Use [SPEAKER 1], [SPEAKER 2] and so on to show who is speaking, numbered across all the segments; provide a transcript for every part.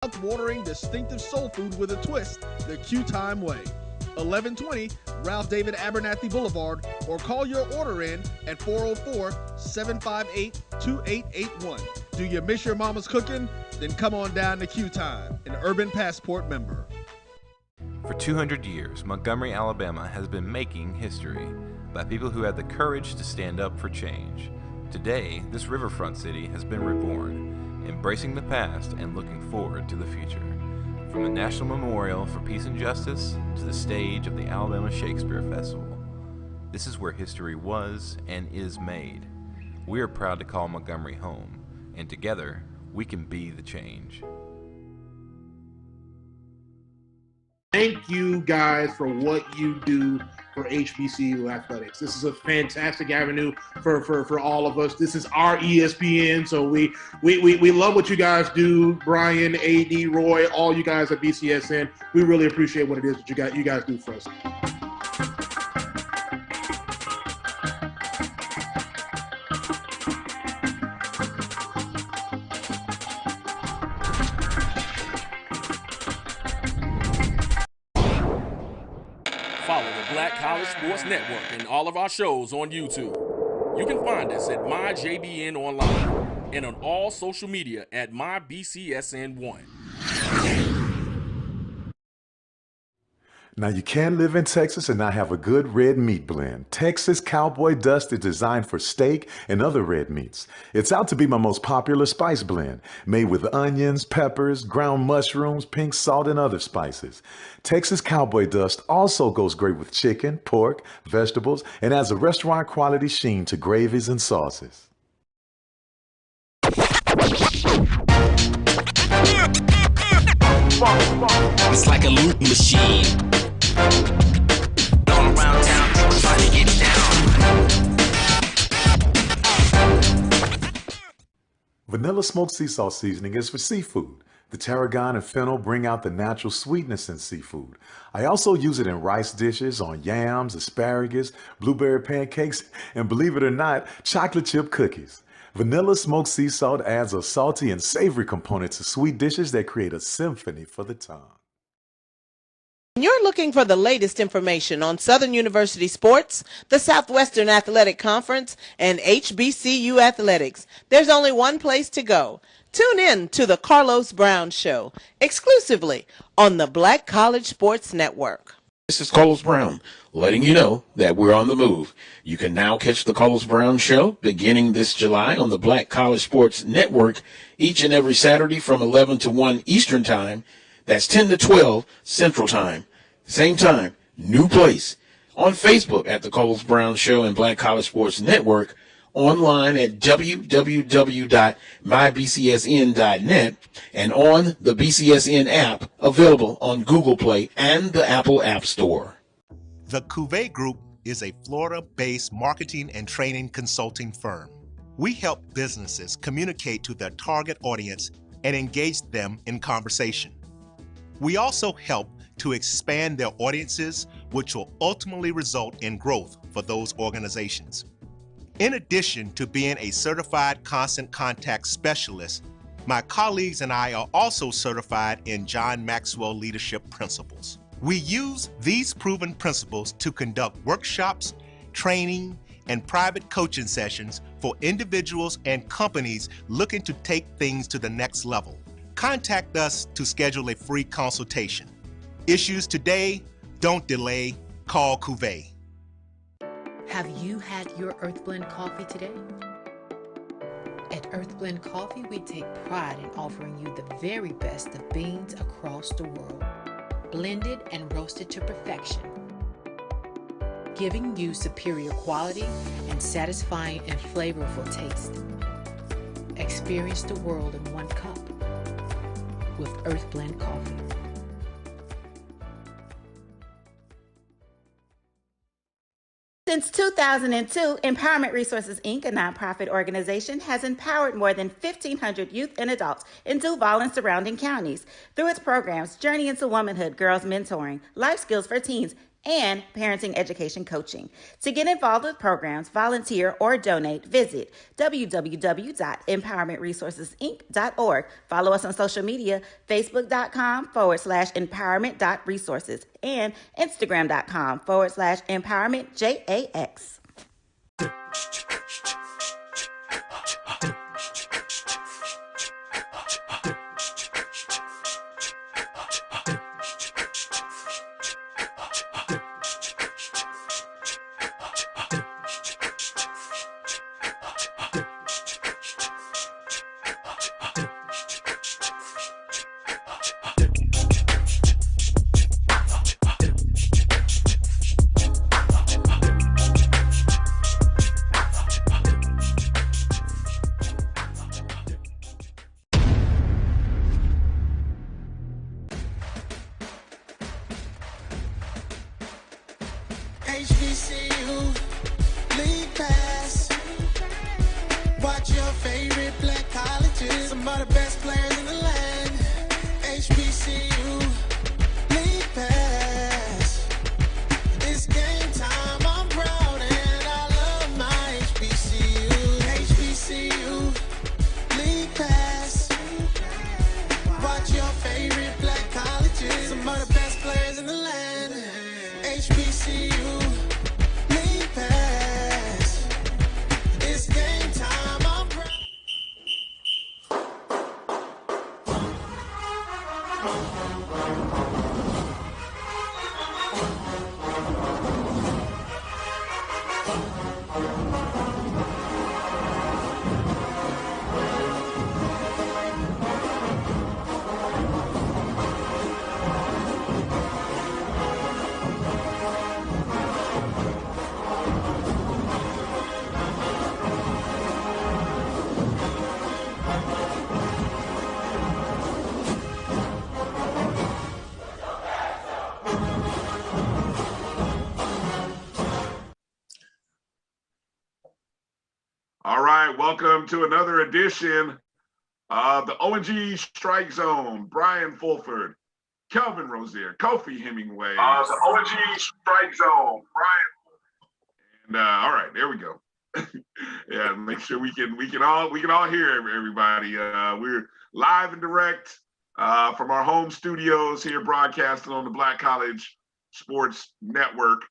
[SPEAKER 1] Mouth-watering, distinctive soul food with a twist, the Q-Time way. 1120 Ralph David Abernathy Boulevard, or call your order in at 404-758-2881. Do you miss your mama's cooking? Then come on down to Q-Time, an Urban Passport member.
[SPEAKER 2] For 200 years, Montgomery, Alabama has been making history by people who had the courage to stand up for change. Today, this riverfront city has been reborn, embracing the past and looking forward to the future. From the National Memorial for Peace and Justice to the stage of the Alabama Shakespeare Festival, this is where history was and is made. We are proud to call Montgomery home, and together, we can be the change.
[SPEAKER 3] Thank you guys for what you do for HBCU athletics. This is a fantastic avenue for all of us. This is our ESPN, so we love what you guys do. Brian, AD, Roy, all you guys at BCSN. We really appreciate what it is that you guys do for us.
[SPEAKER 4] Follow the Black College Sports Network and all of our shows on YouTube. You can find us at MyJBN Online and on all social media at MyBCSN1.
[SPEAKER 5] Now, you can live in Texas and not have a good red meat blend. Texas Cowboy Dust is designed for steak and other red meats. It's out to be my most popular spice blend, made with onions, peppers, ground mushrooms, pink salt, and other spices. Texas Cowboy Dust also goes great with chicken, pork, vegetables, and adds a restaurant quality sheen to gravies and sauces.
[SPEAKER 6] It's like a loop machine. All around town, people trying to get down.
[SPEAKER 5] Vanilla smoked sea salt seasoning is for seafood. The tarragon and fennel bring out the natural sweetness in seafood. I also use it in rice dishes, on yams, asparagus, blueberry pancakes, and believe it or not, chocolate chip cookies. Vanilla smoked sea salt adds a salty and savory component to sweet dishes that create a symphony for the tongue.
[SPEAKER 7] You're looking for the latest information on Southern University sports, the Southwestern Athletic Conference, and HBCU athletics. There's only one place to go. Tune in to the Carlos Brown Show, exclusively on the Black College Sports Network.
[SPEAKER 8] This is Carlos Brown, letting you know that we're on the move. You can now catch the Carlos Brown Show beginning this July on the Black College Sports Network each and every Saturday from 11 to 1 Eastern Time. That's 10 to 12 Central Time. Same time, new place. On Facebook at the Carlos Brown Show and Black College Sports Network. Online at www.mybcsn.net and on the BCSN app available on Google Play and the Apple App Store.
[SPEAKER 9] The Cuvée Group is a Florida-based marketing and training consulting firm. We help businesses communicate to their target audience and engage them in conversation. We also help to expand their audiences, which will ultimately result in growth for those organizations. In addition to being a certified constant contact specialist, my colleagues and I are also certified in John Maxwell Leadership Principles. We use these proven principles to conduct workshops, training, and private coaching sessions for individuals and companies looking to take things to the next level. Contact us to schedule a free consultation. Issues today, don't delay, call Cuvée.
[SPEAKER 10] Have you had your Earth Blend coffee today? At Earth Blend Coffee, we take pride in offering you the very best of beans across the world, blended and roasted to perfection, giving you superior quality and satisfying and flavorful taste. Experience the world in one cup with Earth Blend Coffee.
[SPEAKER 11] Since 2002, Empowerment Resources, Inc., a nonprofit organization, has empowered more than 1,500 youth and adults in Duval and surrounding counties. Through its programs, Journey into Womanhood, Girls Mentoring, Life Skills for Teens, and parenting education coaching. To get involved with programs, volunteer, or donate, visit www.empowermentresourcesinc.org. Follow us on social media, facebook.com/empowerment.resources and instagram.com/empowermentJAX.
[SPEAKER 12] HBCU League Pass. Watch your favorite black colleges. Some of the best players in the land. HBCU League Pass. It's game time. I'm proud and I love my HBCU. HBCU League Pass. Watch your favorite black colleges. Some of the best players in the land. HBCU League Pass. It's game time. I'm proud.
[SPEAKER 13] All right, welcome to another edition of the O&G StrikeZone. Brian Fulford, Kelvin Rozier, Kofi Hemingway. The O&G StrikeZone. Brian. And all right, there we go. Yeah, make sure we can all hear everybody. We're live and direct from our home studios here, broadcasting on the Black College Sports Network.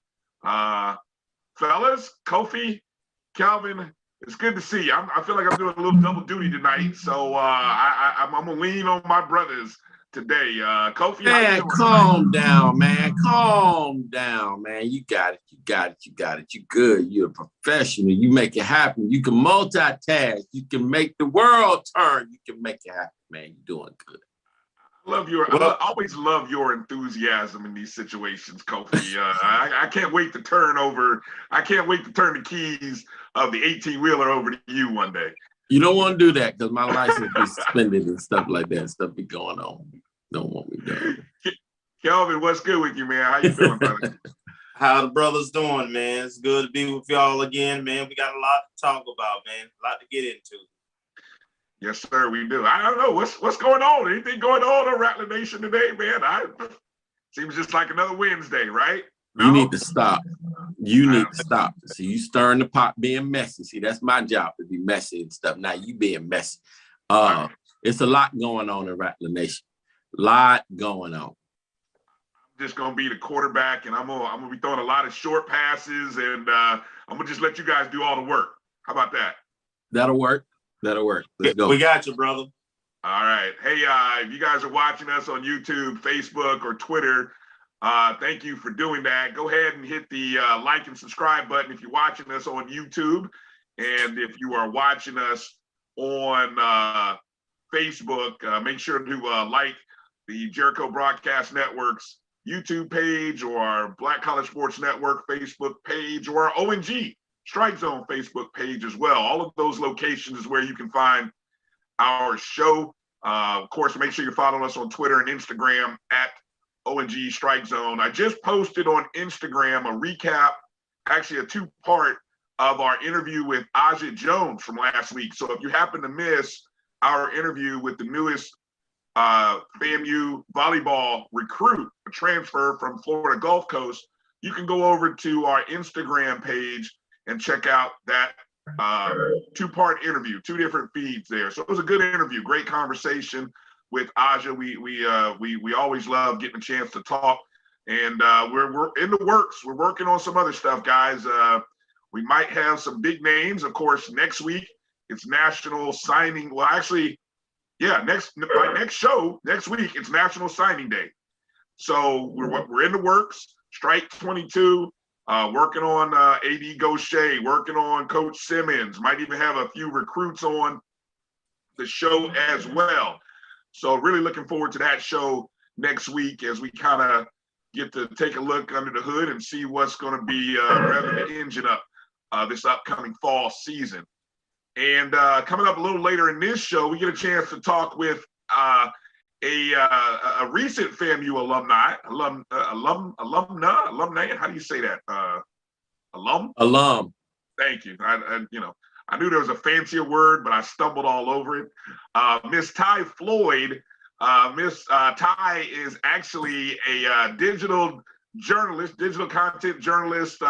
[SPEAKER 13] Fellas, Kofi, Calvin, it's good to see you. I feel like I'm doing a little double duty tonight, so I'm gonna lean on my brothers today. Kofi,
[SPEAKER 8] Man, calm down, man. Calm down, man. You got it. You good. You're a professional. You make it happen. You can multitask. You can make the world turn. You can make it happen, man. You're doing good.
[SPEAKER 13] I always love your enthusiasm in these situations, Kofi. I can't wait to turn the keys of the 18-wheeler over to you one day.
[SPEAKER 8] You don't want to do that because my license be suspended and stuff like that. Stuff be going on. Don't want me doing it.
[SPEAKER 13] Kelvin, what's good with you, man? How you feeling, brother?
[SPEAKER 14] How the brothers doing, man? It's good to be with y'all again, man. We got a lot to talk about, man. A lot to get into.
[SPEAKER 13] Yes, sir, we do. I don't know what's going on. Anything going on Rattler Nation today, man? Seems just like another Wednesday, right? No?
[SPEAKER 8] You need to stop. You need to stop. See, you stirring the pot, being messy. See, that's my job, to be messy and stuff. Now you being messy. It's a lot going on in Rattler Nation. Lot going on.
[SPEAKER 13] I'm just gonna be the quarterback, and I'm gonna be throwing a lot of short passes, and I'm gonna just let you guys do all the work. How about that?
[SPEAKER 8] That'll work. Let's go.
[SPEAKER 14] We got you, brother.
[SPEAKER 13] All right. Hey, if you guys are watching us on YouTube, Facebook, or Twitter, thank you for doing that. Go ahead and hit the like and subscribe button if you're watching us on YouTube. And if you are watching us on Facebook, make sure to like the Jericho Broadcast Network's YouTube page, or our Black College Sports Network Facebook page, or our O&G StrikeZone Facebook page as well. All of those locations is where you can find our show. Of course, make sure you're following us on Twitter and Instagram at O&G StrikeZone. I just posted on Instagram a recap, actually a two-part of our interview with Ajit Jones from last week. So if you happen to miss our interview with the newest FAMU volleyball recruit, a transfer from Florida Gulf Coast, you can go over to our Instagram page and check out that two-part interview, 2 different feeds there. So it was a good interview, great conversation with Aja. We always love getting a chance to talk, and we're in the works. We're working on some other stuff, guys. We might have some big names. Of course, next week it's National Signing. Well, actually, yeah, my next show next week it's National Signing Day. So we're in the works. Strike 22. Working on AD Gaucher, working on Coach Simmons, might even have a few recruits on the show as well. So really looking forward to that show next week as we kind of get to take a look under the hood and see what's going to be revving the engine up this upcoming fall season. And coming up a little later in this show, we get a chance to talk with a recent FAMU alumni. How do you say that? Alum. Thank you. I knew there was a fancier word, but I stumbled all over it. Miss Thai Floyd. Miss Thai is actually a digital journalist, digital content journalist,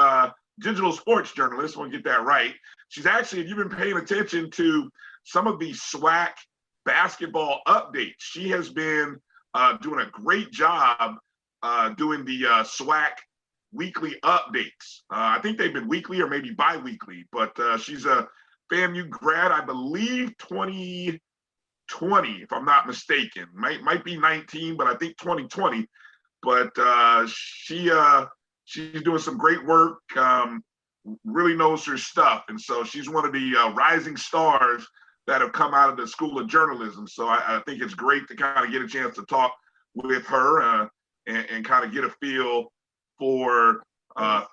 [SPEAKER 13] digital sports journalist. I want to get that right. She's actually, if you've been paying attention to some of the SWAC basketball updates, she has been doing a great job doing the SWAC weekly updates. I think they've been weekly or maybe bi-weekly, but she's a FAMU grad, I believe 2020, if I'm not mistaken. Might be 19, but I think 2020. But she's doing some great work, really knows her stuff. And so she's one of the rising stars that have come out of the School of Journalism. So I think it's great to kind of get a chance to talk with her and kind of get a feel for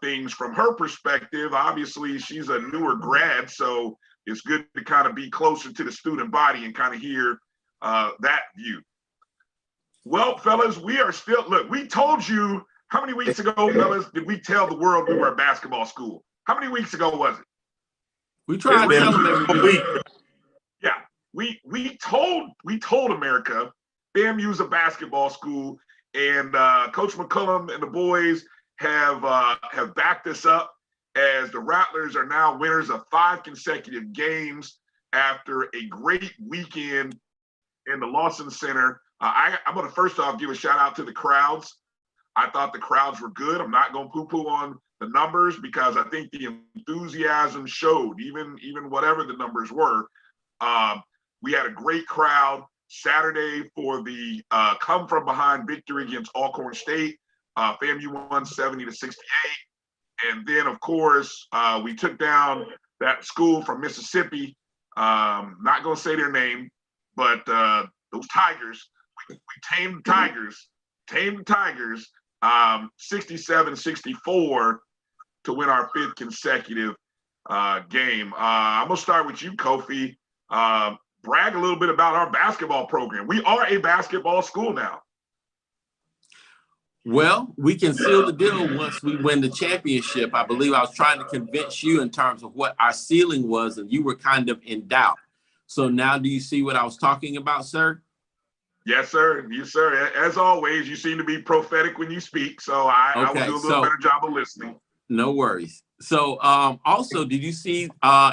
[SPEAKER 13] things from her perspective. Obviously, she's a newer grad, so it's good to kind of be closer to the student body and kind of hear that view. Well, fellas, we are still, look, we told you, how many weeks ago, fellas, did we tell the world we were a basketball school? How many weeks ago was it?
[SPEAKER 15] We tried to tell them every week.
[SPEAKER 13] Yeah, we told America FAMU's a basketball school, and Coach McCullum and the boys have backed us up as the Rattlers are now winners of 5 consecutive games after a great weekend in the Lawson Center. I'm going to first off give a shout out to the crowds. I thought the crowds were good. I'm not going to poo-poo on the numbers because I think the enthusiasm showed, even whatever the numbers were. We had a great crowd Saturday for the come from behind victory against Alcorn State. FAMU won 70-68. And then, of course, we took down that school from Mississippi. Not going to say their name, but those Tigers, we tamed the Tigers, 67-64 to win our 5th consecutive game. I'm going to start with you, Kofi. Brag a little bit about our basketball program. We are a basketball school now.
[SPEAKER 15] Well, we can seal the deal once we win the championship. I believe I was trying to convince you in terms of what our ceiling was, and you were kind of in doubt. So now do you see what I was talking about, sir?
[SPEAKER 13] Yes, sir. Yes, sir. As always, you seem to be prophetic when you speak, so I will do a little better job of listening.
[SPEAKER 15] No worries. So also, did you see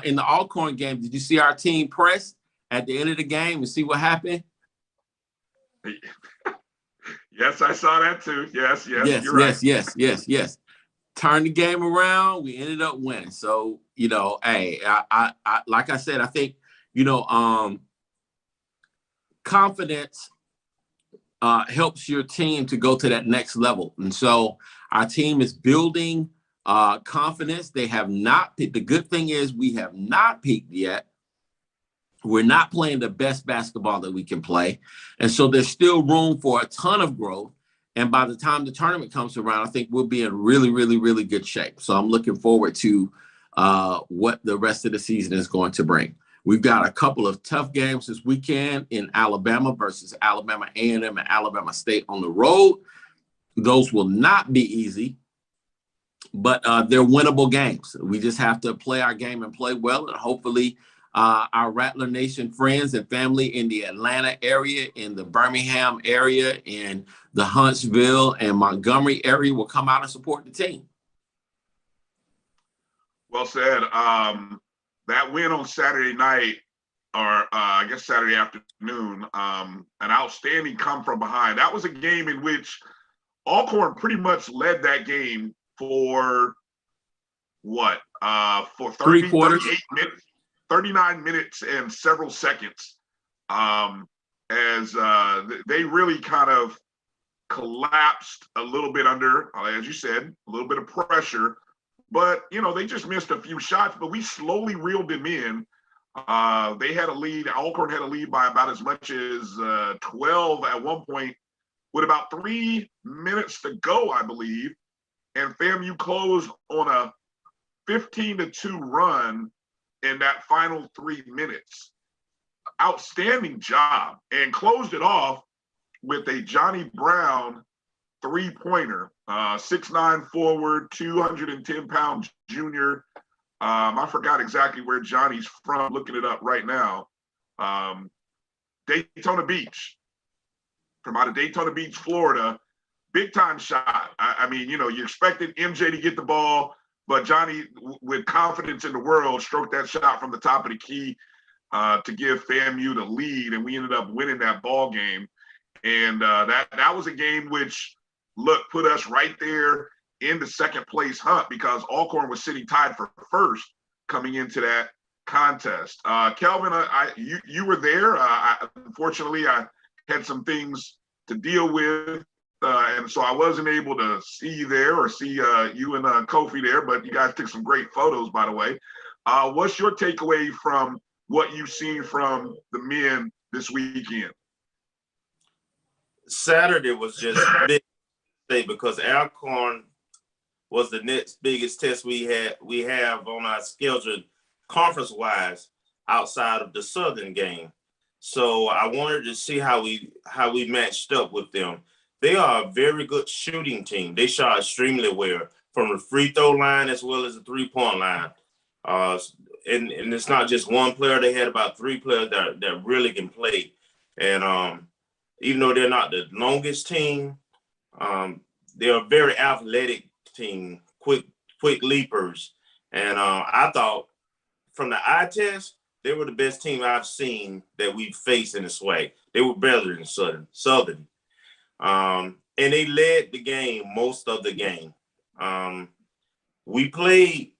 [SPEAKER 15] in the Alcorn game, did you see our team press at the end of the game and see what happened?
[SPEAKER 13] Yes, I saw that too. Yes, you're right.
[SPEAKER 15] Yes. Turned the game around. We ended up winning. So, hey, I like I said, I think, confidence helps your team to go to that next level. And so our team is building confidence. They have not peaked. The good thing is we have not peaked yet. We're not playing the best basketball that we can play. And so there's still room for a ton of growth. And by the time the tournament comes around, I think we'll be in really, really, really good shape. So I'm looking forward to what the rest of the season is going to bring. We've got a couple of tough games this weekend in Alabama versus Alabama A&M and Alabama State on the road. Those will not be easy, but they're winnable games. We just have to play our game and play well, and hopefully our Rattler Nation friends and family in the Atlanta area, in the Birmingham area, in the Huntsville and Montgomery area will come out and support the team.
[SPEAKER 13] Well said. That win on Saturday night, or I guess Saturday afternoon, an outstanding come from behind. That was a game in which Alcorn pretty much led that game for what? For 30, 38 minutes, 39 minutes and several seconds. As they really kind of collapsed a little bit under, as you said, a little bit of pressure. But, you know, they just missed a few shots, but we slowly reeled them in. They had a lead. Alcorn had a lead by about as much as 12 at one point with about 3 minutes to go, I believe. And FAMU closed on a 15-2 run in that final 3 minutes. Outstanding job, and closed it off with a Johnny Brown three-pointer, 6'9" forward, 210-pound junior. I forgot exactly where Johnny's from. Looking it up right now. Daytona Beach, from out of Daytona Beach, Florida. Big time shot. I mean, you know, you expected MJ to get the ball, but Johnny, with confidence in the world, stroked that shot from the top of the key to give FAMU the lead, and we ended up winning that ball game. And that was a game which, look, put us right there in the second place hunt, because Alcorn was sitting tied for first coming into that contest. Kelvin, you were there. Unfortunately, I had some things to deal with, and so I wasn't able to see you there or see you and Kofi there, but you guys took some great photos, by the way. What's your takeaway from what you've seen from the men this weekend?
[SPEAKER 14] Saturday was just big because Alcorn was the next biggest test we have on our schedule conference-wise outside of the Southern game. So I wanted to see how we matched up with them. They are a very good shooting team. They shot extremely well from the free throw line as well as the three-point line. And it's not just one player. They had about 3 players that really can play. And even though they're not the longest team, they're a very athletic team, quick leapers. And I thought from the eye test, they were the best team I've seen that we've faced in the SWAC. They were better than Southern. And they led the game most of the game. We played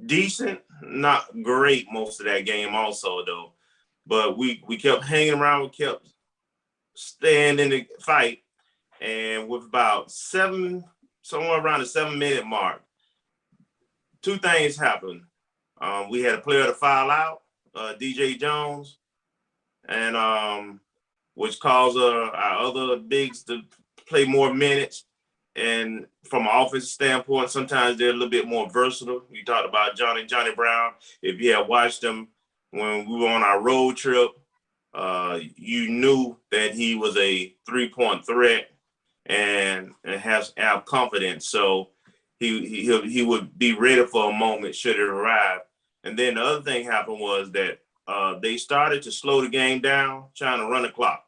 [SPEAKER 14] decent, not great most of that game also, though. But we kept hanging around. We kept staying in the fight. And with about somewhere around the 7-minute mark, 2 things happened. We had a player to foul out, DJ Jones, and which caused our other bigs to play more minutes. And from an offensive standpoint, sometimes they're a little bit more versatile. We talked about Johnny Brown. If you had watched him when we were on our road trip, you knew that he was a 3-point threat and have confidence. So he would be ready for a moment should it arrive. And then the other thing happened was that they started to slow the game down, trying to run the clock.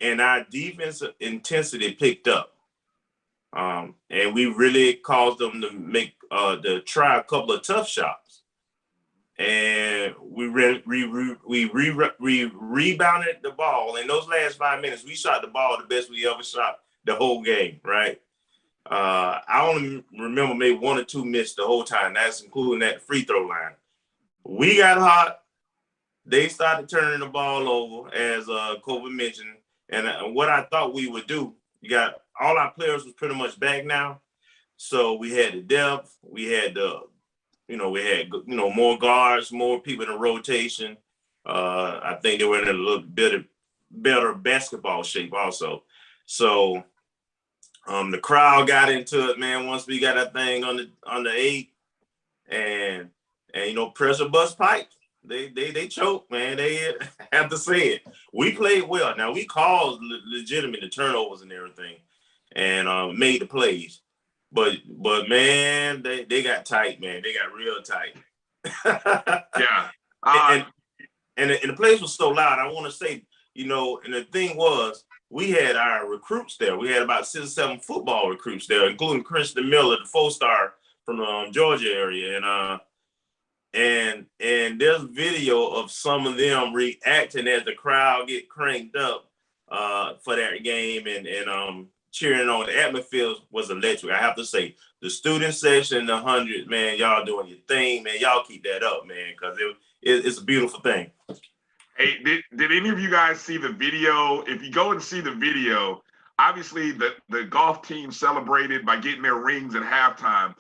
[SPEAKER 14] And our defensive intensity picked up. And we really caused them to try a couple of tough shots. And we rebounded the ball. In those last 5 minutes, we shot the ball the best we ever shot the whole game, right? I only remember maybe 1 or 2 missed the whole time. That's including that free throw line. We got hot. They started turning the ball over, as Kobe mentioned. And what I thought we would do, you got all our players was pretty much back now. So we had the depth. We had more guards, more people in the rotation. I think they were in a little bit better basketball shape also. So the crowd got into it, man, once we got that thing on the 8. And pressure bust pipes. They choked, man. They have to say it. We played well. Now, we caused legitimate the turnovers and everything and made the plays. But man, they got tight, man. They got real tight.
[SPEAKER 13] Yeah.
[SPEAKER 14] And the place was so loud. I want to say, and the thing was, we had our recruits there. We had about 6 or 7 football recruits there, including Christian Miller, the 4-star Georgia area, and there's video of some of them reacting as the crowd get cranked up for that game and cheering on. The atmosphere was electric. I have to say, the student section, the 100, man, y'all doing your thing, man. Y'all keep that up, man, because it's a beautiful thing.
[SPEAKER 13] Hey, did any of you guys see the video? If you go and see the video, obviously the golf team celebrated by getting their rings at halftime.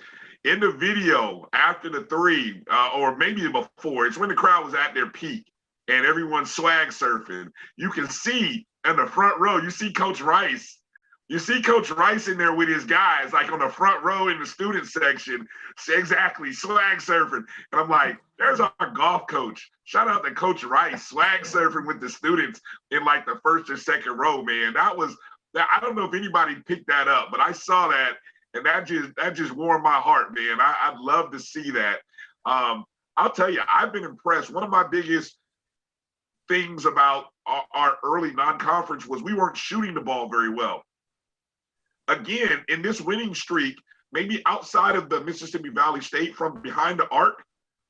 [SPEAKER 13] In the video, after the three, or maybe before, it's when the crowd was at their peak and everyone's swag surfing. You can see in the front row, you see Coach Rice. You see Coach Rice in there with his guys, like on the front row in the student section, exactly, swag surfing. And I'm like, there's our golf coach. Shout out to Coach Rice, swag surfing with the students in like the first or second row, man. I don't know if anybody picked that up, but I saw that, and that just warmed my heart, man. I'd love to see that. I'll tell you, I've been impressed. One of my biggest things about our early non-conference was we weren't shooting the ball very well. Again, in this winning streak, maybe outside of the Mississippi Valley State from behind the arc,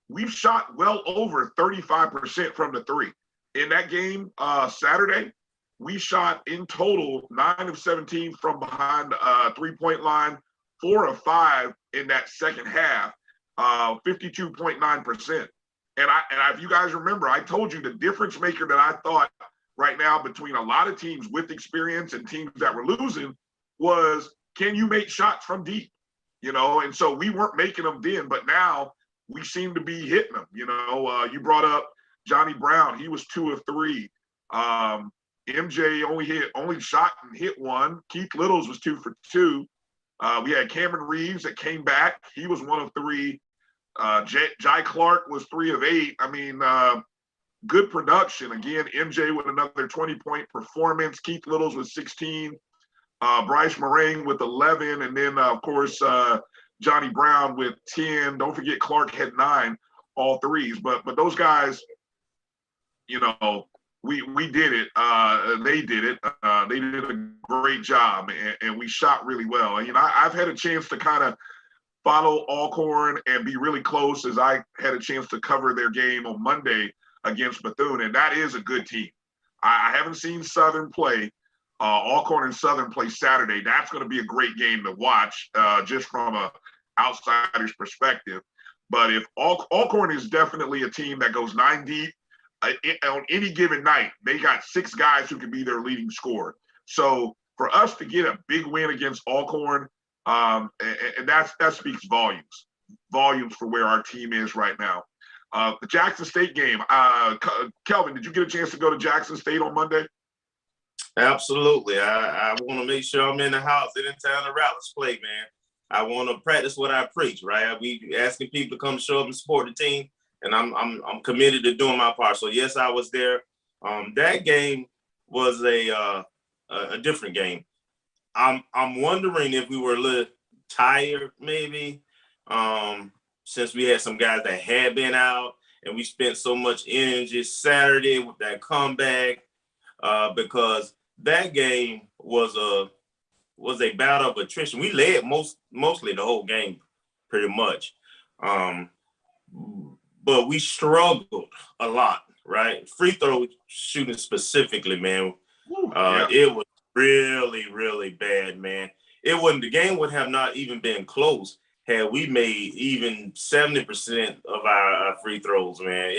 [SPEAKER 13] we've shot well over 35% from the three. In that game Saturday, we shot in total 9 of 17 from behind the three-point line, 4 of 5 in that second half, 52.9%. And if you guys remember, I told you the difference maker that I thought right now between a lot of teams with experience and teams that were losing was, can you make shots from deep? And so we weren't making them then, but now we seem to be hitting them. You brought up Johnny Brown. He was 2 of 3. MJ only shot and hit 1. Keith Littles was 2 for 2. We had Cameron Reeves that came back. He was 1 of 3. Jai Clark was 3 of 8. I mean, good production. Again, MJ with another 20-point performance. Keith Littles with 16. Bryce Meringue with 11. And then, of course, Johnny Brown with 10. Don't forget Clark had 9, all threes. But those guys, we did it. They did it. They did a great job, and we shot really well. And, I've had a chance to kind of follow Alcorn and be really close, as I had a chance to cover their game on Monday against Bethune, and that is a good team. I haven't seen Southern play. Alcorn and Southern play Saturday. That's going to be a great game to watch, just from a outsider's perspective. But if Alcorn is definitely a team that goes 9 deep on any given night, they got 6 guys who can be their leading scorer. So for us to get a big win against Alcorn, and that speaks volumes for where our team is right now. The Jackson State game, Kelvin, did you get a chance to go to Jackson State on Monday?
[SPEAKER 14] Absolutely. I want to make sure I'm in the house anytime the Rattlers play, man. I want to practice what I preach, right? We asking people to come show up and support the team, and I'm committed to doing my part. So yes, I was there. That game was a different game. I'm wondering if we were a little tired, maybe, since we had some guys that had been out, and we spent so much energy Saturday with that comeback, because that game was a battle of attrition. We led mostly the whole game, pretty much, but we struggled a lot, right? Free throw shooting specifically, man. It was really, really bad, man. The game would have not even been close had we made even 70% of our free throws, man.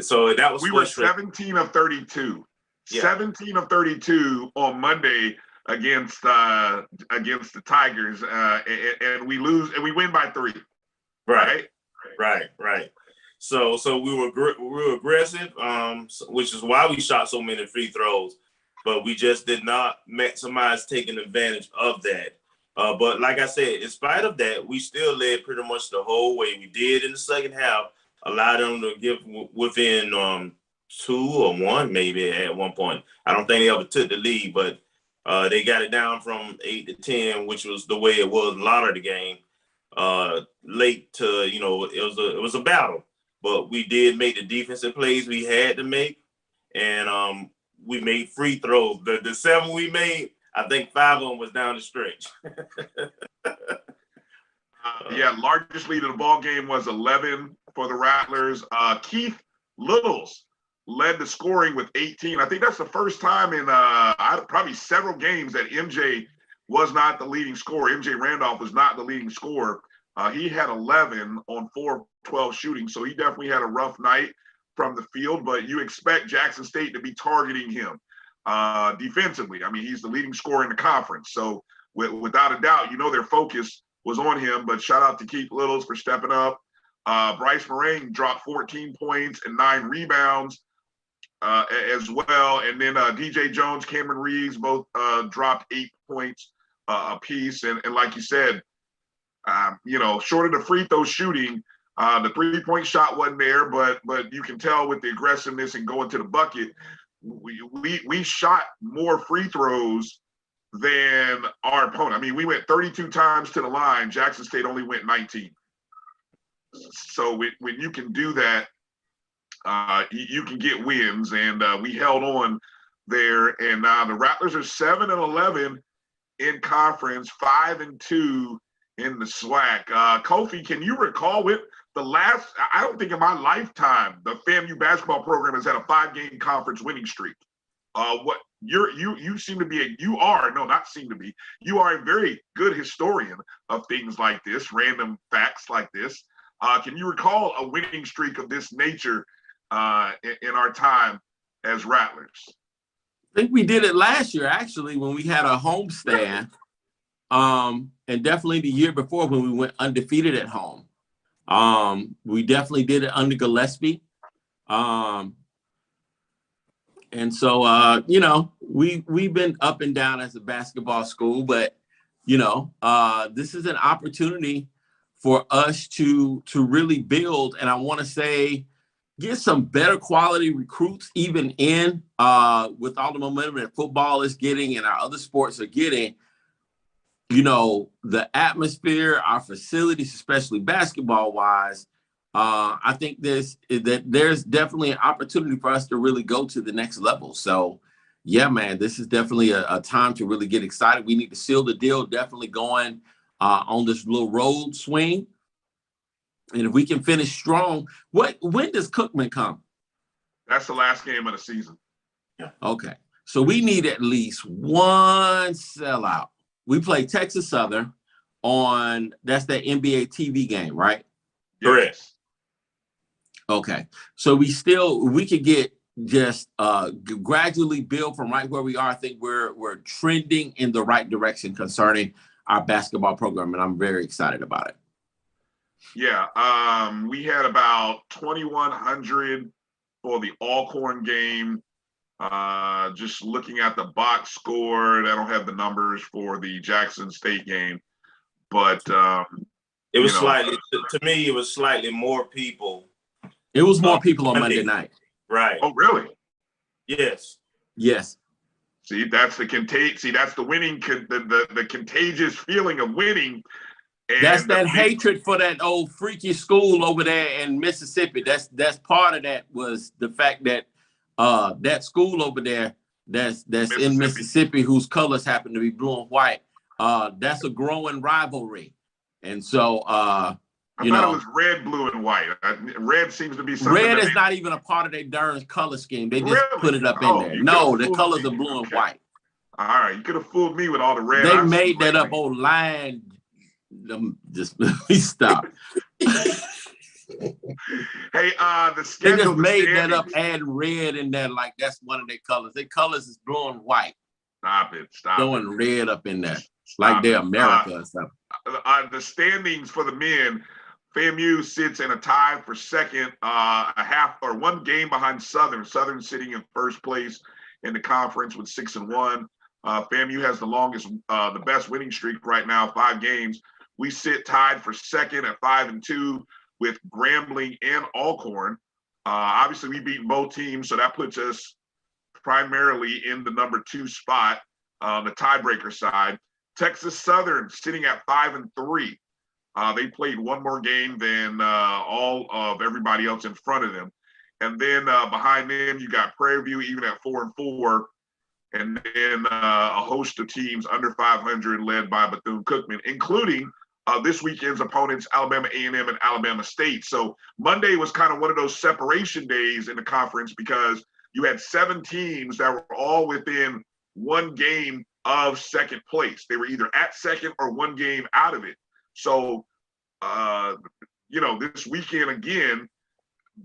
[SPEAKER 14] So that was.
[SPEAKER 13] We were 17 of 32. Yeah. 17 of 32 on Monday against the Tigers, and we lose, and we win by 3.
[SPEAKER 14] Right. So we were aggressive, which is why we shot so many free throws, but we just did not maximize taking advantage of that. But like I said, in spite of that, we still led pretty much the whole way. We did in the second half, allowed them to get within 2 or 1 maybe at one point. I don't think they ever took the lead, but they got it down from 8 to 10, which was the way it was a lot of the game. Late to, it was a battle, but we did make the defensive plays we had to make, and we made free throws. The 7 we made, I think 5 of them was down the stretch.
[SPEAKER 13] Yeah, largest lead of the ball game was 11 for the Rattlers. Keith Littles led the scoring with 18. I think that's the first time in probably several games that MJ was not the leading scorer. MJ Randolph was not the leading scorer. He had 11 on 4 of 12 shooting, so he definitely had a rough night from the field, but you expect Jackson State to be targeting him defensively. I mean, he's the leading scorer in the conference, so without a doubt, their focus was on him, but shout out to Keith Littles for stepping up. Bryce Moraine dropped 14 points and 9 rebounds as well, and then DJ Jones, Cameron Reeves both dropped 8 points apiece, and like you said, short of the free throw shooting, the 3-point shot wasn't there, but you can tell with the aggressiveness and going to the bucket, we shot more free throws than our opponent. I mean, we went 32 times to the line. Jackson State only went 19. So when you can do that, you can get wins, and we held on there. And the Rattlers are 7-11 in conference, 5-2 in the SWAC. Kofi, can you recall with the last? I don't think in my lifetime the FAMU basketball program has had a 5-game conference winning streak. You seem to be you are a very good historian of things like this, random facts like this. Can you recall a winning streak of this nature in our time as Rattlers?
[SPEAKER 15] I think we did it last year, actually, when we had a homestand. And definitely the year before when we went undefeated at home. We definitely did it under Gillespie. And so, we've been up and down as a basketball school, but, this is an opportunity for us to really build. And I want to say, get some better quality recruits, even in with all the momentum that football is getting and our other sports are getting. The atmosphere, our facilities, especially basketball wise, I think there's definitely an opportunity for us to really go to the next level. So yeah, man, this is definitely a time to really get excited. We need to seal the deal, definitely going on this little road swing. And if we can finish strong, when does Cookman come?
[SPEAKER 13] That's the last game of the season.
[SPEAKER 15] Yeah. Okay. So we need at least one sellout. We play Texas Southern that's that NBA TV game, right?
[SPEAKER 14] Correct.
[SPEAKER 15] Okay. So we could get just gradually build from right where we are. I think we're trending in the right direction concerning our basketball program, and I'm very excited about it.
[SPEAKER 13] Yeah. We had about 2,100 for the Alcorn game. Just looking at the box score, I don't have the numbers for the Jackson State game, but
[SPEAKER 14] it was slightly, to me, it was slightly more people.
[SPEAKER 15] It was more people on Monday night.
[SPEAKER 14] Right.
[SPEAKER 13] Oh, really?
[SPEAKER 14] Yes.
[SPEAKER 15] Yes.
[SPEAKER 13] See, that's the that's the winning, the contagious feeling of winning. And
[SPEAKER 15] that's that hatred for that old freaky school over there in Mississippi. That's part of that was the fact that that school over there that's in Mississippi, whose colors happen to be blue and white, that's a growing rivalry. And so I thought
[SPEAKER 13] it was red, blue, and white. Red seems to be something.
[SPEAKER 15] Red is not even a part of their darn color scheme. They just put it up in there. No, the colors are blue and white.
[SPEAKER 13] All right, you could have fooled me with all the red.
[SPEAKER 15] They made that up. Old line. Just stop.
[SPEAKER 13] Hey, the schedule.
[SPEAKER 15] They just made that up, add red in there like that's one of their colors. Their colors is blue and white.
[SPEAKER 13] Stop it.
[SPEAKER 15] Throwing red up in there like they're America or something.
[SPEAKER 13] The standings for the men, FAMU sits in a tie for second, one game behind Southern. Southern sitting in first place in the conference with 6-1. FAMU has the best winning streak right now, 5 games. We sit tied for second at 5-2 with Grambling and Alcorn. Obviously, we beat both teams, so that puts us primarily in the number 2 spot on the tiebreaker side. Texas Southern sitting at 5-3. They played one more game than all of everybody else in front of them. And then behind them, you got Prairie View even at 4-4. And then a host of teams under 500 led by Bethune-Cookman, including this weekend's opponents, Alabama A&M and Alabama State. So Monday was kind of one of those separation days in the conference because you had 7 teams that were all within one game of second place. They were either at second or one game out of it. So, this weekend, again,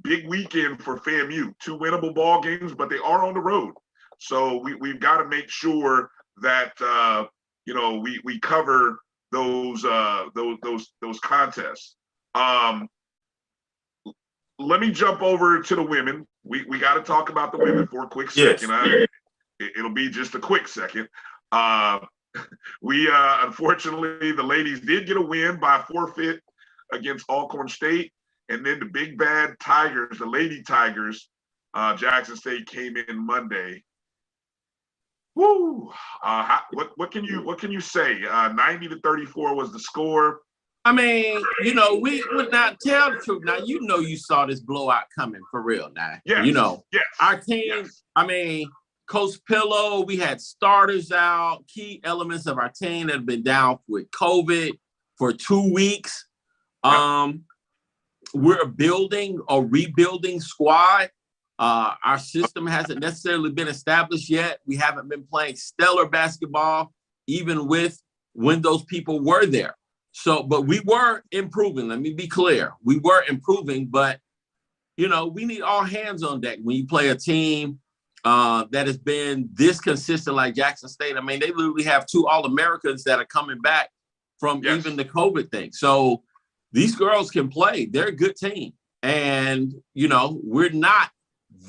[SPEAKER 13] big weekend for FAMU. 2 winnable ball games, but they are on the road. So we've got to make sure that, we cover those contests. Let me jump over to the women. We got to talk about the women for a quick second.
[SPEAKER 14] Yes.
[SPEAKER 13] It'll be just a quick second. Unfortunately, the ladies did get a win by forfeit against Alcorn State, and then the big bad Tigers, the Lady Tigers, Jackson State came in Monday. Woo! What can you say? 90-34 was the score.
[SPEAKER 15] I mean, we would not tell the truth. Now, you saw this blowout coming for real now.
[SPEAKER 13] Yes. Yes.
[SPEAKER 15] Our team, I mean, Coach Pillow, we had starters out, key elements of our team that have been down with COVID for 2 weeks. Yep. We're a rebuilding squad. Our system hasn't necessarily been established yet. We haven't been playing stellar basketball, even when those people were there. So, but we were improving. Let me be clear. We were improving, but, we need all hands on deck when you play a team that has been this consistent like Jackson State. I mean, they literally have 2 All-Americans that are coming back from even the COVID thing. So these girls can play. They're a good team. And, we're not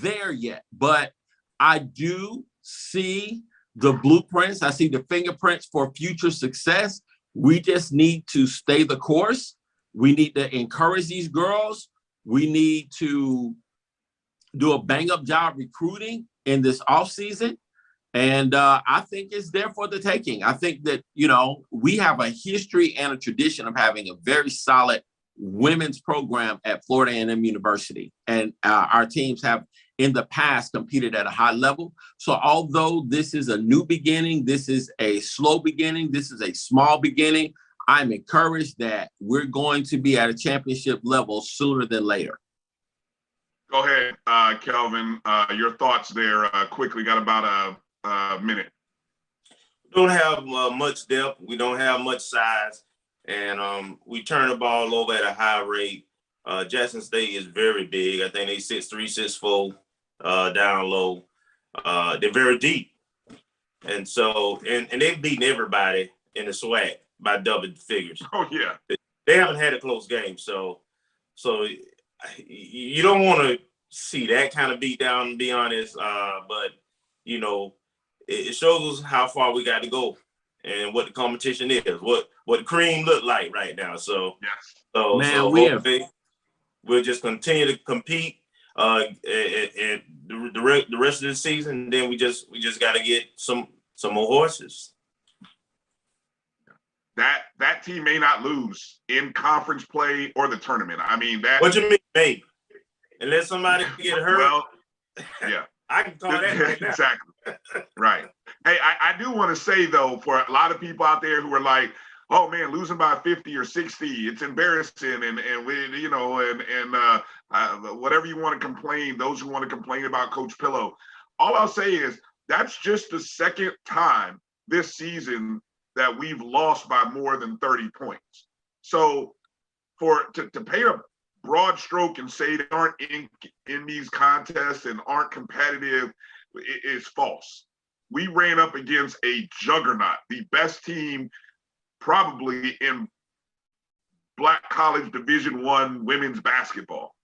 [SPEAKER 15] there yet, but I do see the blueprints. I see the fingerprints for future success. We just need to stay the course. We need to encourage these girls. We need to do a bang-up job recruiting in this offseason. And I think it's there for the taking. I think that, we have a history and a tradition of having a very solid women's program at Florida A&M University. And our teams have in the past competed at a high level. So although this is a new beginning, this is a slow beginning, this is a small beginning, I'm encouraged that we're going to be at a championship level sooner than later.
[SPEAKER 13] Go ahead, Kelvin. Your thoughts there quickly. Got about a minute.
[SPEAKER 14] We don't have much depth. We don't have much size. And we turn the ball over at a high rate. Jackson State is very big. I think they 6'3", 6'4", down low. They're very deep. And so, and they've beaten everybody in the SWAC by double figures.
[SPEAKER 13] Oh, yeah.
[SPEAKER 14] They haven't had a close game. So you don't want to see that kind of beat down, to be honest. But, it shows us how far we got to go and what the competition is, what the cream look like right now. So,
[SPEAKER 15] yes.
[SPEAKER 14] We'll just continue to compete and the rest of the season. Then we just got to get some more horses.
[SPEAKER 13] That team may not lose in conference play or the tournament. I mean, that.
[SPEAKER 14] What you mean, maybe? Unless somebody get hurt.
[SPEAKER 13] Well, yeah.
[SPEAKER 14] I can call that right now.
[SPEAKER 13] Exactly. Right. Hey, I do want to say, though, for a lot of people out there who are like, oh, man, losing by 50 or 60, it's embarrassing. And we, whatever you want to complain, those who want to complain about Coach Pillow, all I'll say is that's just the second time this season that we've lost by more than 30 points. So to paint a broad stroke and say they aren't in these contests and aren't competitive is false. We ran up against a juggernaut, the best team probably in Black College Division I women's basketball.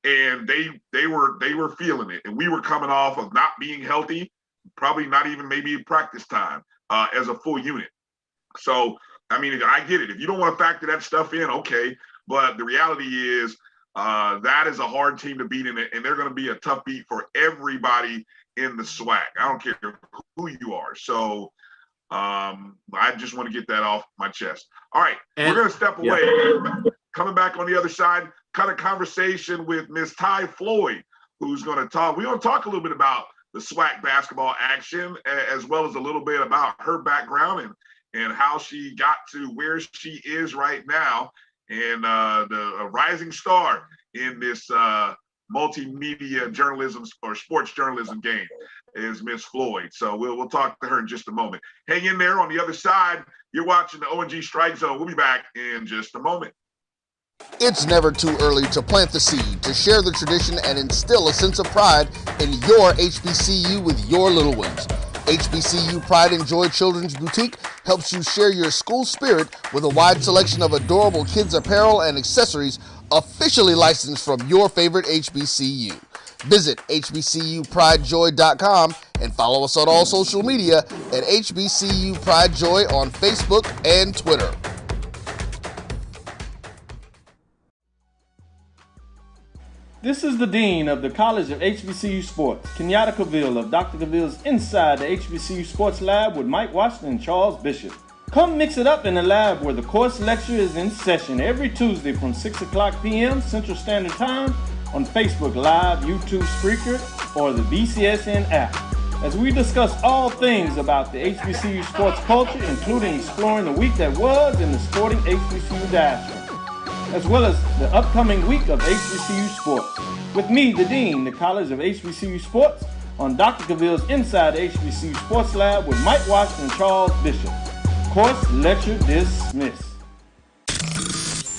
[SPEAKER 13] And they were feeling it. And we were coming off of not being healthy, probably not even maybe practice time as a full unit. So, I mean, I get it. If you don't want to factor that stuff in, okay. But the reality is that is a hard team to beat, and they're going to be a tough beat for everybody in the SWAC. I don't care who you are. So I just want to get that off my chest. All right, we're going to step away. Yeah. Coming back on the other side, kind of conversation with Miss Thai Floyd, who's going to talk. We're going to talk a little bit about the SWAC basketball action, as well as a little bit about her background and how she got to where she is right now, and the rising star in this multimedia journalism or sports journalism game is Miss Floyd. So we'll talk to her in just a moment. Hang in there. On the other side, you're watching the O&G Strike Zone. We'll be back in just a moment.
[SPEAKER 1] It's never too early to plant the seed, to share the tradition, and instill a sense of pride in your HBCU with your little ones. HBCU Pride and Joy Children's Boutique helps you share your school spirit with a wide selection of adorable kids' apparel and accessories officially licensed from your favorite HBCU. Visit hbcupridejoy.com and follow us on all social media at HBCU Pride Joy on Facebook and Twitter.
[SPEAKER 16] This is the Dean of the College of HBCU Sports, Kenyatta Cavill of Dr. Cavill's Inside the HBCU Sports Lab with Mike Washington and Charles Bishop. Come mix it up in the lab where the course lecture is in session every Tuesday from 6 o'clock p.m. Central Standard Time on Facebook Live, YouTube Spreaker, or the BCSN app, as we discuss all things about the HBCU sports culture, including exploring the week that was in the sporting HBCU diaspora, as well as the upcoming week of HBCU sports. With me, the Dean, the College of HBCU Sports, on Dr. Cavill's Inside the HBCU Sports Lab with Mike Washington and Charles Bishop. Course lecture dismissed.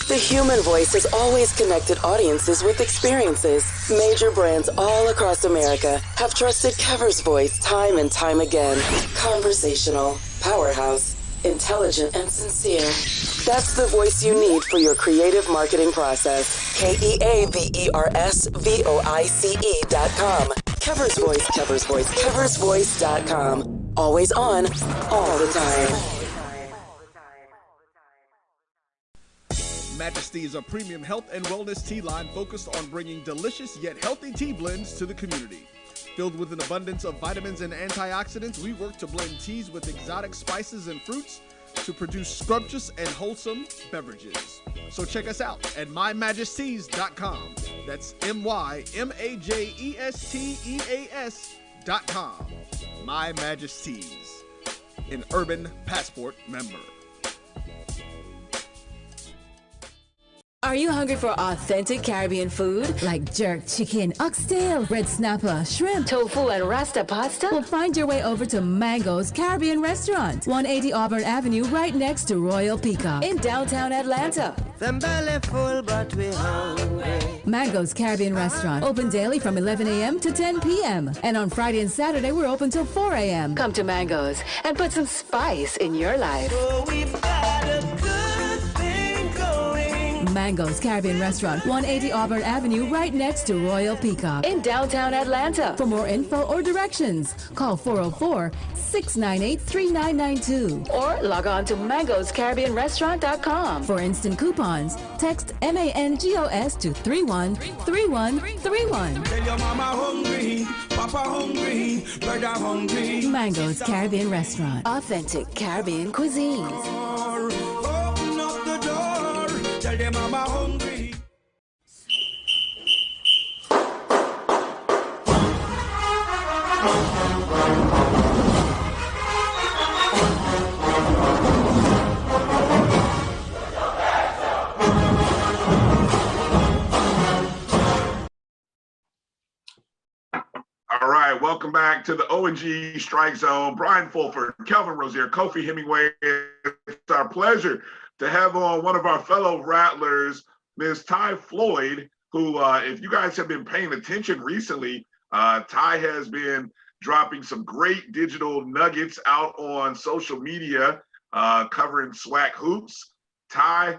[SPEAKER 17] The human voice has always connected audiences with experiences. Major brands all across America have trusted Cover's voice time and time again. Conversational, powerhouse, intelligent, and sincere. That's the voice you need for your creative marketing process. KEAVERSVOICE.com. Cover's Voice, Cover's Voice, CoversVoice.com. Always on, all the time.
[SPEAKER 1] Majesty is a premium health and wellness tea line focused on bringing delicious yet healthy tea blends to the community. Filled with an abundance of vitamins and antioxidants, we work to blend teas with exotic spices and fruits to produce scrumptious and wholesome beverages. So check us out at mymajesties.com. That's MyMajesties.com. My Majesties, an Urban Passport member.
[SPEAKER 18] Are you hungry for authentic Caribbean food? Like jerk chicken, oxtail, red snapper, shrimp, tofu, and rasta pasta? Well, find your way over to Mango's Caribbean Restaurant, 180 Auburn Avenue, right next to Royal Peacock in downtown Atlanta.
[SPEAKER 12] Them belly full, but we hungry.
[SPEAKER 18] Mango's Caribbean Restaurant, open daily from 11 a.m. to 10 p.m. And on Friday and Saturday, we're open till 4 a.m. Come to Mango's and put some spice in your life.
[SPEAKER 12] Oh, we've got a good thing going.
[SPEAKER 18] Mango's Caribbean Restaurant, 180 Auburn Avenue, right next to Royal Peacock in downtown Atlanta. For more info or directions, call 404-698-3992 or log on to mangoscaribbeanrestaurant.com. For instant coupons, text MANGOS to 313131.
[SPEAKER 12] Tell your mama hungry, papa hungry, brother hungry.
[SPEAKER 18] Mango's Caribbean Restaurant, authentic Caribbean cuisines.
[SPEAKER 12] Open up the door, tell them mama hungry.
[SPEAKER 13] All right, welcome back to the O&G Strike Zone. Brian Fulford, Kelvin Rozier, Kofi Hemingway. It's our pleasure to have on one of our fellow Rattlers, Ms. Thai Floyd, who, if you guys have been paying attention recently, Thai has been dropping some great digital nuggets out on social media, covering SWAC hoops. Thai,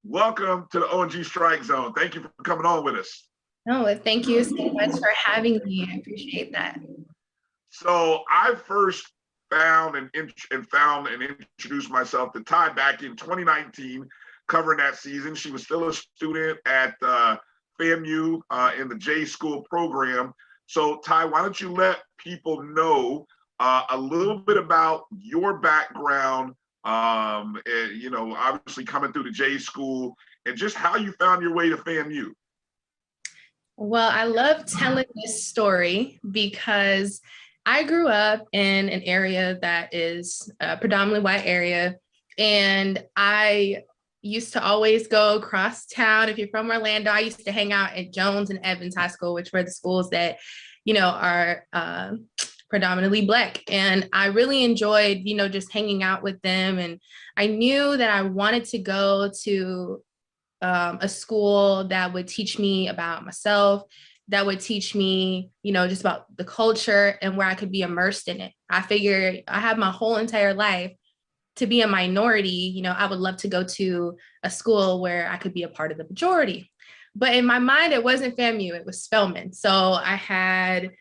[SPEAKER 13] welcome to the O&G Strike Zone. Thank you for coming on with us.
[SPEAKER 19] Oh, thank you so much for having me. I appreciate that.
[SPEAKER 13] So I first found and introduced myself to Thai back in 2019, covering that season. She was still a student at FAMU in the J School program. So Thai, why don't you let people know a little bit about your background, and, you know, obviously coming through the J School, and just how you found your way to FAMU.
[SPEAKER 19] Well, I love telling this story because I grew up in an area that is a predominantly white area, and I used to always go across town. If you're from Orlando, I used to hang out at Jones and Evans High School, which were the schools that, are predominantly Black. And I really enjoyed, just hanging out with them. And I knew that I wanted to go to a school that would teach me about myself, that would teach me, just about the culture and where I could be immersed in it. I figured I have my whole entire life to be a minority. I would love to go to a school where I could be a part of the majority. But in my mind, it wasn't FAMU, it was Spelman. So I had,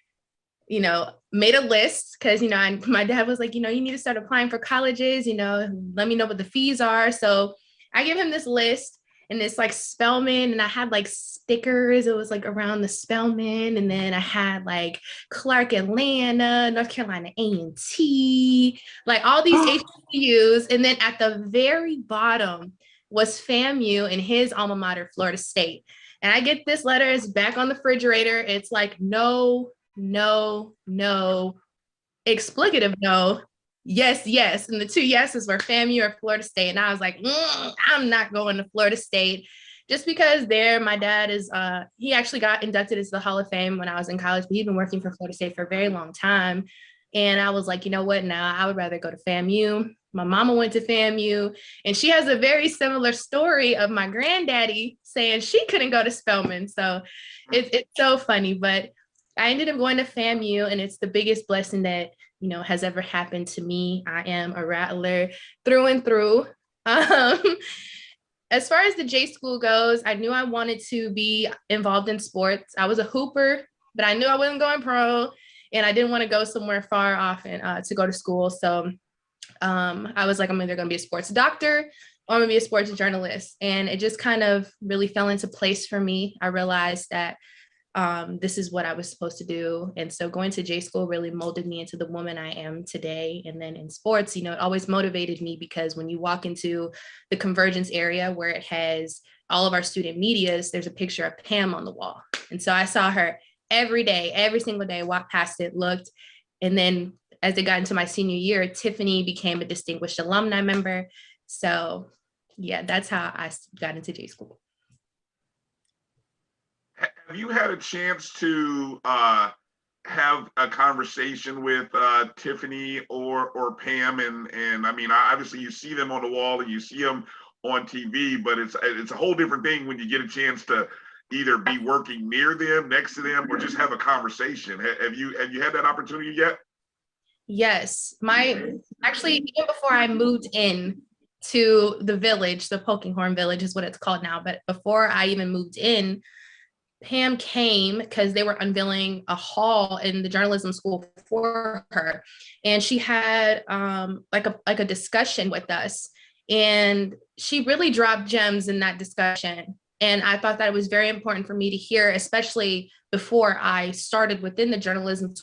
[SPEAKER 19] made a list because, my dad was like, you need to start applying for colleges, let me know what the fees are. So I give him this list. And it's like Spelman, and I had like stickers. It was like around the Spelman, and then I had like Clark Atlanta, North Carolina A&T, like all these HBCUs. And then at the very bottom was FAMU and his alma mater, Florida State. And I get this letter, it's back on the refrigerator. It's like, no, explicative no. Yes. And the two yeses were FAMU or Florida State. And I was like, I'm not going to Florida State just because my dad is, he actually got inducted into the Hall of Fame when I was in college, but he'd been working for Florida State for a very long time. And I was like, you know what, now I would rather go to FAMU. My mama went to FAMU, and she has a very similar story of my granddaddy saying she couldn't go to Spelman. So it's so funny, but I ended up going to FAMU, and it's the biggest blessing that has ever happened to me. I am a Rattler through and through. As far as the J school goes, I knew I wanted to be involved in sports. I was a hooper, but I knew I wasn't going pro, and I didn't want to go somewhere far off and to go to school. So I was like, I'm either going to be a sports doctor or I'm going to be a sports journalist. And it just kind of really fell into place for me. I realized that this is what I was supposed to do. And so going to J school really molded me into the woman I am today. And then in sports, it always motivated me because when you walk into the Convergence area where it has all of our student medias, there's a picture of Pam on the wall. And so I saw her every day, every single day, walked past it, looked. And then as it got into my senior year, Tiffany became a distinguished alumni member. So yeah, that's how I got into J school.
[SPEAKER 13] Have you had a chance to have a conversation with Tiffany or Pam? And I mean, obviously you see them on the wall and you see them on TV, but it's a whole different thing when you get a chance to either be working near them, next to them, or just have a conversation. Have you had that opportunity yet?
[SPEAKER 19] Yes, actually, even before I moved in to the village, the Polkinghorn Village is what it's called now, but before I even moved in, Pam came because they were unveiling a hall in the journalism school for her. And she had like a discussion with us. And she really dropped gems in that discussion. And I thought that it was very important for me to hear, especially before I started within the journalism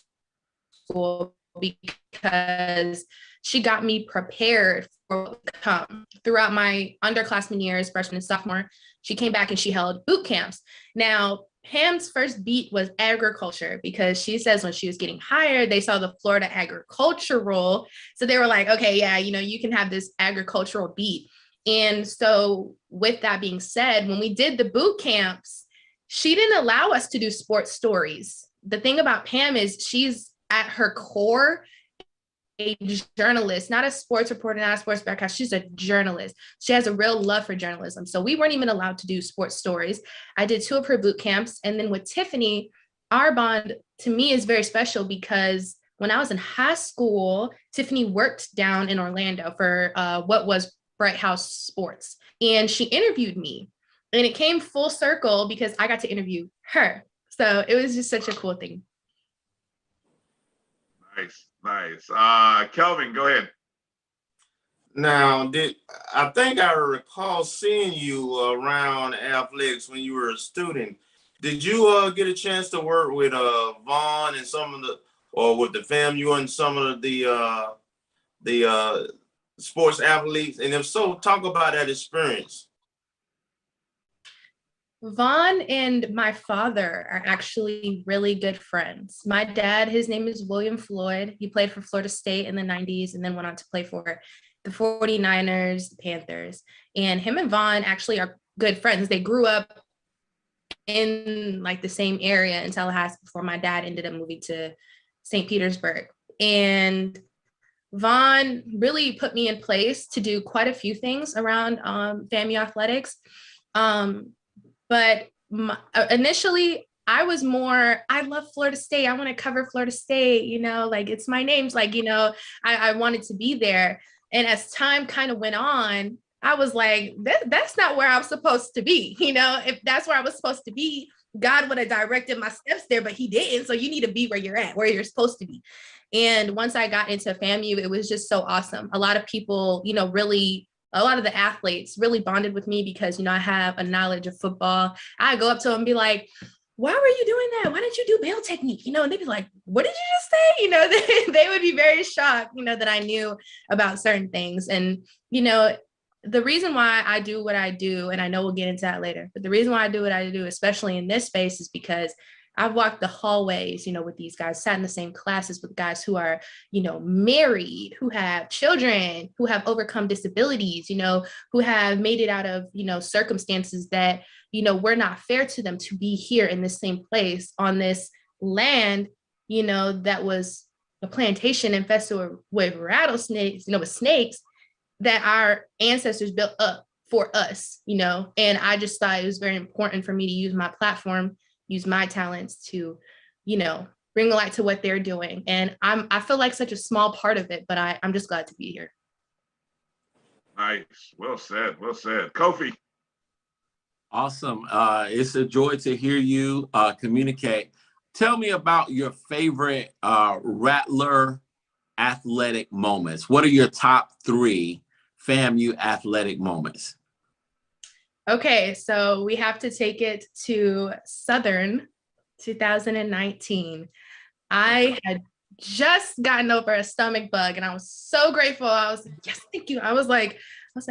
[SPEAKER 19] school, because she got me prepared for what would come. Throughout my underclassmen years, freshman and sophomore, she came back and she held boot camps. Now, Pam's first beat was agriculture because she says when she was getting hired, they saw the Florida agricultural. So they were like, okay, yeah, you can have this agricultural beat. And so with that being said, when we did the boot camps, she didn't allow us to do sports stories. The thing about Pam is she's at her core a journalist, not a sports reporter, not a sports broadcaster. She's a journalist. She has a real love for journalism. So we weren't even allowed to do sports stories. I did 2 of her boot camps. And then with Tiffany, our bond to me is very special because when I was in high school, Tiffany worked down in Orlando for what was Bright House Sports. And she interviewed me. And it came full circle because I got to interview her. So it was just such a cool thing.
[SPEAKER 13] Nice. Kelvin, go ahead.
[SPEAKER 14] Now, I think I recall seeing you around athletics when you were a student. Did you get a chance to work with Vaughn and or with the FAMU and some of the sports athletes? And if so, talk about that experience.
[SPEAKER 19] Vaughn and my father are actually really good friends. My dad, his name is William Floyd. He played for Florida State in the 90s and then went on to play for the 49ers, the Panthers. And him and Vaughn actually are good friends. They grew up in like the same area in Tallahassee before my dad ended up moving to St. Petersburg. And Vaughn really put me in place to do quite a few things around FAMU athletics. But initially, I was more, I love Florida State. I want to cover Florida State, you know, like it's my name's like, you know, I wanted to be there. And as time kind of went on, I was like, that's not where I'm supposed to be. You know, if that's where I was supposed to be, God would have directed my steps there, but he didn't. So you need to be where you're at, where you're supposed to be. And once I got into FAMU, it was just so awesome. A lot of people, you know, really, a lot of the athletes really bonded with me because, you know, I have a knowledge of football. I go up to them and be like, why were you doing that? Why didn't you do bail technique? You know, and they'd be like, what did you just say? You know, they would be very shocked, you know, that I knew about certain things. And, you know, the reason why I do what I do, and I know we'll get into that later, but the reason why I do what I do, especially in this space, is because I've walked the hallways, you know, with these guys, sat in the same classes with guys who are, you know, married, who have children, who have overcome disabilities, you know, who have made it out of, you know, circumstances that, you know, were not fair to them to be here in the same place on this land, you know, that was a plantation infested with rattlesnakes, you know, with snakes that our ancestors built up for us, you know. And I just thought it was very important for me to use my platform, use my talents to, you know, bring light to what they're doing. And I feel like such a small part of it, but I'm just glad to be here.
[SPEAKER 13] Nice. Well said. Well said. Kofi.
[SPEAKER 15] Awesome. It's a joy to hear you communicate. Tell me about your favorite Rattler athletic moments. What are your top 3 FAMU athletic moments?
[SPEAKER 19] Okay, so we have to take it to Southern 2019. I had just gotten over a stomach bug and I was so grateful. I was like, yes, thank you. I was like,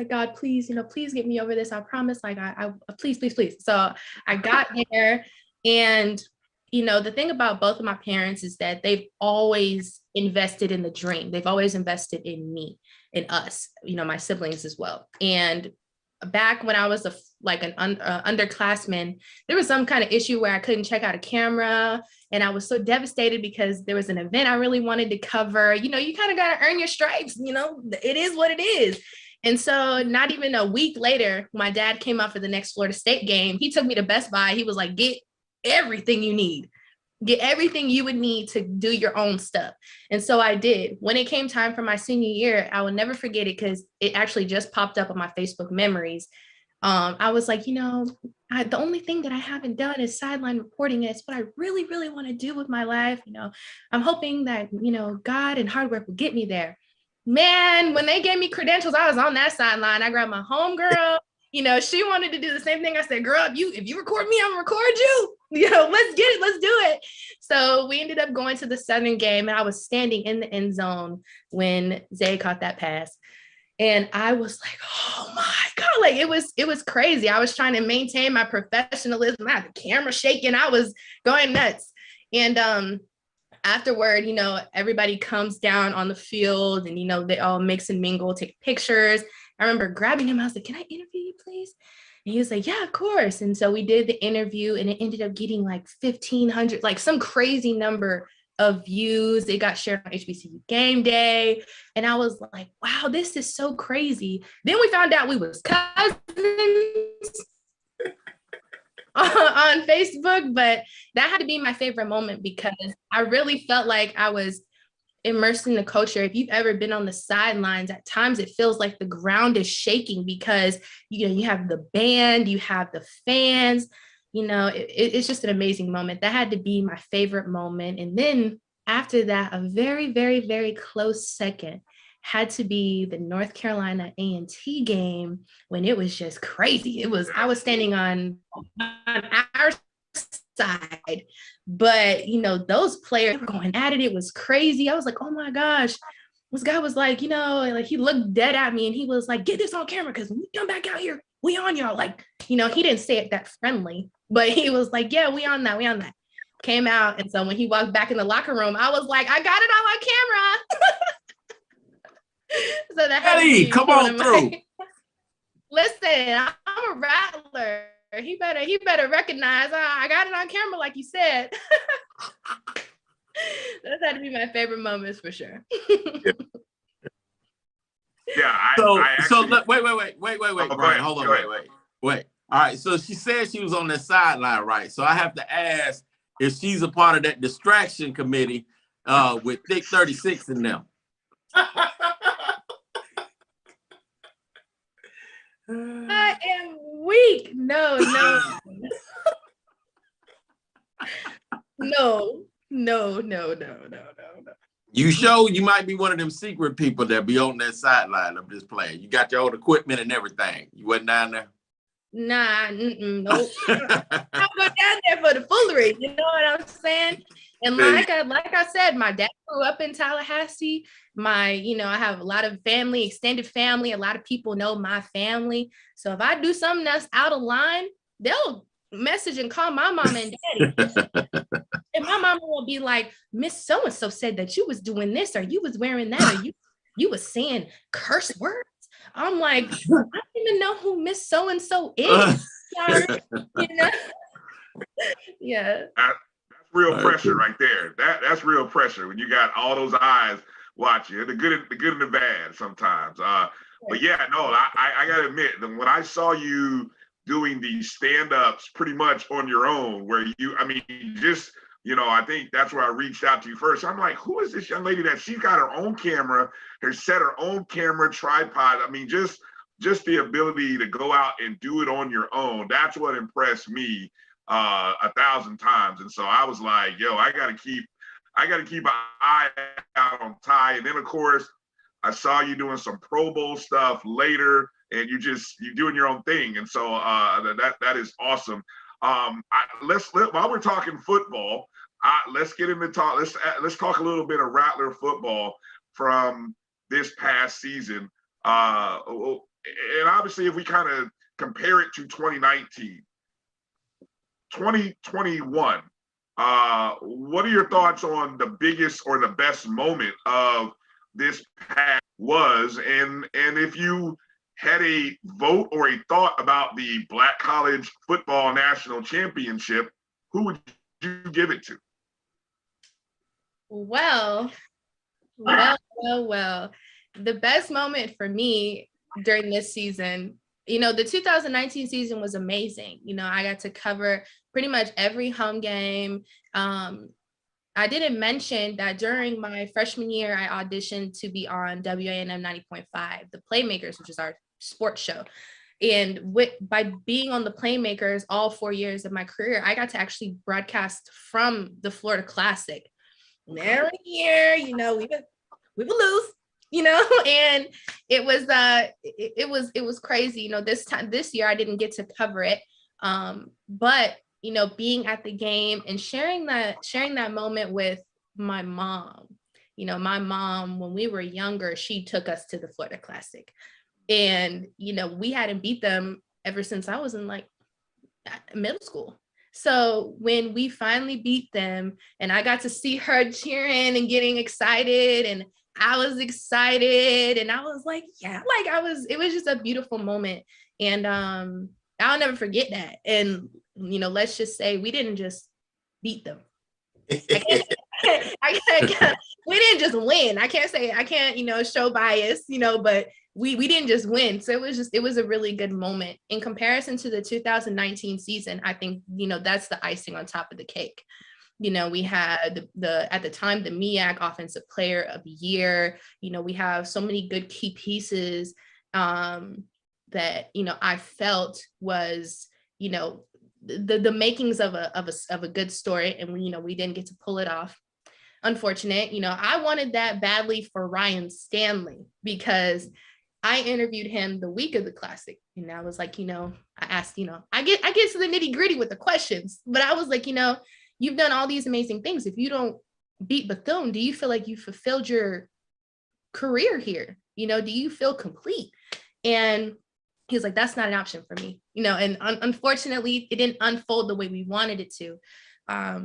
[SPEAKER 19] God, please, you know, please get me over this. I promise. Like, I please, please, please. So I got there, and, you know, the thing about both of my parents is that they've always invested in the dream. They've always invested in me, in us, you know, my siblings as well. And back when I was an underclassman, there was some kind of issue where I couldn't check out a camera. And I was so devastated because there was an event I really wanted to cover. You know, you kind of got to earn your stripes, you know, it is what it is. And so not even a week later, my dad came out for the next Florida State game. He took me to Best Buy. He was like, get everything you need. Get everything you would need to do your own stuff. And so I did. When it came time for my senior year, I will never forget it because it actually just popped up on my Facebook memories. I was like, you know, the only thing that I haven't done is sideline reporting. It's what I really, really want to do with my life. You know, I'm hoping that, you know, God and hard work will get me there. Man, when they gave me credentials, I was on that sideline. I grabbed my homegirl. You know, she wanted to do the same thing. I said, girl, if you record me, I'm gonna record you. You know, let's get it. Let's do it. So we ended up going to the Southern game, and I was standing in the end zone when Zay caught that pass. And I was like, oh my God, like it was crazy. I was trying to maintain my professionalism. I had the camera shaking. I was going nuts. And afterward, you know, everybody comes down on the field and, you know, they all mix and mingle, take pictures. I remember grabbing him. I was like, can I interview you, please? And he was like, yeah, of course. And so we did the interview, and it ended up getting like 1,500, like some crazy number of views. It got shared on HBCU Game Day. And I was like, wow, this is so crazy. Then we found out we was cousins on Facebook, but that had to be my favorite moment because I really felt like I was immersed in the culture. If you've ever been on the sidelines, at times it feels like the ground is shaking because, you know, you have the band, you have the fans, you know, it's just an amazing moment. That had to be my favorite moment. And then after that, a very, very, very close second had to be the North Carolina A&T game when it was just crazy. I was standing on our side, but you know, those players were going at it. It was crazy. I was like, oh my gosh. This guy was like, you know, like he looked dead at me and he was like, get this on camera because when we come back out here, we on y'all. Like, he didn't say it that friendly, but he was like, yeah, we on that. Came out. And so when he walked back in the locker room, I was like, I got it on camera. So that
[SPEAKER 15] Eddie, come on through.
[SPEAKER 19] Listen, I'm a rattler. He better recognize I got it on camera, like you said. That's had to be my favorite moments for sure.
[SPEAKER 13] Yeah.
[SPEAKER 15] Wait. Brian, hold on. Wait. All right. So she said she was on the sideline, right? So I have to ask if she's a part of that distraction committee with Thick 36 in them.
[SPEAKER 19] I am weak. No. No.
[SPEAKER 15] You show you might be one of them secret people that be on that sideline of this playing. You got your old equipment and everything. You wasn't down there?
[SPEAKER 19] Nah, nope. I'll go down there for the foolery. You know what I'm saying? And like I said, my dad grew up in Tallahassee. I have a lot of family, extended family. A lot of people know my family. So if I do something that's out of line, they'll message and call my mom and daddy. And my mama will be like, Miss So-and-so said that you was doing this, or you was wearing that, or you was saying curse words. I'm like, I don't even know who Miss So-and-so is. Yeah.
[SPEAKER 13] That's real pressure right there. That's real pressure when you got all those eyes watching you, the good and the bad sometimes. But yeah, no, I gotta admit that when I saw you doing these stand-ups pretty much on your own, where I think that's where I reached out to you first. I'm like, who is this young lady that she's got her own camera, her own camera, tripod? I mean, just the ability to go out and do it on your own. That's what impressed me 1,000 times. And so I was like, yo, I gotta keep an eye out on Ty. And then of course, I saw you doing some Pro Bowl stuff later, and you're doing your own thing. And so that is awesome. While we're talking football, let's get into talk. Let's talk a little bit of Rattler football from this past season. And obviously, if we kind of compare it to 2019, 2021, what are your thoughts on the biggest or the best moment of this past was? And if you had a vote or a thought about the Black College Football National Championship, who would you give it to?
[SPEAKER 19] Well. The best moment for me during this season, the 2019 season was amazing. I got to cover pretty much every home game. I didn't mention that during my freshman year, I auditioned to be on WANM 90.5, The Playmakers, which is our sports show. And by being on The Playmakers all 4 years of my career, I got to actually broadcast from the Florida Classic. And every year, we would lose, and it was crazy. This year I didn't get to cover it. But being at the game and sharing that moment with my mom. My mom, when we were younger, she took us to the Florida Classic. And, we hadn't beat them ever since I was in middle school. So when we finally beat them and I got to see her cheering and getting excited, and I was excited, and I was like, yeah, it was just a beautiful moment. And I'll never forget that. And, let's just say we didn't just beat them. We didn't just win. I can't, show bias, but we didn't just win. So it was a really good moment. In comparison to the 2019 season, I think, that's the icing on top of the cake. We had at the time, the MEAC Offensive Player of the Year. We have so many good key pieces that, I felt was, the makings of a good story. And we didn't get to pull it off. Unfortunate. I wanted that badly for Ryan Stanley, because I interviewed him the week of the Classic. And I was like, I asked, I get to the nitty gritty with the questions, but I was like, you've done all these amazing things. If you don't beat Bethune, do you feel like you fulfilled your career here? Do you feel complete? And he was like, that's not an option for me, and unfortunately it didn't unfold the way we wanted it to.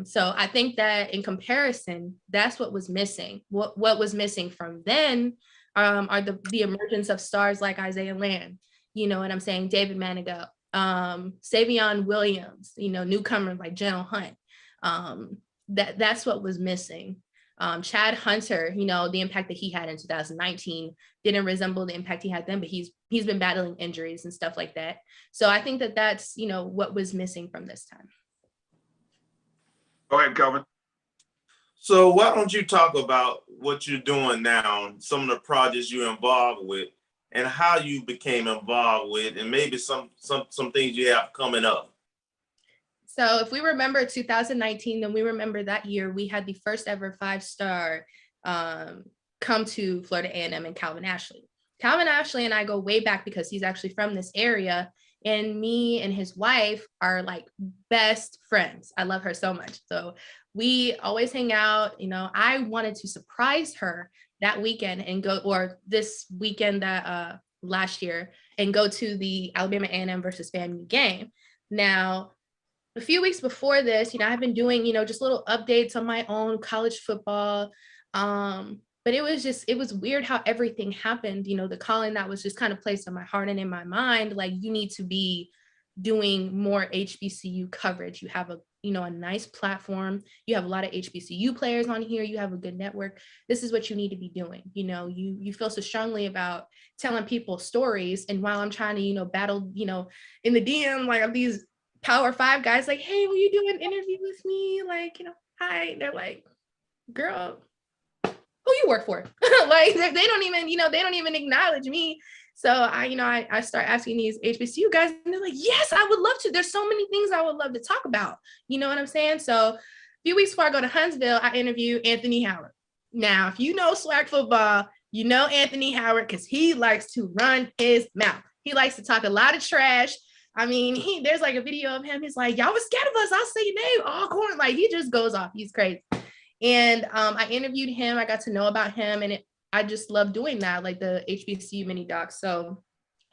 [SPEAKER 19] So I think that in comparison, that's what was missing. What was missing from then are the emergence of stars like Isaiah Land, you know what I'm saying, David Manigault, Savion Williams, newcomers like Jenna Hunt. That's what was missing. Chad Hunter, the impact that he had in 2019 didn't resemble the impact he had then, but he's been battling injuries and stuff like that. So I think that that's, what was missing from this time.
[SPEAKER 13] Go ahead, Kelvin.
[SPEAKER 14] So why don't you talk about what you're doing now, some of the projects you're involved with, and how you became involved with, and maybe some things you have coming up.
[SPEAKER 19] So if we remember 2019, then we remember that year we had the first ever 5-star come to Florida A&M and Calvin Ashley. Calvin Ashley and I go way back because he's actually from this area, and me and his wife are like best friends. I love her so much. So we always hang out. I wanted to surprise her that weekend and go, or this weekend that last year, and go to the Alabama A&M versus FAMU game. Now, a few weeks before this, I've been doing, just little updates on my own college football. But it was weird how everything happened. The calling that was just kind of placed on my heart and in my mind, like, you need to be doing more HBCU coverage. You have a nice platform. You have a lot of HBCU players on here. You have a good network. This is what you need to be doing. You feel so strongly about telling people stories. And while I'm trying to, battle, in the DM, like, of these Power 5 guys, like, hey, will you do an interview with me? Like, hi. They're like, girl, who you work for? Like, they don't even acknowledge me. So I start asking these HBCU guys, and they're like, yes, I would love to. There's so many things I would love to talk about. You know what I'm saying? So a few weeks before I go to Huntsville, I interview Anthony Howard. Now, if you know SWAC football, you know Anthony Howard, because he likes to run his mouth. He likes to talk a lot of trash. I mean, there's like a video of him. He's like, y'all was scared of us. I'll say your name. Oh, corn. Like, he just goes off. He's crazy. And I interviewed him. I got to know about him, and I just love doing that, like the HBCU mini docs. So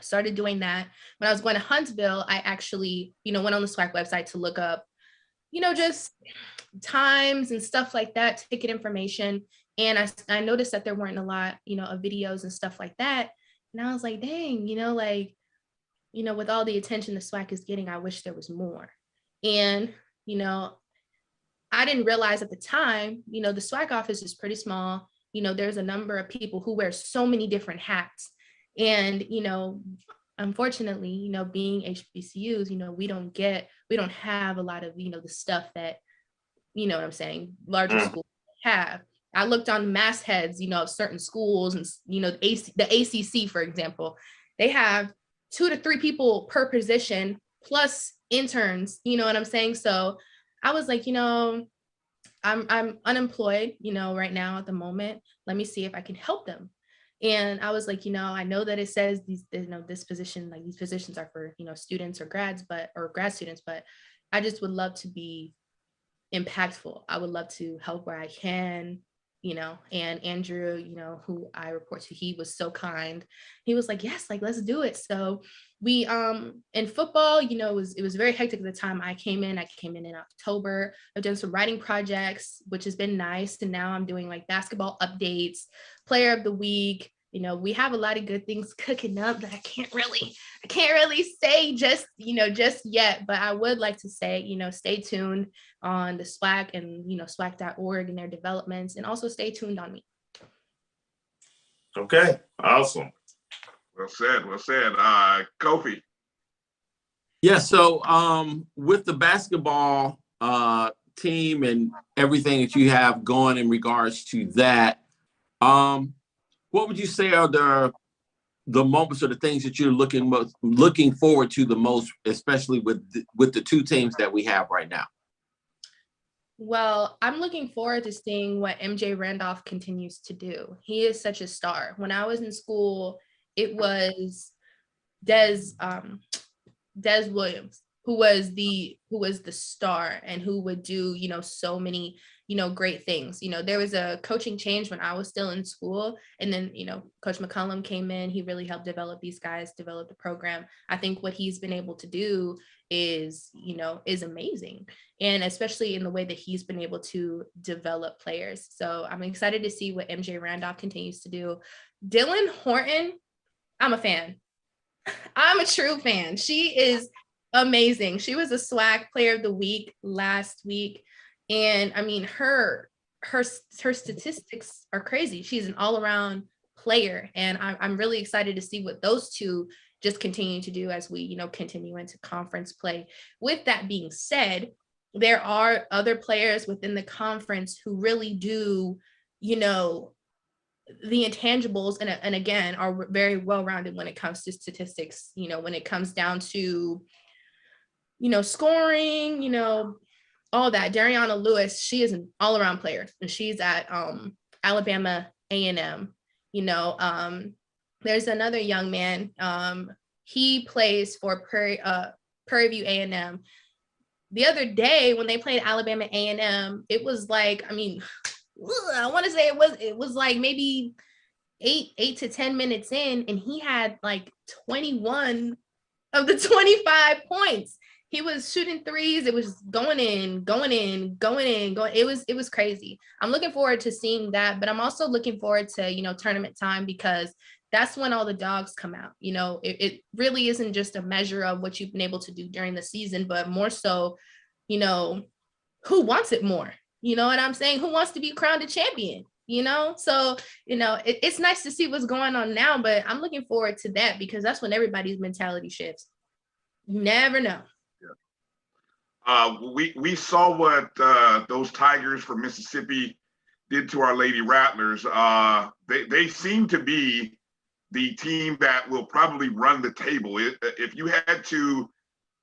[SPEAKER 19] I started doing that. When I was going to Huntsville, I actually, went on the SWAC website to look up, just times and stuff like that, ticket information. And I noticed that there weren't a lot, of videos and stuff like that. And I was like, dang, with all the attention the SWAC is getting, I wish there was more. And, I didn't realize at the time, the SWAC office is pretty small. There's a number of people who wear so many different hats. And, unfortunately, being HBCUs, we don't have a lot of, the stuff that, what I'm saying, larger schools have. I looked on mastheads, of certain schools, and, the ACC, for example, they have 2 to 3 people per position plus interns, you know what I'm saying? So I was like, I'm unemployed, right now at the moment. Let me see if I can help them. And I was like, I know that it says these, this position, like these positions are for, students or grad students, but I just would love to be impactful. I would love to help where I can, and Andrew, who I report to, he was so kind. He was like, yes, like, let's do it. So we, in football, it was very hectic at the time I came in in October. I've done some writing projects, which has been nice. And now I'm doing like basketball updates, player of the week. We have a lot of good things cooking up that I can't really say just yet, but I would like to say, stay tuned on the SWAC and, SWAC.org and their developments, and also stay tuned on me.
[SPEAKER 14] Okay, awesome.
[SPEAKER 13] Well said. Kofi.
[SPEAKER 15] Yeah, so with the basketball team and everything that you have going in regards to that, what would you say are the moments or the things that you're looking forward to the most, especially with the 2 teams that we have right now?
[SPEAKER 19] Well, I'm looking forward to seeing what MJ Randolph continues to do. He is such a star. When I was in school, it was Des Williams who was the star, and who would do, so many, great things. There was a coaching change when I was still in school, and then, Coach McCollum came in. He really helped develop these guys, develop the program. I think what he's been able to do is amazing. And especially in the way that he's been able to develop players. So I'm excited to see what MJ Randolph continues to do. Dylan Horton, I'm a fan. I'm a true fan. She is amazing. She was a SWAC Player of the Week last week. And I mean, her statistics are crazy. She's an all-around player. And I'm really excited to see what those two just continue to do as we, continue into conference play. With that being said, there are other players within the conference who really do, the intangibles and again, are very well-rounded when it comes to statistics, when it comes down to, scoring, all that. Dariana Lewis, she is an all-around player, and she's at Alabama A&M. There's another young man. He plays for Prairie View A&M. The other day when they played Alabama A&M, it was like, I want to say it was like maybe 8 to 10 minutes in, and he had like 21 of the 25 points. He was shooting threes. It was going in. It was crazy. I'm looking forward to seeing that, but I'm also looking forward to, tournament time, because that's when all the dogs come out. It really isn't just a measure of what you've been able to do during the season, but more so, who wants it more? You know what I'm saying? Who wants to be crowned a champion? So, it's nice to see what's going on now, but I'm looking forward to that, because that's when everybody's mentality shifts. You never know.
[SPEAKER 13] We saw what those Tigers from Mississippi did to our Lady Rattlers. They seem to be the team that will probably run the table. If you had to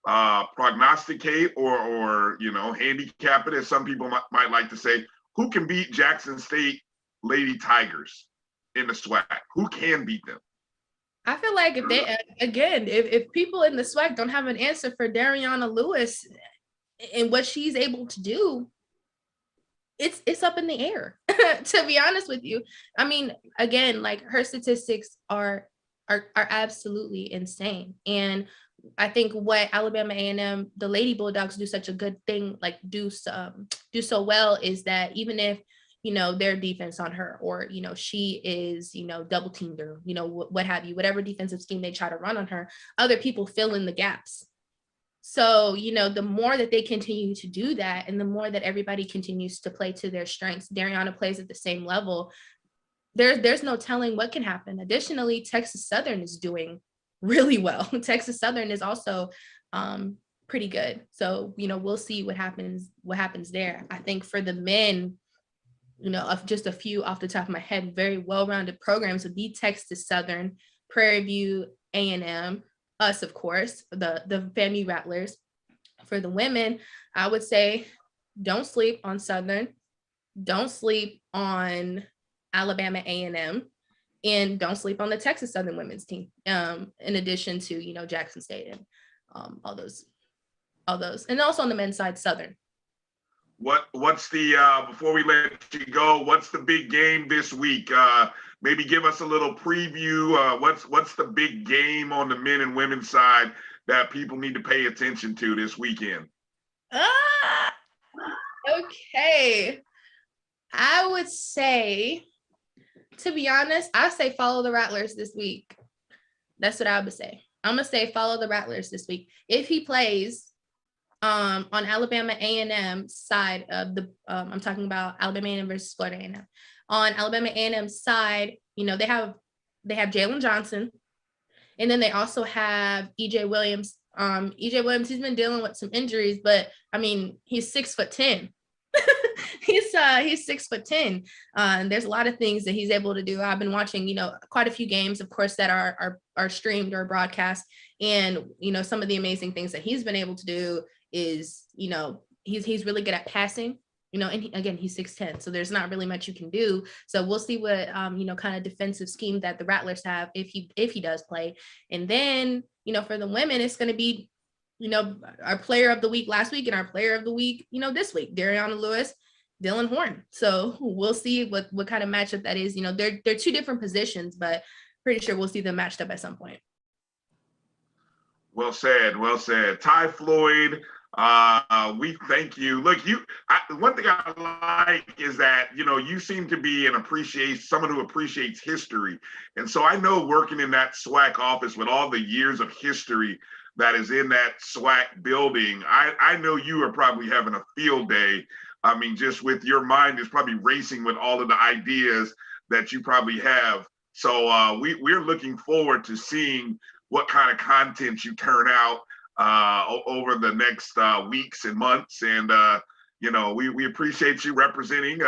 [SPEAKER 13] prognosticate or handicap it, as some people might like to say, who can beat Jackson State Lady Tigers in the SWAC? Who can beat them?
[SPEAKER 19] I feel like if people in the SWAC don't have an answer for Dariana Lewis and what she's able to do, it's up in the air, to be honest with you. I mean, again, like, her statistics are absolutely insane. And I think what Alabama A&M, the Lady Bulldogs, do such a good thing, like do so well, is that even if, their defense on her, or, she is, double teamed, or, what have you, whatever defensive scheme they try to run on her, other people fill in the gaps. So, the more that they continue to do that, and the more that everybody continues to play to their strengths, Dariana plays at the same level, there's no telling what can happen. Additionally, Texas Southern is doing really well. Texas Southern is also pretty good. So, we'll see what happens there. I think for the men, of just a few off the top of my head, very well-rounded programs would be Texas Southern, Prairie View A&M, us, of course, the FAMU Rattlers. For the women, I would say don't sleep on Southern, don't sleep on Alabama A&M, and don't sleep on the Texas Southern women's team, in addition to, Jackson State and all those. And also on the men's side, Southern.
[SPEAKER 13] What's the, before we let you go, what's the big game this week? Maybe give us a little preview. What's the big game on the men and women's side that people need to pay attention to this weekend?
[SPEAKER 19] Okay. I would say, to be honest, I say follow the Rattlers this week. That's what I would say. I'm going to say follow the Rattlers this week. If he plays on Alabama A&M side of the, I'm talking about Alabama A&M versus Florida A&M. On Alabama A&M side, they have Jalen Johnson, and then they also have EJ Williams. EJ Williams, he's been dealing with some injuries, but I mean, he's 6'10". He's 6'10". And there's a lot of things that he's able to do. I've been watching, quite a few games, of course, that are streamed or broadcast. And, some of the amazing things that he's been able to do is, he's really good at passing, and again, he's 6'10", so there's not really much you can do. So we'll see what, kind of defensive scheme that the Rattlers have if he does play. And then, for the women, it's going to be, our player of the week last week and our player of the week, this week, Dariana Lewis Dylan Horn. So we'll see what kind of matchup that is. You know, they're two different positions, but pretty sure we'll see them matched up at some point.
[SPEAKER 13] Well said. Well said. Thai Floyd, we thank you. Look, one thing I like is that, you know, you seem to be someone who appreciates history. And so I know working in that SWAC office with all the years of history that is in that SWAC building, I know you are probably having a field day. I mean, just with your mind is probably racing with all of the ideas that you probably have. So we're looking forward to seeing what kind of content you turn out over the next weeks and months. And, you know, we appreciate you representing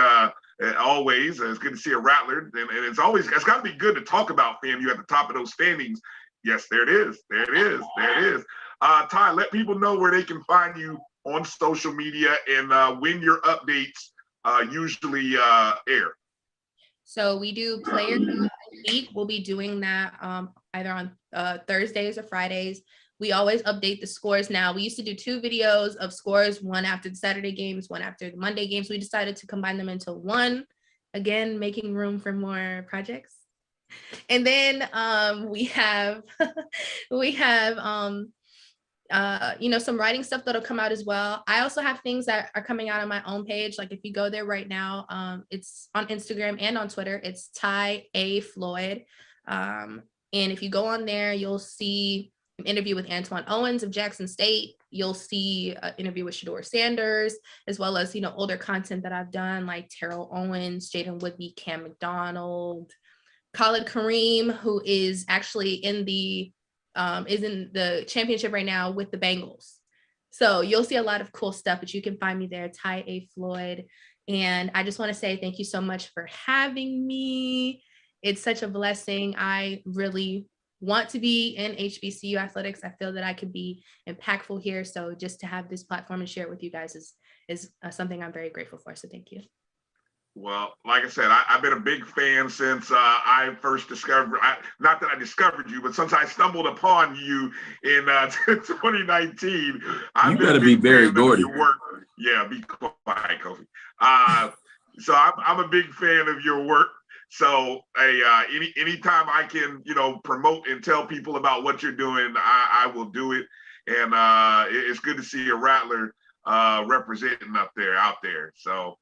[SPEAKER 13] always. It's good to see a Rattler. And it's got to be good to talk about FAMU at the top of those standings. Yes, there it is. There it is. There it is. Ty, let people know where they can find you on social media and when your updates usually air.
[SPEAKER 19] So we do Player of the Week. We'll be doing that either on Thursdays or Fridays. We always update the scores now. We used to do 2 videos of scores, one after the Saturday games, one after the Monday games. We decided to combine them into one, again, making room for more projects. And then we have you know, some writing stuff that'll come out as well. I also have things that are coming out on my own page. Like if you go there right now, it's on Instagram and on Twitter. It's Thai Floyd. And if you go on there, you'll see an interview with Antoine Owens of Jackson State. You'll see an interview with Shador Sanders, as well as, you know, older content that I've done, like Terrell Owens, Jaden Woodby, Cam McDonald, Khalid Kareem, who is actually in the championship right now with the Bengals. So you'll see a lot of cool stuff, but you can find me there, Thai Floyd. And I just want to say thank you so much for having me. It's such a blessing. I really want to be in HBCU athletics. I feel that I could be impactful here. So just to have this platform and share it with you guys is something I'm very grateful for. So thank you.
[SPEAKER 13] Well, like I said, I've been a big fan since I first discovered, not that I discovered you, but since I stumbled upon you in 2019.
[SPEAKER 15] You got to be very Gordy.
[SPEAKER 13] Yeah, be quiet, Kofi. So I'm a big fan of your work. So anytime I can, you know, promote and tell people about what you're doing, I will do it. And it's good to see a Rattler representing out there. So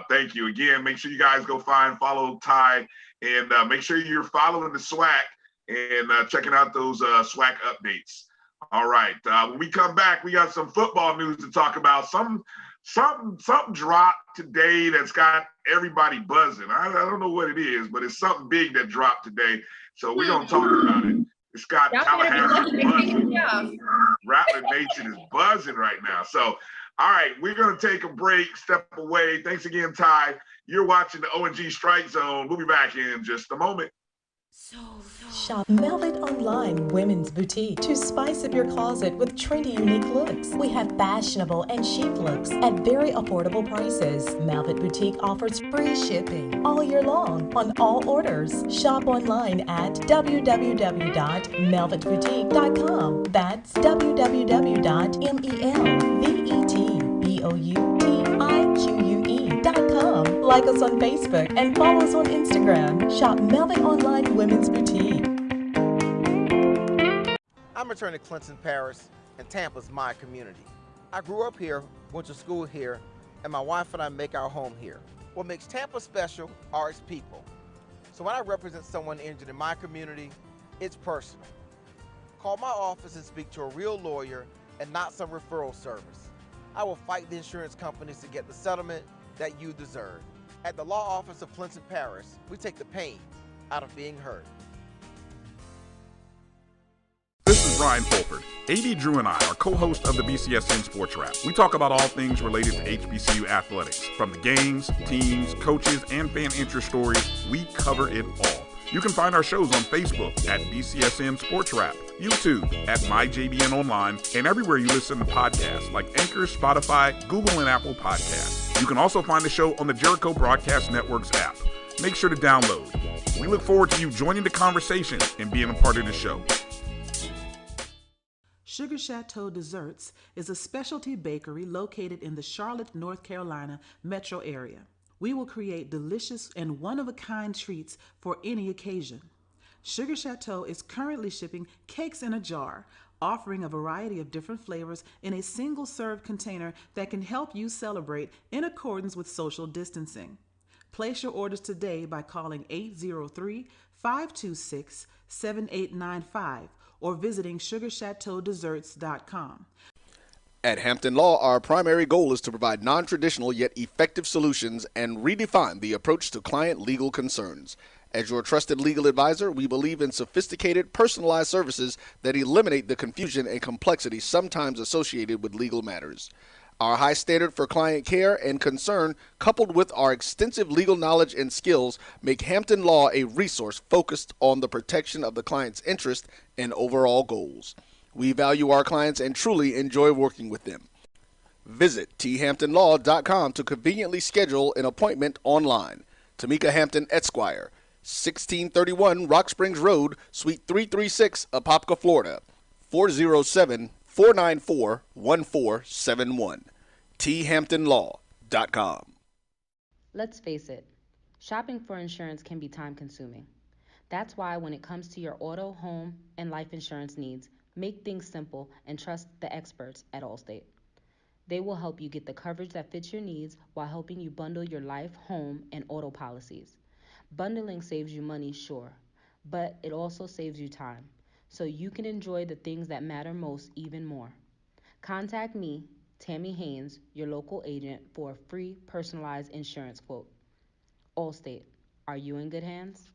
[SPEAKER 13] thank you again. Make sure you guys go follow Ty, and make sure you're following the SWAC and checking out those SWAC updates. All right. When we come back, we got some football news to talk about. Something dropped today that's got everybody buzzing. I don't know what it is, but it's something big that dropped today. So we're gonna talk about it. It's got Tallahassee buzzing. Rattler Nation is buzzing right now. So, all right, we're gonna take a break, step away. Thanks again, Ty. You're watching the O&G StrikeZone. We'll be back in just a moment.
[SPEAKER 20] Shop Velvet Online Women's Boutique to spice up your closet with trendy, unique looks. We have fashionable and chic looks at very affordable prices. Velvet Boutique offers free shipping all year long on all orders. Shop online at www.melvetboutique.com. That's www.melvetboutique.com. Like us on Facebook and follow us on Instagram. Shop Velvet Online Women's Boutique.
[SPEAKER 21] I'm attorney Clinton Paris, and Tampa's my community. I grew up here, went to school here, and my wife and I make our home here. What makes Tampa special are its people. So when I represent someone injured in my community, it's personal. Call my office and speak to a real lawyer and not some referral service. I will fight the insurance companies to get the settlement that you deserve. At the law office of Clinton Paris, we take the pain out of being heard.
[SPEAKER 22] This is Brian Fulford. AD Drew and I are co-hosts of the BCSN Sports Wrap. We talk about all things related to HBCU athletics. From the games, teams, coaches, and fan interest stories, we cover it all. You can find our shows on Facebook at BCSN Sports Wrap, YouTube at MyJBN Online, and everywhere you listen to podcasts like Anchor, Spotify, Google, and Apple Podcasts. You can also find the show on the Jericho Broadcast Network's app. Make sure to download. We look forward to you joining the conversation and being a part of the show.
[SPEAKER 2] Sugar Chateau Desserts is a specialty bakery located in the Charlotte, North Carolina metro area. We will create delicious and one-of-a-kind treats for any occasion. Sugar Chateau is currently shipping cakes in a jar, offering a variety of different flavors in a single-serve container that can help you celebrate in accordance with social distancing. Place your orders today by calling 803-526-7895 or visiting sugarchateaudesserts.com.
[SPEAKER 1] At Hampton Law, our primary goal is to provide non-traditional yet effective solutions and redefine the approach to client legal concerns. As your trusted legal advisor, we believe in sophisticated, personalized services that eliminate the confusion and complexity sometimes associated with legal matters. Our high standard for client care and concern, coupled with our extensive legal knowledge and skills, make Hampton Law a resource focused on the protection of the client's interest and overall goals. We value our clients and truly enjoy working with them. Visit thamptonlaw.com to conveniently schedule an appointment online. Tamika Hampton Esquire, 1631 Rock Springs Road, Suite 336, Apopka, Florida, 407-494-1471. thamptonlaw.com.
[SPEAKER 3] Let's face it, shopping for insurance can be time-consuming. That's why when it comes to your auto, home, and life insurance needs, make things simple and trust the experts at Allstate. They will help you get the coverage that fits your needs while helping you bundle your life, home, and auto policies. Bundling saves you money, sure, but it also saves you time, so you can enjoy the things that matter most even more. Contact me, Tammy Haynes, your local agent, for a free personalized insurance quote. Allstate, are you in good hands?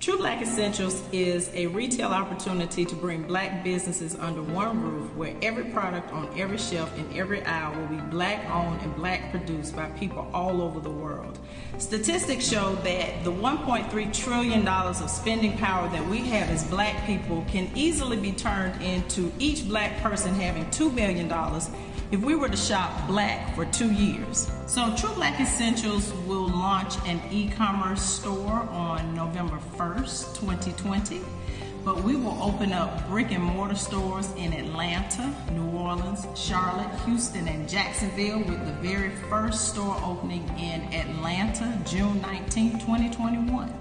[SPEAKER 2] True Black Essentials is a retail opportunity to bring Black businesses under one roof where every product on every shelf in every aisle will be Black owned and Black produced by people all over the world. Statistics show that the $1.3 trillion of spending power that we have as Black people can easily be turned into each Black person having $2 billion if we were to shop Black for 2 years. So True Black Essentials will launch an e-commerce store on November 1st, 2020, but we will open up brick and mortar stores in Atlanta, New Orleans, Charlotte, Houston, and Jacksonville, with the very first store opening in Atlanta, June 19, 2021.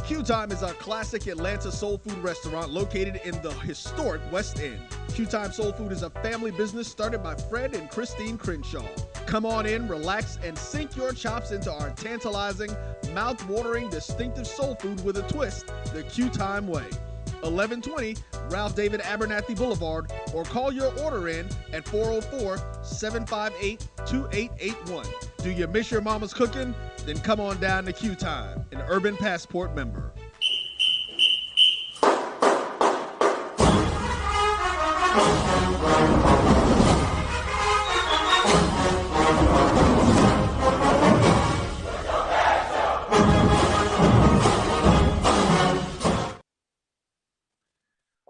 [SPEAKER 23] Q Time is a classic Atlanta soul food restaurant located in the historic West End. Q Time Soul Food is a family business started by Fred and Christine Crenshaw. Come on in, relax, and sink your chops into our tantalizing, mouth-watering, distinctive soul food with a twist, the Q Time way. 1120 Ralph David Abernathy Boulevard, or call your order in at 404-758-2881. Do you miss your mama's cooking? Then come on down to Q Time, an Urban Passport member.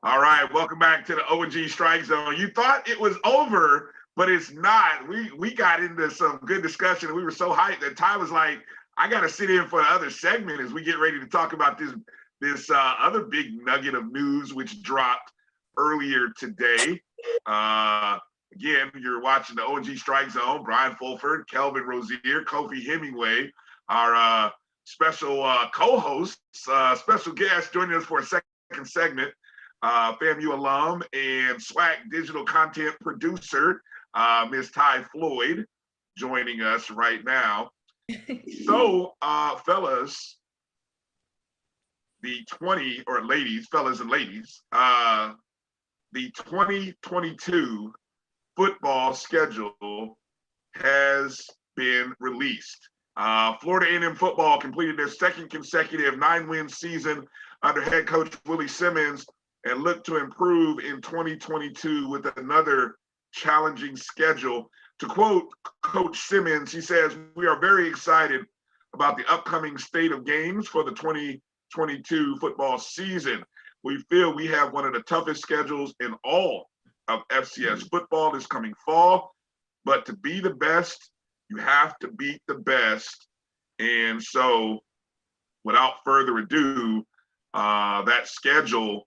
[SPEAKER 13] All right, welcome back to the O&G StrikeZone. You thought it was over, but it's not. We got into some good discussion. We were so hyped that Ty was like, I got to sit in for the other segment as we get ready to talk about this other big nugget of news which dropped earlier today. Again, you're watching the O&G StrikeZone. Brian Fulford, Kelvin Rozier, Kofi Hemingway, our special co-hosts, special guest joining us for a second segment. FAMU alum and SWAC digital content producer, Ms. Thai Floyd, joining us right now. So, fellas, fellas and ladies, the 2022 football schedule has been released. Florida A&M football completed their second consecutive 9-win season under head coach Willie Simmons and look to improve in 2022 with another challenging schedule. To quote Coach Simmons, he says, "We are very excited about the upcoming state of games for the 2022 football season. We feel we have one of the toughest schedules in all of FCS football this coming fall. But to be the best, you have to beat the best. And so without further ado, that schedule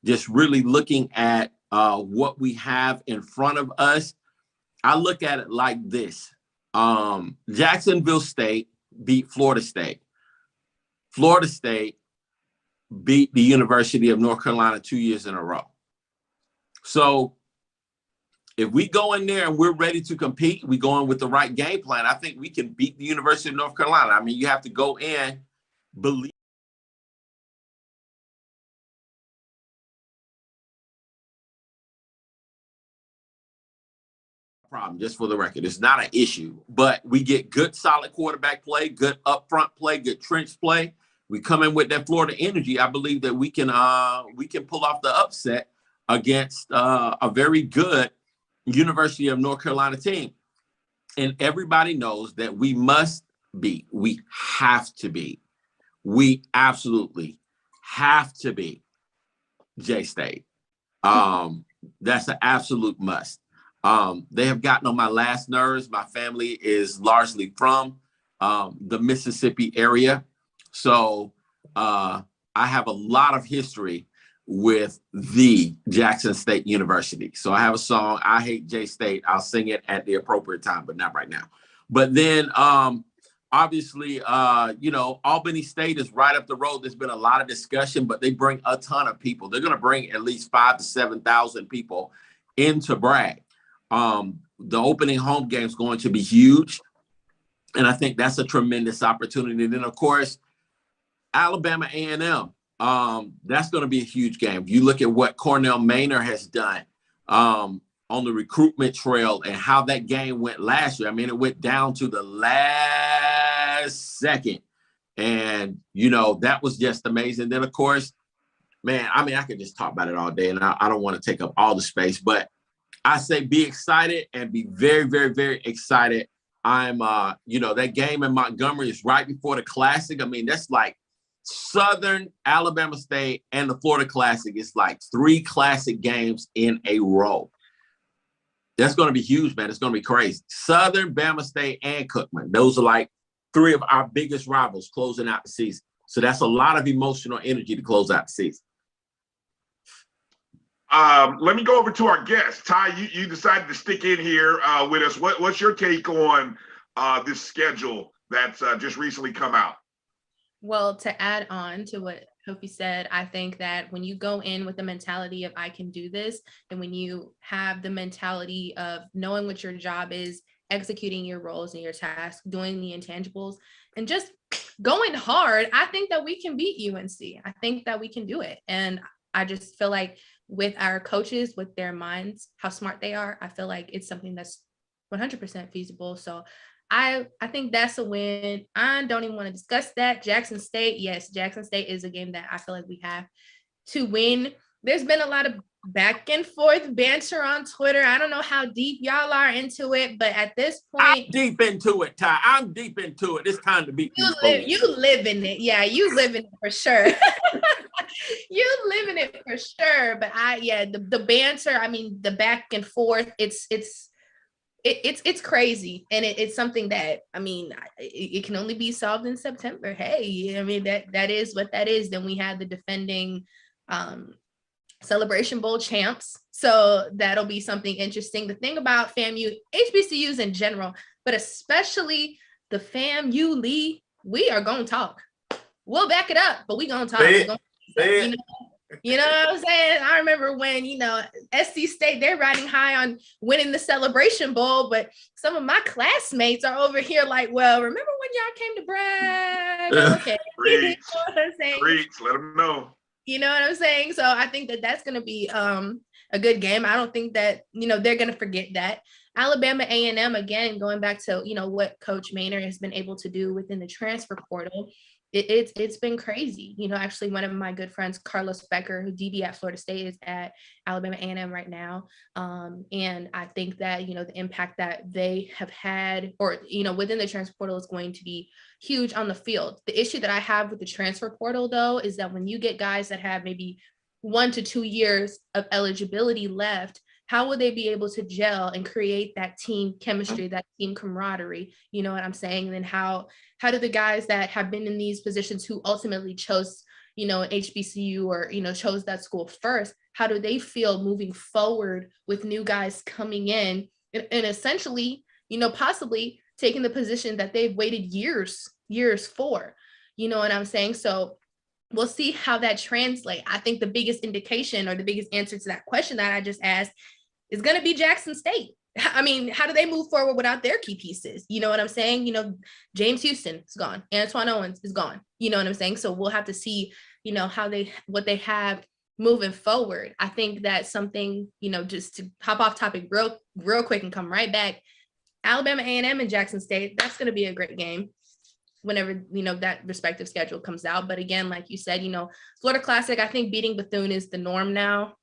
[SPEAKER 15] just really looking at what we have in front of us, I look at it like this. Jacksonville State beat Florida State. Florida State beat the University of North Carolina 2 years in a row. So if we go in there and we're ready to compete, we go in with the right game plan, I think we can beat the University of North Carolina. I mean, you have to go in, believe. Problem, just for the record, it's not an issue, but we get good solid quarterback play, good upfront play, good trench play. We come in with that Florida energy. I believe that we can pull off the upset against a very good University of North Carolina team. And everybody knows that we must beat, we have to beat, we absolutely have to beat J-State. That's an absolute must. They have gotten on my last nerves. My family is largely from the Mississippi area. So I have a lot of history with the Jackson State University. So I have a song, I Hate J-State. I'll sing it at the appropriate time, but not right now. But then obviously, Albany State is right up the road. There's been a lot of discussion, but they bring a ton of people. They're going to bring at least 5,000 to 7,000 people into Bragg. The opening home game is going to be huge. And I think that's a tremendous opportunity. And then, of course, Alabama A&M, that's going to be a huge game. You look at what Cornell Manor has done on the recruitment trail and how that game went last year. I mean, it went down to the last second. And, that was just amazing. Then, of course, man, I mean, I could just talk about it all day, and I don't want to take up all the space, but I say be excited and be very, very, very excited. I'm, that game in Montgomery is right before the Classic. I mean, that's like Southern Alabama State and the Florida Classic. It's like 3 Classic games in a row. That's going to be huge, man. It's going to be crazy. Southern, Bama State, and Cookman. Those are like 3 of our biggest rivals closing out the season. So that's a lot of emotional energy to close out the season.
[SPEAKER 13] Let me go over to our guest. Ty, you decided to stick in here with us. What's your take on this schedule that's just recently come out?
[SPEAKER 19] Well, to add on to what Kofi said, I think that when you go in with the mentality of I can do this, and when you have the mentality of knowing what your job is, executing your roles and your tasks, doing the intangibles, and just going hard, I think that we can beat UNC. I think that we can do it. And I just feel like with our coaches, with their minds, how smart they are, I feel like it's something that's 100% feasible. So I think that's a win. I don't even want to discuss that. Jackson State, yes, Jackson State is a game that I feel like we have to win. There's been a lot of back and forth banter on Twitter. I don't know how deep y'all are into it, but at this point,
[SPEAKER 15] I'm deep into it, Ty. I'm deep into it. It's time to beat
[SPEAKER 19] you live in it. Yeah, you live in it for sure. You live in it for sure. But the banter, I mean, the back and forth, it's crazy. And it's something that, I mean, it can only be solved in September. Hey, I mean, that is what that is. Then we had the defending Celebration Bowl champs. So that'll be something interesting. The thing about FAMU, HBCUs in general, but especially the FAMU Lee, we are going to talk. We'll back it up, but we going to talk. You know what I'm saying? I remember when, SC State, they're riding high on winning the Celebration Bowl, but some of my classmates are over here like, well, remember when y'all came to brag? Okay.
[SPEAKER 13] Preach,
[SPEAKER 19] you know what I'm saying?
[SPEAKER 13] Preach, let them know.
[SPEAKER 19] You know what I'm saying? So I think that that's going to be a good game. I don't think that, they're going to forget that. Alabama A&M, again, going back to, what Coach Maynard has been able to do within the transfer portal, it's been crazy. Actually, one of my good friends, Carlos Becker, who DB at Florida State, is at Alabama A&M right now. And I think that, the impact that they have had or, within the transfer portal is going to be huge on the field. The issue that I have with the transfer portal, though, is that when you get guys that have maybe 1 to 2 years of eligibility left, how will they be able to gel and create that team chemistry, that team camaraderie? You know what I'm saying? And then how do the guys that have been in these positions who ultimately chose, HBCU or, chose that school first, how do they feel moving forward with new guys coming in and essentially, possibly taking the position that they've waited years for, you know what I'm saying? So we'll see how that translates. I think the biggest indication or the biggest answer to that question that I just asked is going to be Jackson State. I mean, how do they move forward without their key pieces? You know what I'm saying? James Houston is gone. Antoine Owens is gone. You know what I'm saying? So we'll have to see, what they have moving forward. I think that's something, just to hop off topic real quick and come right back. Alabama A&M and Jackson State, that's going to be a great game whenever, that respective schedule comes out. But again, like you said, Florida Classic, I think beating Bethune is the norm now.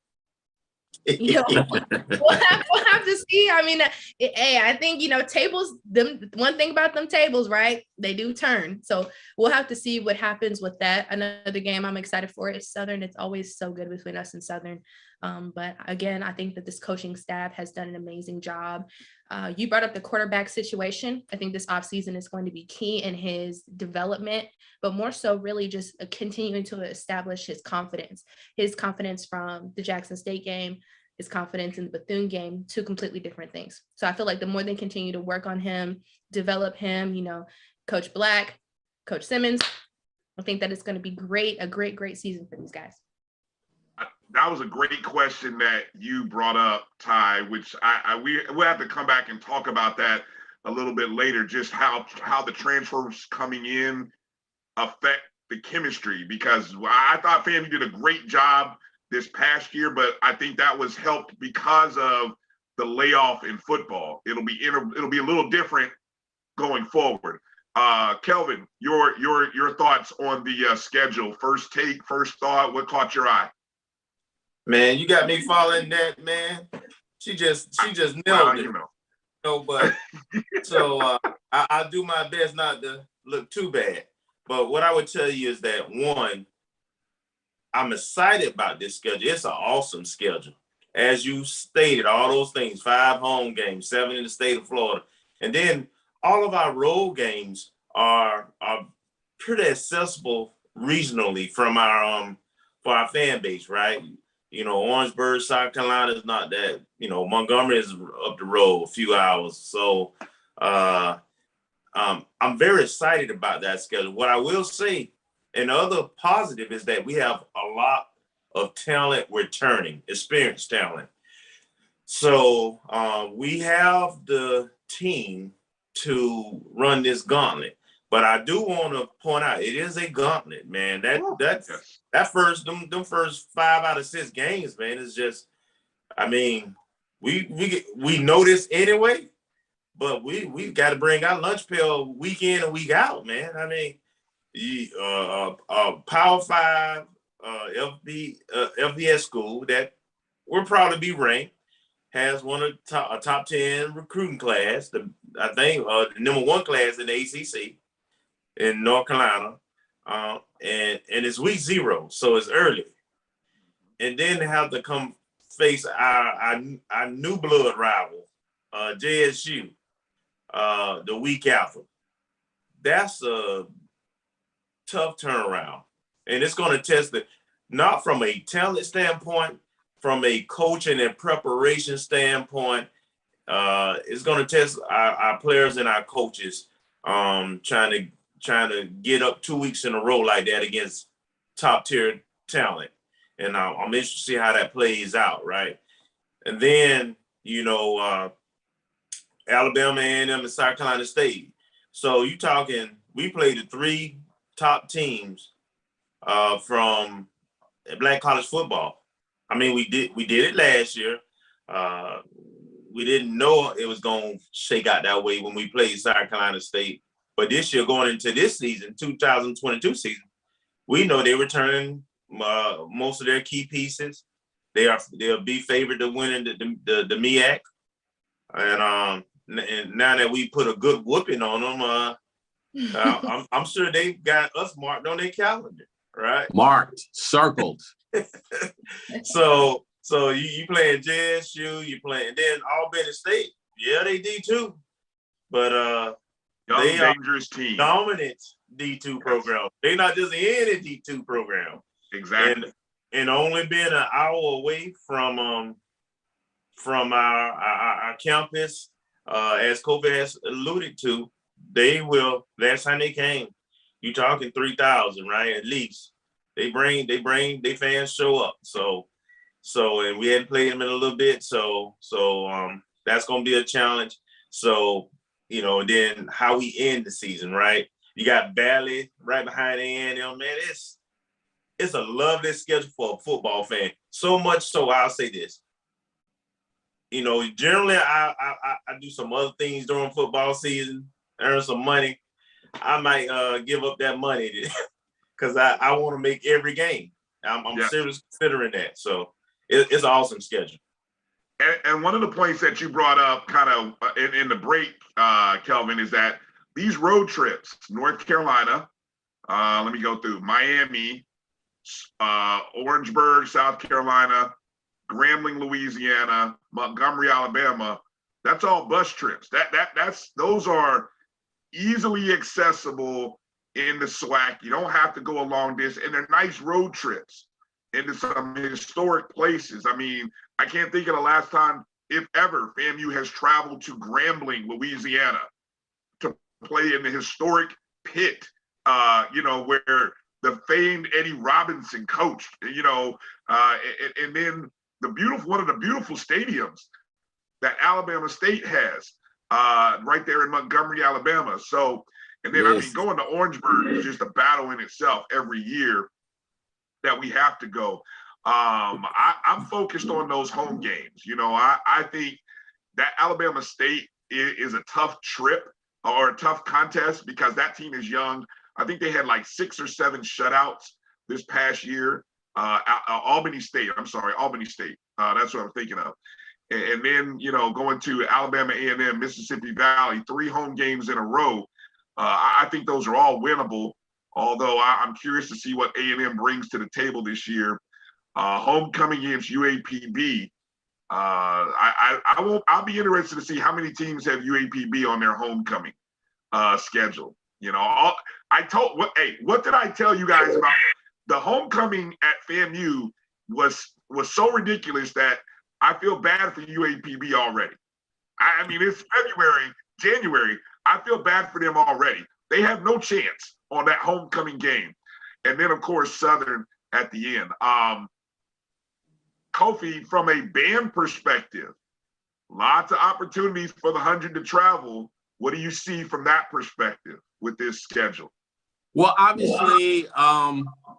[SPEAKER 19] We'll have to see. I mean, I think, tables, one thing about them tables, right? They do turn. So we'll have to see what happens with that. Another game I'm excited for is Southern. It's always so good between us and Southern. But again, I think that this coaching staff has done an amazing job. You brought up the quarterback situation. I think this offseason is going to be key in his development, but more so really just continuing to establish his confidence from the Jackson State game, his confidence in the Bethune game, two completely different things. So I feel like the more they continue to work on him, develop him, Coach Black, Coach Simmons, I think that it's going to be a great season for these guys.
[SPEAKER 13] That was a great question that you brought up, Ty, which we'll have to come back and talk about that a little bit later, just how the transfers coming in affect the chemistry, because I thought FAMU did a great job this past year, but I think that was helped because of the layoff in football. It'll be a little different going forward. Kelvin, your thoughts on the schedule? First take, first thought. What caught your eye?
[SPEAKER 14] Man, you got me following that, man. She just nailed it. But so I'll do my best not to look too bad. But what I would tell you is that, one, I'm excited about this schedule. It's an awesome schedule. As you stated, all those things, 5 home games, 7 in the state of Florida. And then all of our road games are pretty accessible regionally from our for our fan base, right? Orangeburg, South Carolina is not that, Montgomery is up the road a few hours. So I'm very excited about that schedule. What I will say, and the other positive, is that we have a lot of talent returning, experienced talent. So we have the team to run this gauntlet. But I do want to point out, it is a gauntlet, man. That first, them first 5 out of 6 games, man, is just, I mean, we know this anyway, but we've got to bring our lunch pail week in and week out, man. I mean, Power 5 FBS school that will probably be ranked has one of a top 10 recruiting class. I think the number 1 class in the ACC. In North Carolina, and it's week 0, so it's early. And then they have to come face our new blood rival, JSU, the week after. That's a tough turnaround, and it's going to test not from a talent standpoint, from a coaching and preparation standpoint. It's going to test our players and our coaches, trying to get up 2 weeks in a row like that against top tier talent. And I'm interested to see how that plays out, right? And then, Alabama, A&M, and South Carolina State. So you talking, we played the 3 top teams from Black college football. I mean, we did it last year. We didn't know it was going to shake out that way when we played South Carolina State. But this year, going into this season, 2022 season, we know they're returning most of their key pieces. They'll be favored to win the MEAC. And now that we put a good whooping on them, I'm sure they've got us marked on their calendar, right?
[SPEAKER 15] Marked, circled.
[SPEAKER 14] So you playing JSU, you playing then Albany State. Yeah, they D2, but they
[SPEAKER 13] dangerous team,
[SPEAKER 14] dominant D2 program. They're not just any D2 program.
[SPEAKER 13] Exactly.
[SPEAKER 14] And only being an hour away from our campus, as Kobe has alluded to, they will. Last time they came, you talking 3,000, right? At least they bring their fans show up. So and we hadn't played them in a little bit, so that's gonna be a challenge. So then how we end the season, right? You got Valley right behind A&M, man. It's a lovely schedule for a football fan. So much so, I'll say this. Generally I do some other things during football season, earn some money. I might give up that money because I want to make every game. I'm seriously considering that. So it's an awesome schedule.
[SPEAKER 13] And one of the points that you brought up kind of in the break, Kelvin, is that these road trips, North Carolina, let me go through Miami, Orangeburg, South Carolina, Grambling, Louisiana, Montgomery, Alabama, that's all bus trips. Those are easily accessible in the SWAC. You don't have to go a long distance, and they're nice road trips into some historic places. I mean, I can't think of the last time, if ever, FAMU has traveled to Grambling, Louisiana to play in the historic pit, where the famed Eddie Robinson coached, and then one of the beautiful stadiums that Alabama State has right there in Montgomery, Alabama. So, and then, yes. I mean, going to Orangeburg is just a battle in itself every year that we have to go. I'm focused on those home games. I think that Alabama State is a tough trip or a tough contest because that team is young. I think they had like 6 or 7 shutouts this past year. Albany State. That's what I'm thinking of. And then, going to Alabama, A&M, Mississippi Valley, 3 home games in a row. I think those are all winnable. Although I'm curious to see what A&M brings to the table this year. Homecoming against UAPB. I'll be interested to see how many teams have UAPB on their homecoming schedule. What did I tell you guys about the homecoming at FAMU was so ridiculous that I feel bad for UAPB already. I mean, it's January. I feel bad for them already. They have no chance on that homecoming game. And then, of course, Southern at the end. Kofi, from a band perspective, lots of opportunities for the 100 to travel. What do you see from that perspective with this schedule?
[SPEAKER 15] Well, obviously,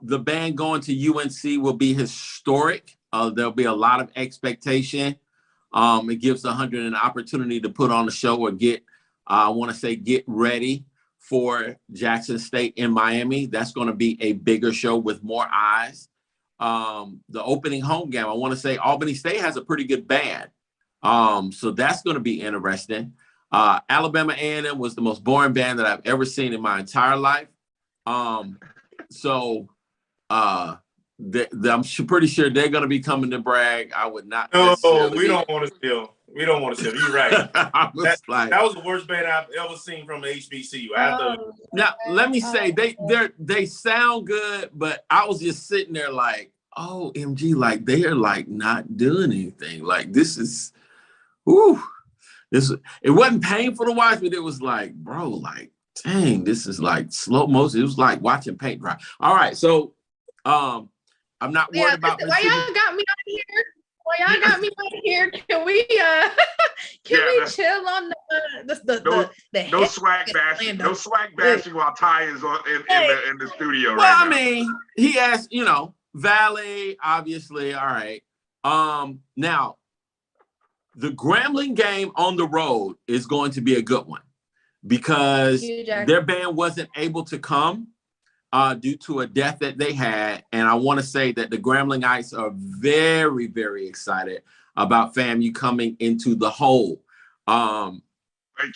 [SPEAKER 15] the band going to UNC will be historic. There'll be a lot of expectation. It gives the 100 an opportunity to put on a show or get ready for Jackson State in Miami. That's going to be a bigger show with more eyes. The opening home game, I want to say Albany State has a pretty good band. So that's going to be interesting. Alabama A&M was the most boring band that I've ever seen in my entire life. I'm pretty sure they're going to be coming to brag. I would not.
[SPEAKER 14] No, we don't want to steal. You're right. That was the worst band I've ever seen from the HBCU.
[SPEAKER 15] Now, let me say, they sound good, but I was just sitting there like, OMG, like they are like not doing anything. Like this is, whoo, it wasn't painful to watch, but it was like, bro, like, dang, this is like slow motion. It was like watching paint dry. All right, so I'm not worried about
[SPEAKER 19] why y'all got me on here. Well, y'all got me right here. Can we chill on the
[SPEAKER 13] no SWAC bashing, no SWAC bashing while Ty is in the studio right now.
[SPEAKER 15] I mean, he asked, Valley, obviously. All right. Now the Grambling game on the road is going to be a good one because their band wasn't able to come due to a death that they had. And I want to say that the Gramblingites are very, very excited about FAMU coming into the whole.
[SPEAKER 13] Thank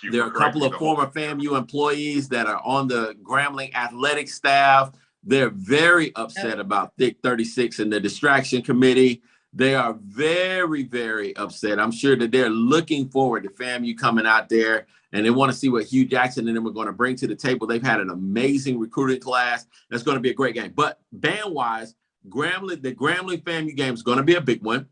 [SPEAKER 13] you.
[SPEAKER 15] There are a couple of former FAMU employees that are on the Grambling athletic staff. They're very upset about Thick 36 and the distraction committee. They are very, very upset. I'm sure that they're looking forward to FAMU coming out there, and they want to see what Hugh Jackson and them are going to bring to the table. They've had an amazing recruiting class. That's going to be a great game. But band-wise, the Grambling FAMU game is going to be a big one.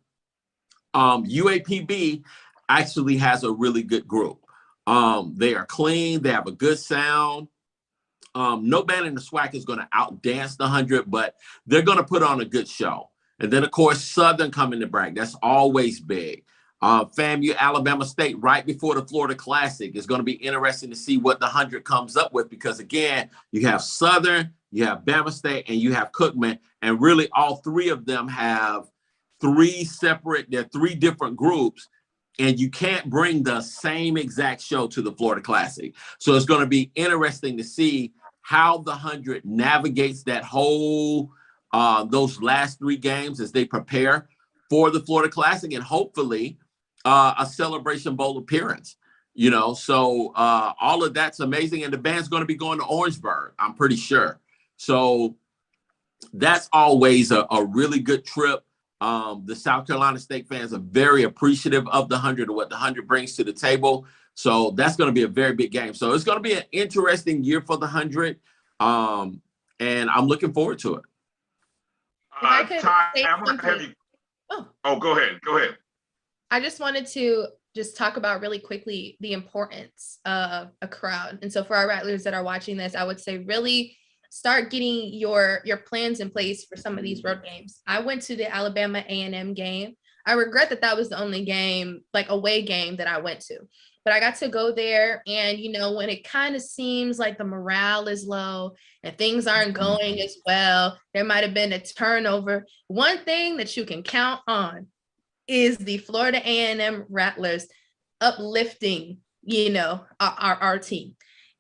[SPEAKER 15] UAPB actually has a really good group. They are clean. They have a good sound. No band in the SWAC is going to outdance the 100, but they're going to put on a good show. And then, of course, Southern coming to brag. That's always big. FAMU, Alabama State, right before the Florida Classic. It's going to be interesting to see what the 100 comes up with because, again, you have Southern, you have Bama State, and you have Cookman. And really, all three of them have three different groups. And you can't bring the same exact show to the Florida Classic. So it's going to be interesting to see how the 100 navigates that whole those last three games as they prepare for the Florida Classic and hopefully a Celebration Bowl appearance. So all of that's amazing. And the band's going to be going to Orangeburg, I'm pretty sure. So that's always a really good trip. The South Carolina State fans are very appreciative of the 100 and what the 100 brings to the table. So that's going to be a very big game. So it's going to be an interesting year for the 100. And I'm looking forward to it.
[SPEAKER 13] Ty, I'm going to have you. Oh, go ahead. Go ahead.
[SPEAKER 19] I just wanted to talk about really quickly the importance of a crowd. And so for our Rattlers that are watching this, I would say really start getting your plans in place for some of these road games. I went to the Alabama A&M game. I regret that was the only game, like away game that I went to. But I got to go there and, when it kind of seems like the morale is low and things aren't going as well, there might have been a turnover. One thing that you can count on is the Florida A&M Rattlers uplifting, our team.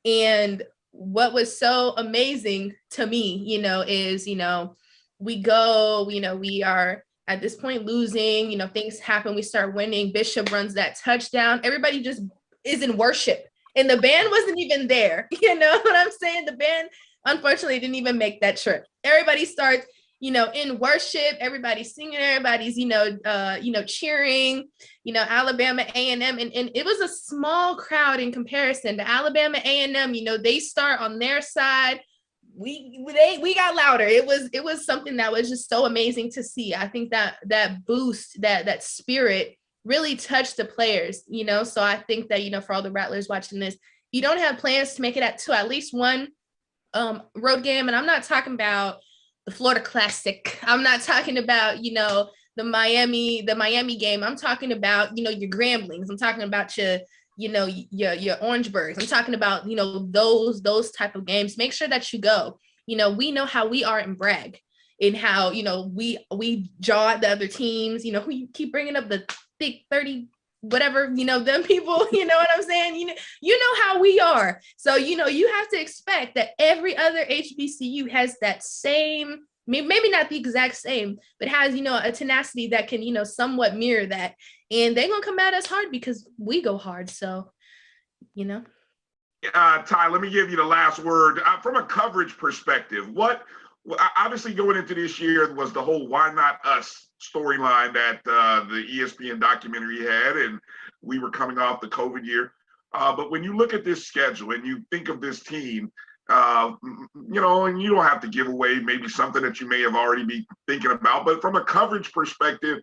[SPEAKER 19] And what was so amazing to me, is, we go, we are at this point losing, things happen, we start winning, Bishop runs that touchdown, everybody just is in worship and the band wasn't even there. You know what I'm saying? The band unfortunately didn't even make that trip. Everybody starts, in worship, everybody's singing, everybody's, cheering, Alabama A&M, and it was a small crowd in comparison to Alabama A&M. They start on their side. We got louder. It was something that was just so amazing to see. I think that boost, that spirit really touched the players, so I think that, for all the Rattlers watching this, you don't have plans to make it to at least one road game. And I'm not talking about the Florida Classic. I'm not talking about, the Miami game. I'm talking about, your Gramblings. I'm talking about your Orangeburgs. I'm talking about, those type of games. Make sure that you go. We know how we are in Bragg and how, we jaw at the other teams, who you keep bringing up the Thick 30, whatever, them people, you know what I'm saying? You know how we are. So, you have to expect that every other HBCU has that same, maybe not the exact same, but has, a tenacity that can, somewhat mirror that. And they're going to come at us hard because we go hard. So,
[SPEAKER 13] Ty, let me give you the last word. From a coverage perspective, obviously going into this year was the whole "Why Not Us" storyline that the ESPN documentary had, and we were coming off the COVID year. But when you look at this schedule and you think of this team, And you don't have to give away maybe something that you may have already be thinking about, but from a coverage perspective,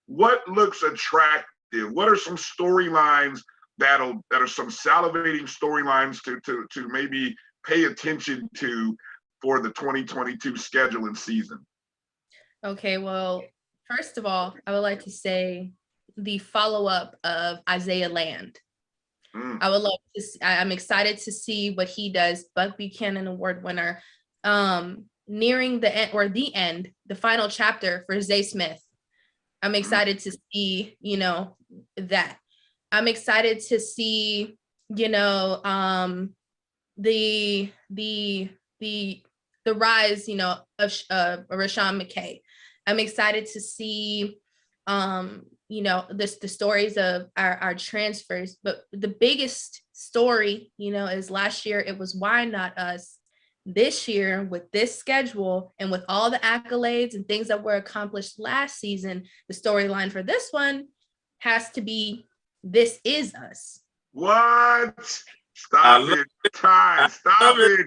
[SPEAKER 13] what looks attractive? What are some storylines that are some salivating storylines to maybe pay attention to for the 2022 schedule and season?
[SPEAKER 19] Okay, well, first of all, I would like to say the follow-up of Isaiah Land. I would love to I'm excited to see what he does. Buck Buchanan Award winner, nearing the end, the final chapter for Zay Smith. I'm excited to see, that. I'm excited to see, the rise, of Rashawn McKay. I'm excited to see, the stories of our transfers, but the biggest story, is last year it was why not us. This year, with this schedule and with all the accolades and things that were accomplished last season, the storyline for this one has to be this is us.
[SPEAKER 13] What? Stop it. Ty, stop it.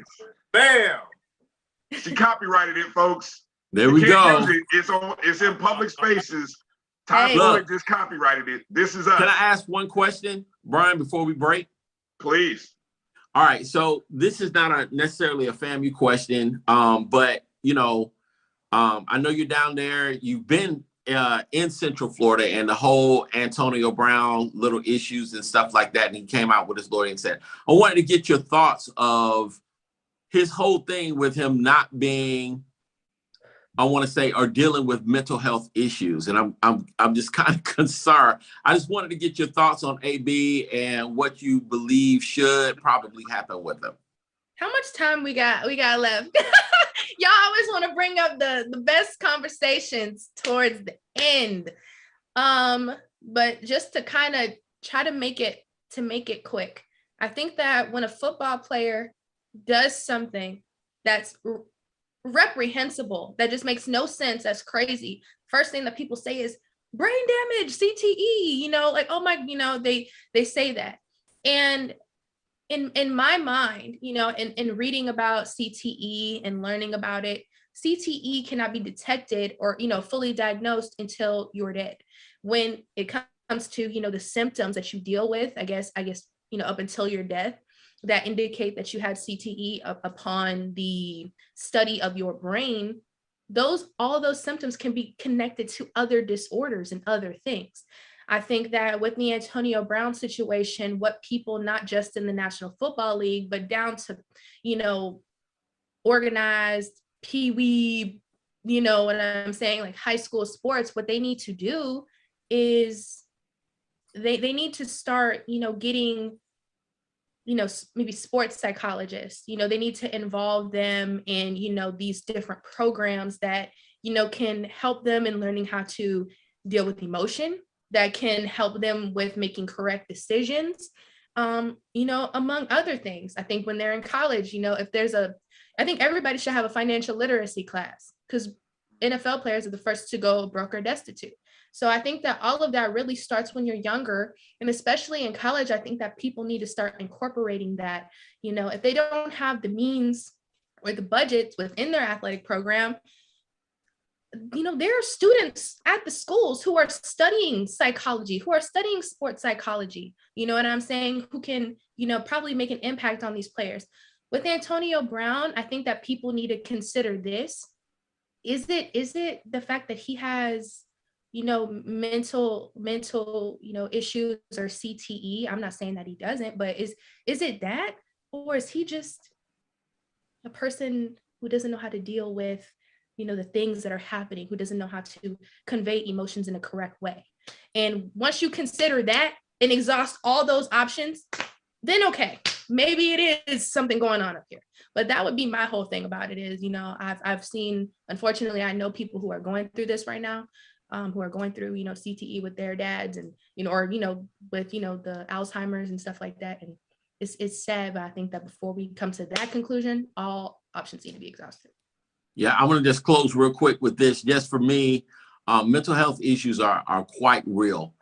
[SPEAKER 14] Bam.
[SPEAKER 13] She copyrighted it, folks.
[SPEAKER 15] There we go.
[SPEAKER 13] It's in public spaces. Thai Floyd just copyrighted it. This is us.
[SPEAKER 15] Can I ask one question, Brian, before we break?
[SPEAKER 13] Please.
[SPEAKER 15] All right. So this is not necessarily a FAMU question, but I know you're down there. You've been in Central Florida and the whole Antonio Brown little issues and stuff like that. And he came out with his lawyer and said, I wanted to get your thoughts of his whole thing with him not being, I want to say, are dealing with mental health issues. And I'm just kind of concerned. I just wanted to get your thoughts on AB and what you believe should probably happen with him.
[SPEAKER 19] How much time we got left? Y'all always want to bring up the best conversations towards the end. But just to kind of try to make it quick. I think that when a football player does something that's reprehensible, that just makes no sense, that's crazy, first thing that people say is brain damage, CTE, oh my, they say that. And in my mind, in reading about CTE and learning about it, CTE cannot be detected or, fully diagnosed until you're dead. When it comes to, the symptoms that you deal with, I guess, up until your death, that indicate that you had CTE upon the study of your brain, all those symptoms can be connected to other disorders and other things. I think that with the Antonio Brown situation, what people, not just in the National Football League, but down to, organized peewee, what I'm saying, like high school sports, what they need to do is they need to start, getting, maybe sports psychologists, they need to involve them in, these different programs that, can help them in learning how to deal with emotion, that can help them with making correct decisions, among other things. I think when they're in college, I think everybody should have a financial literacy class, because NFL players are the first to go broke or destitute. So I think that all of that really starts when you're younger, and especially in college, I think that people need to start incorporating that, if they don't have the means or the budgets within their athletic program, there are students at the schools who are studying psychology, who are studying sports psychology, you know what I'm saying, who can, probably make an impact on these players. With Antonio Brown, I think that people need to consider this. Is it the fact that he has, mental, issues or CTE? I'm not saying that he doesn't, but is it that, or is he just a person who doesn't know how to deal with, the things that are happening, who doesn't know how to convey emotions in a correct way? And once you consider that and exhaust all those options, then okay, maybe it is something going on up here. But that would be my whole thing about it is, I've seen, unfortunately, I know people who are going through this right now, who are going through, CTE with their dads and, or, with, the Alzheimer's and stuff like that. And it's sad, but I think that before we come to that conclusion, all options need to be exhausted.
[SPEAKER 15] Yeah, I want to just close real quick with this. Just for me, mental health issues are quite real.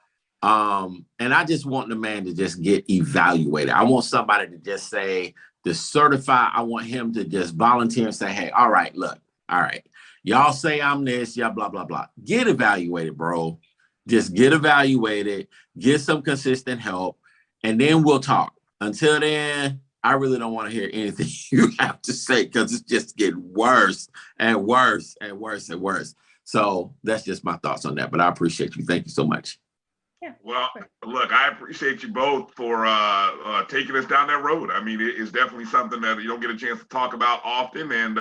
[SPEAKER 15] And I just want the man to just get evaluated. I want somebody to just say, to certify. I want him to just volunteer and say, hey, all right, look, all right. Y'all say I'm this, yeah, blah, blah, blah. Get evaluated, bro. Just get evaluated, get some consistent help, and then we'll talk. Until then, I really don't want to hear anything you have to say because it's just getting worse and worse and worse and worse. So that's just my thoughts on that. But I appreciate you. Thank you so much.
[SPEAKER 19] Yeah.
[SPEAKER 13] Well, look, I appreciate you both for taking us down that road. I mean, it's definitely something that you don't get a chance to talk about often, and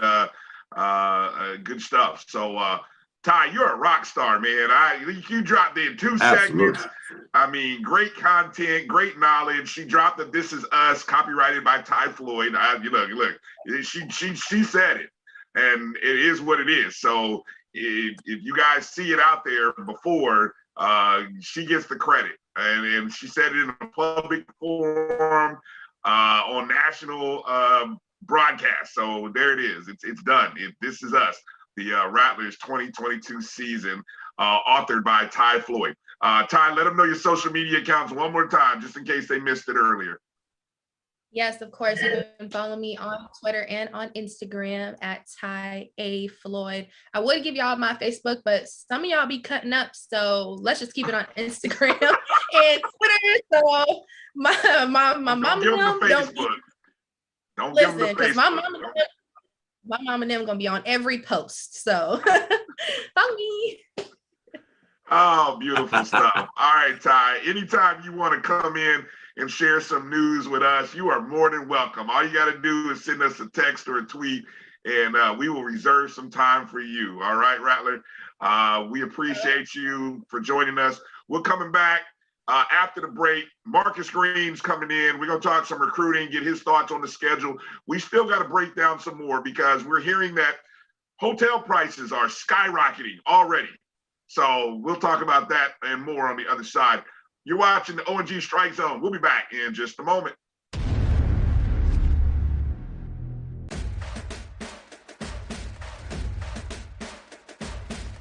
[SPEAKER 13] good stuff. So, Ty, you're a rock star, man. You dropped in 2 segments. I mean, great content, great knowledge. She dropped the "This Is Us," copyrighted by Thai Floyd. Look, she said it, and it is what it is. So if you guys see it out there before, she gets the credit, and she said it in a public forum on national broadcast. So there it is. It's done. This Is Us, the Rattlers 2022 season, authored by Thai Floyd. Ty, let them know your social media accounts one more time, just in case they missed it earlier.
[SPEAKER 19] Yes, of course. You can follow me on Twitter and on Instagram at Thai A Floyd. I would give y'all my Facebook, but some of y'all be cutting up, so let's just keep it on Instagram and Twitter. So my mama don't listen, because my mom and them gonna be on every post. So follow me.
[SPEAKER 13] Oh, beautiful stuff. All right, Ty. Anytime you want to come in and share some news with us, you are more than welcome. All you got to do is send us a text or a tweet, and we will reserve some time for you. All right, Rattler? We appreciate you for joining us. We're coming back after the break. Marcus Green's coming in. We're going to talk some recruiting, get his thoughts on the schedule. We still got to break down some more because we're hearing that hotel prices are skyrocketing already. So we'll talk about that and more on the other side. You're watching the O&G StrikeZone. We'll be back in just a moment.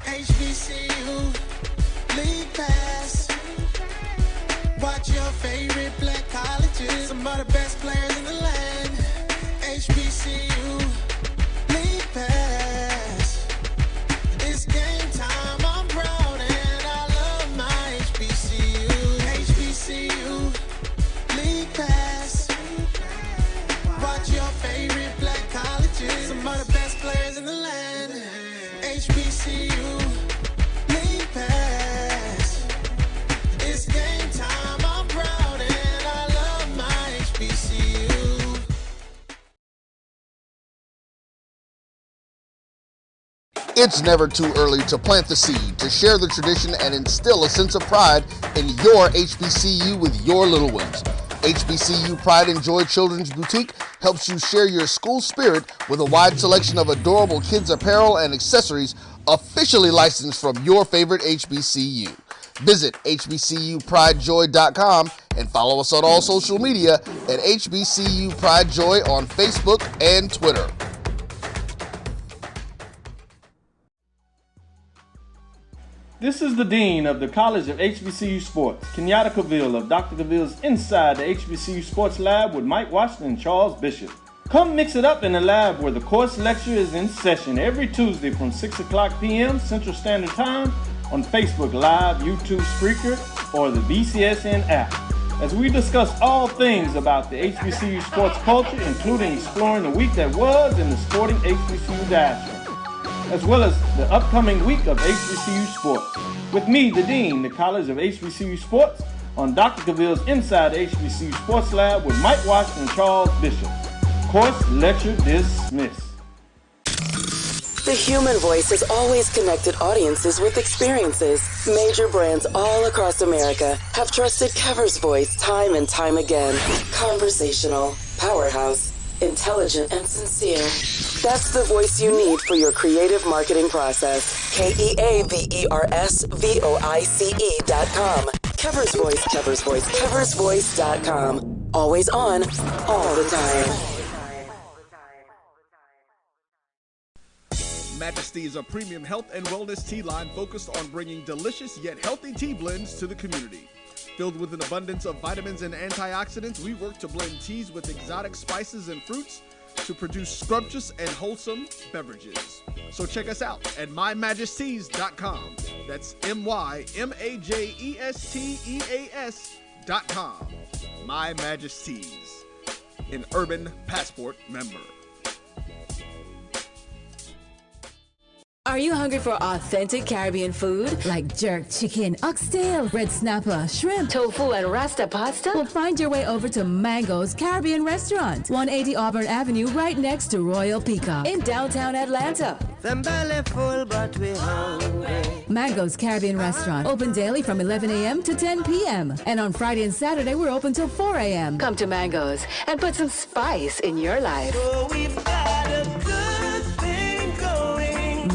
[SPEAKER 12] HBCU League Pass. Watch your favorite black colleges. Some of the best players in the land. HBCU League Pass. It's game time. I'm proud and I love my HBCU. HBCU League Pass. Watch your favorite black colleges. Some of the best players in the land. HBCU League Pass. It's game time. I'm proud and I love my HBCU.
[SPEAKER 1] It's never too early to plant the seed, to share the tradition, and instill a sense of pride in your HBCU with your little ones. HBCU Pride and Joy Children's Boutique helps you share your school spirit with a wide selection of adorable kids apparel and accessories officially licensed from your favorite HBCU. Visit hbcupridejoy.com and follow us on all social media at HBCU Pride Joy on Facebook and Twitter.
[SPEAKER 16] This is the Dean of the College of HBCU Sports, Kenyatta Cavill of Dr. Cavill's Inside the HBCU Sports Lab with Mike Washington and Charles Bishop. Come mix it up in the lab where the course lecture is in session every Tuesday from 6 o'clock p.m. Central Standard Time on Facebook Live, YouTube Spreaker, or the BCSN app, as we discuss all things about the HBCU sports culture, including exploring the week that was in the sporting HBCU diaspora, as well as the upcoming week of HBCU sports. With me, the Dean, the College of HBCU Sports, on Dr. Cavill's Inside the HBCU Sports Lab with Mike Washington and Charles Bishop. Course lecture dismissed.
[SPEAKER 17] The human voice has always connected audiences with experiences. Major brands all across America have trusted Kever's voice time and time again. Conversational, powerhouse, intelligent, and sincere. That's the voice you need for your creative marketing process. KEAVERSVOICE.com. Kever's Voice, Kever's Voice, KeversVoice.com. Always on, all the time.
[SPEAKER 23] Majesty is a premium health and wellness tea line focused on bringing delicious yet healthy tea blends to the community. Filled with an abundance of vitamins and antioxidants, we work to blend teas with exotic spices and fruits to produce scrumptious and wholesome beverages. So check us out at mymajesteas.com. That's MYMAJESTEAS.com. My Majesties, an Urban Passport member.
[SPEAKER 18] Are you hungry for authentic Caribbean food like jerk chicken, oxtail, red snapper, shrimp, tofu, and rasta pasta? Well, find your way over to Mango's Caribbean Restaurant, 180 Auburn Avenue, right next to Royal Peacock in downtown Atlanta.
[SPEAKER 12] Them belly full, but we hungry.
[SPEAKER 18] Mango's Caribbean Restaurant, open daily from 11 a.m. to 10 p.m. And on Friday and Saturday, we're open till 4 a.m. Come to Mango's and put some spice in your life.
[SPEAKER 12] So we've got a good thing going.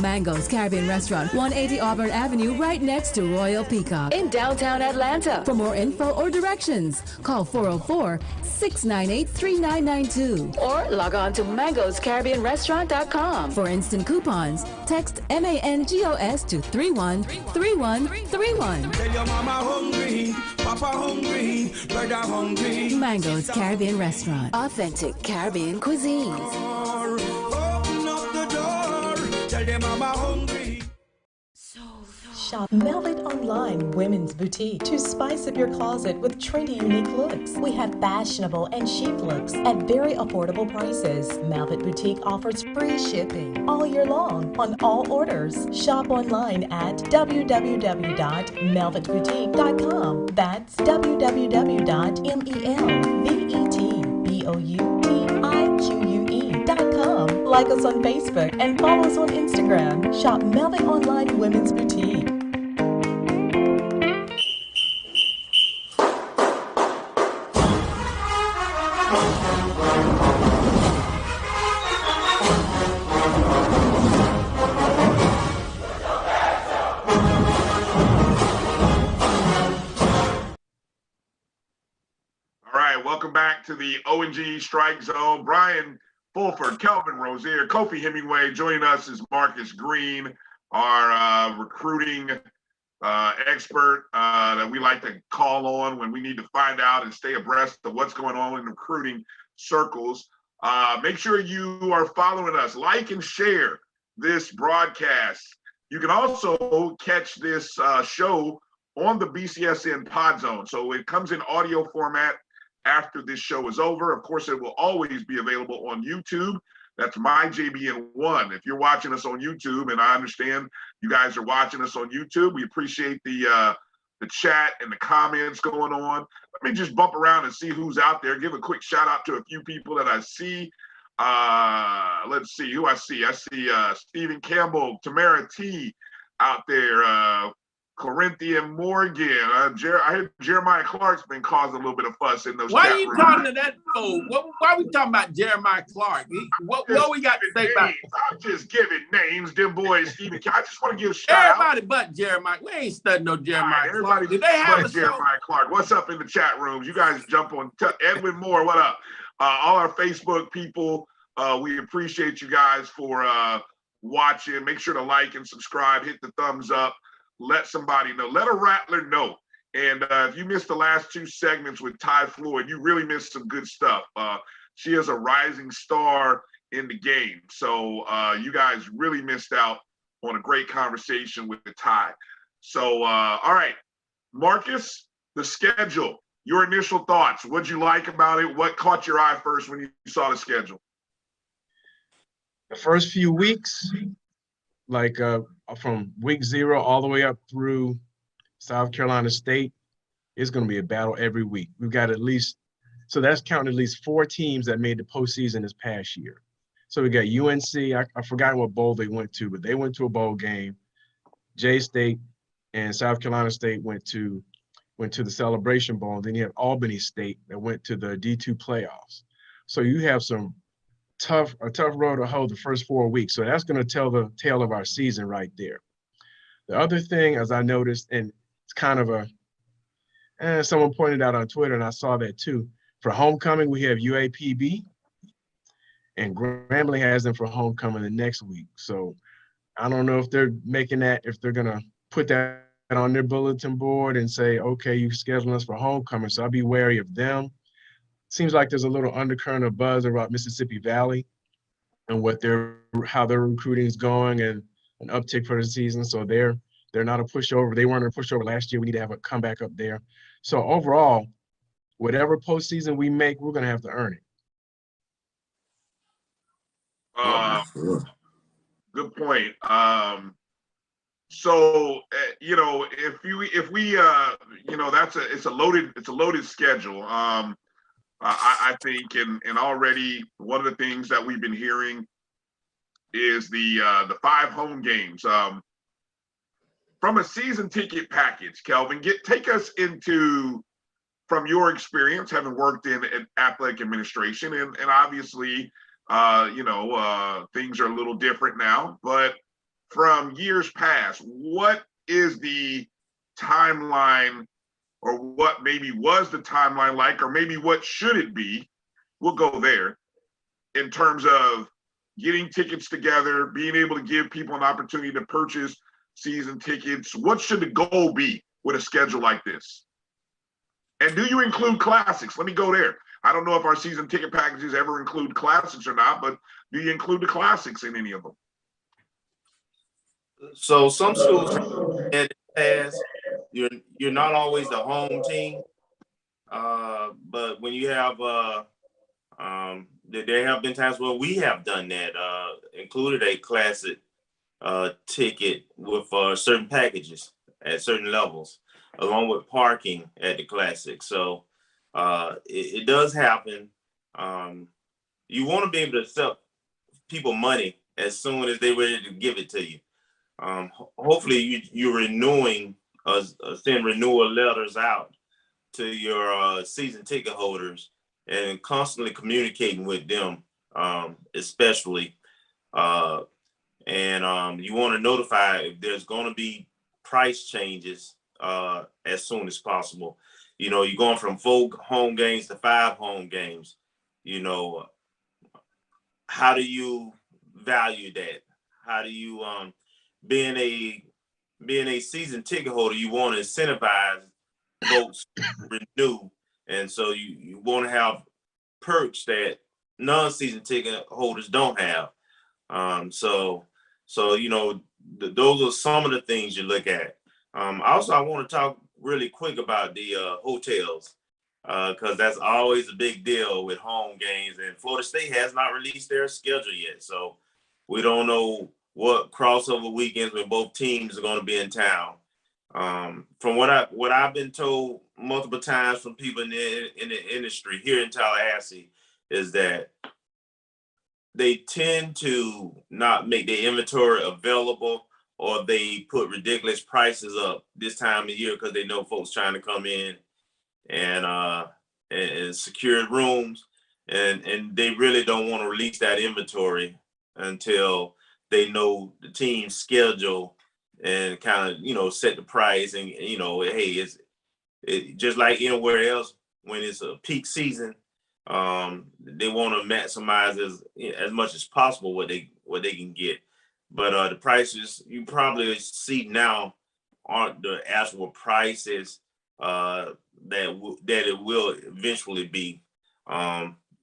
[SPEAKER 18] Mango's Caribbean Restaurant, 180 Auburn Avenue, right next to Royal Peacock in downtown Atlanta. For more info or directions, call 404-698-3992 or log on to mangoscaribbeanrestaurant.com. For instant coupons, text MANGOS to 313131.
[SPEAKER 12] Tell your mama hungry, papa hungry, brother hungry.
[SPEAKER 18] Mango's Caribbean Restaurant, authentic Caribbean cuisines.
[SPEAKER 12] Open up the door, tell them mama hungry.
[SPEAKER 20] Shop Velvet Online Women's Boutique to spice up your closet with trendy, unique looks. We have fashionable and chic looks at very affordable prices. Velvet Boutique offers free shipping all year long on all orders. Shop online at www.melvetboutique.com. That's www.melvetboutique.com. Like us on Facebook and follow us on Instagram. Shop Velvet Online Women's Boutique.
[SPEAKER 13] Welcome back to the O&G StrikeZone. Brian Fulford, Kelvin Rozier, Kofi Hemingway. Joining us is Marcus Green, our recruiting expert that we like to call on when we need to find out and stay abreast of what's going on in recruiting circles. Make sure you are following us. Like and share this broadcast. You can also catch this show on the BCSN Pod Zone. So it comes in audio format after this show is over. Of course, it will always be available on YouTube. That's MyJBN1. If you're watching us on YouTube, and I understand you guys are watching us on YouTube, we appreciate the chat and the comments going on. Let me just bump around and see who's out there. Give a quick shout out to a few people that I see. Let's see who I see. I see Stephen Campbell, Tamara T out there, Corinthian Morgan. I heard Jeremiah Clark's been causing a little bit of fuss in those
[SPEAKER 15] Why
[SPEAKER 13] chat
[SPEAKER 15] are you
[SPEAKER 13] rooms.
[SPEAKER 15] talking to that fool? Why are we talking about Jeremiah Clark? What we got to say about
[SPEAKER 13] names. I'm just giving names. Them boys, Stephen. I just want to give a shout
[SPEAKER 15] everybody but Jeremiah. We ain't studying no Jeremiah Clark. Did they have a
[SPEAKER 13] Jeremiah Clark? What's up in the chat rooms? You guys jump on. Edwin Moore, what up? All our Facebook people, we appreciate you guys for watching. Make sure to like and subscribe. Hit the thumbs up. Let somebody know. Let a rattler know. And if you missed the last two segments with Thai Floyd, you really missed some good stuff. She is a rising star in the game. So you guys really missed out on a great conversation with the Thai. So, all right, Marcus, the schedule, your initial thoughts. What'd you like about it? What caught your eye first when you saw the schedule?
[SPEAKER 4] The first few weeks, like from week 0 all the way up through South Carolina State, it's going to be a battle every week. We've got at least, so that's counting at least 4 teams that made the postseason this past year. So we got UNC, I forgot what bowl they went to, but they went to a bowl game. J-State and South Carolina State went to the Celebration Bowl. And then you have Albany State that went to the D2 playoffs. So you have a tough road to hoe the first 4 weeks. So that's going to tell the tale of our season right there. The other thing, as I noticed, and it's kind of someone pointed out on Twitter, and I saw that too. For homecoming, we have UAPB, and Grambling has them for homecoming the next week. So I don't know if they're making that, if they're going to put that on their bulletin board and say, okay, you scheduling us for homecoming. So I'll be wary of them. Seems like there's a little undercurrent of buzz about Mississippi Valley and how their recruiting is going and an uptick for the season. So they're not a pushover. They weren't a pushover last year. We need to have a comeback up there. So overall, whatever postseason we make, we're going to have to earn it.
[SPEAKER 13] Good point. So if we it's a loaded schedule. I think, and already one of the things that we've been hearing is the 5 home games. From a season ticket package, Kelvin, take us into, from your experience, having worked in athletic administration, and obviously, things are a little different now, but from years past, what is the timeline, or what maybe was the timeline like, or maybe what should it be? We'll go there in terms of getting tickets together, being able to give people an opportunity to purchase season tickets. What should the goal be with a schedule like this? And do you include classics? Let me go there. I don't know if our season ticket packages ever include classics or not, but do you include the classics in any of them?
[SPEAKER 14] So some schools in the past, you're not always the home team, but when you have there have been times where we have done that, included a classic ticket with certain packages at certain levels, along with parking at the classic. So it does happen. You want to be able to accept people money as soon as they're ready to give it to you. Hopefully you're renewing, send renewal letters out to your season ticket holders and constantly communicating with them, especially. And you want to notify if there's going to be price changes as soon as possible. You're going from 4 home games to 5 home games. How do you value that? How do you, being a season ticket holder, you want to incentivize folks to renew. And so you want to have perks that non-season ticket holders don't have. So those are some of the things you look at. Also, I want to talk really quick about the hotels, because that's always a big deal with home games. And Florida State has not released their schedule yet, so we don't know what crossover weekends when both teams are going to be in town. From what I've been told multiple times from people in the industry here in Tallahassee is that they tend to not make their inventory available, or they put ridiculous prices up this time of year because they know folks trying to come in and secure rooms, and they really don't want to release that inventory until they know the team's schedule and kind of, set the price. And, hey, it just like anywhere else, when it's a peak season, they want to maximize as much as possible what they can get. But the prices you probably see now aren't the actual prices that it will eventually be.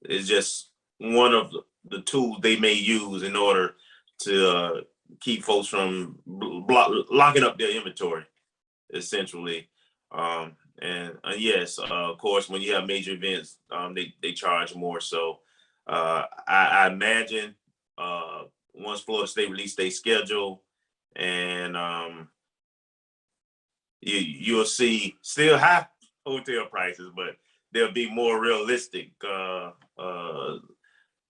[SPEAKER 14] It's just one of the tools they may use in order to keep folks from locking up their inventory, essentially. And yes, of course, when you have major events, they charge more. So I imagine once Florida State released their schedule, and you'll see still high hotel prices, but they'll be more realistic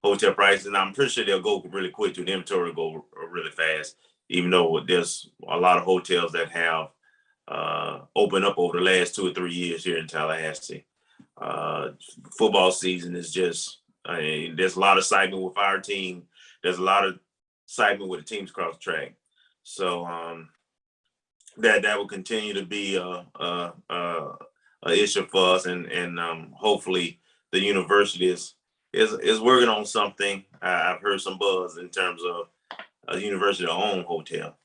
[SPEAKER 14] hotel prices. And I'm pretty sure they'll go really quick to the inventory, go really fast, even though there's a lot of hotels that have opened up over the last 2 or 3 years here in Tallahassee. Football season is just, there's a lot of excitement with our team. There's a lot of excitement with the teams across the track. So that will continue to be a issue for us, and hopefully the university is working on something. I've heard some buzz in terms of a university-owned hotel.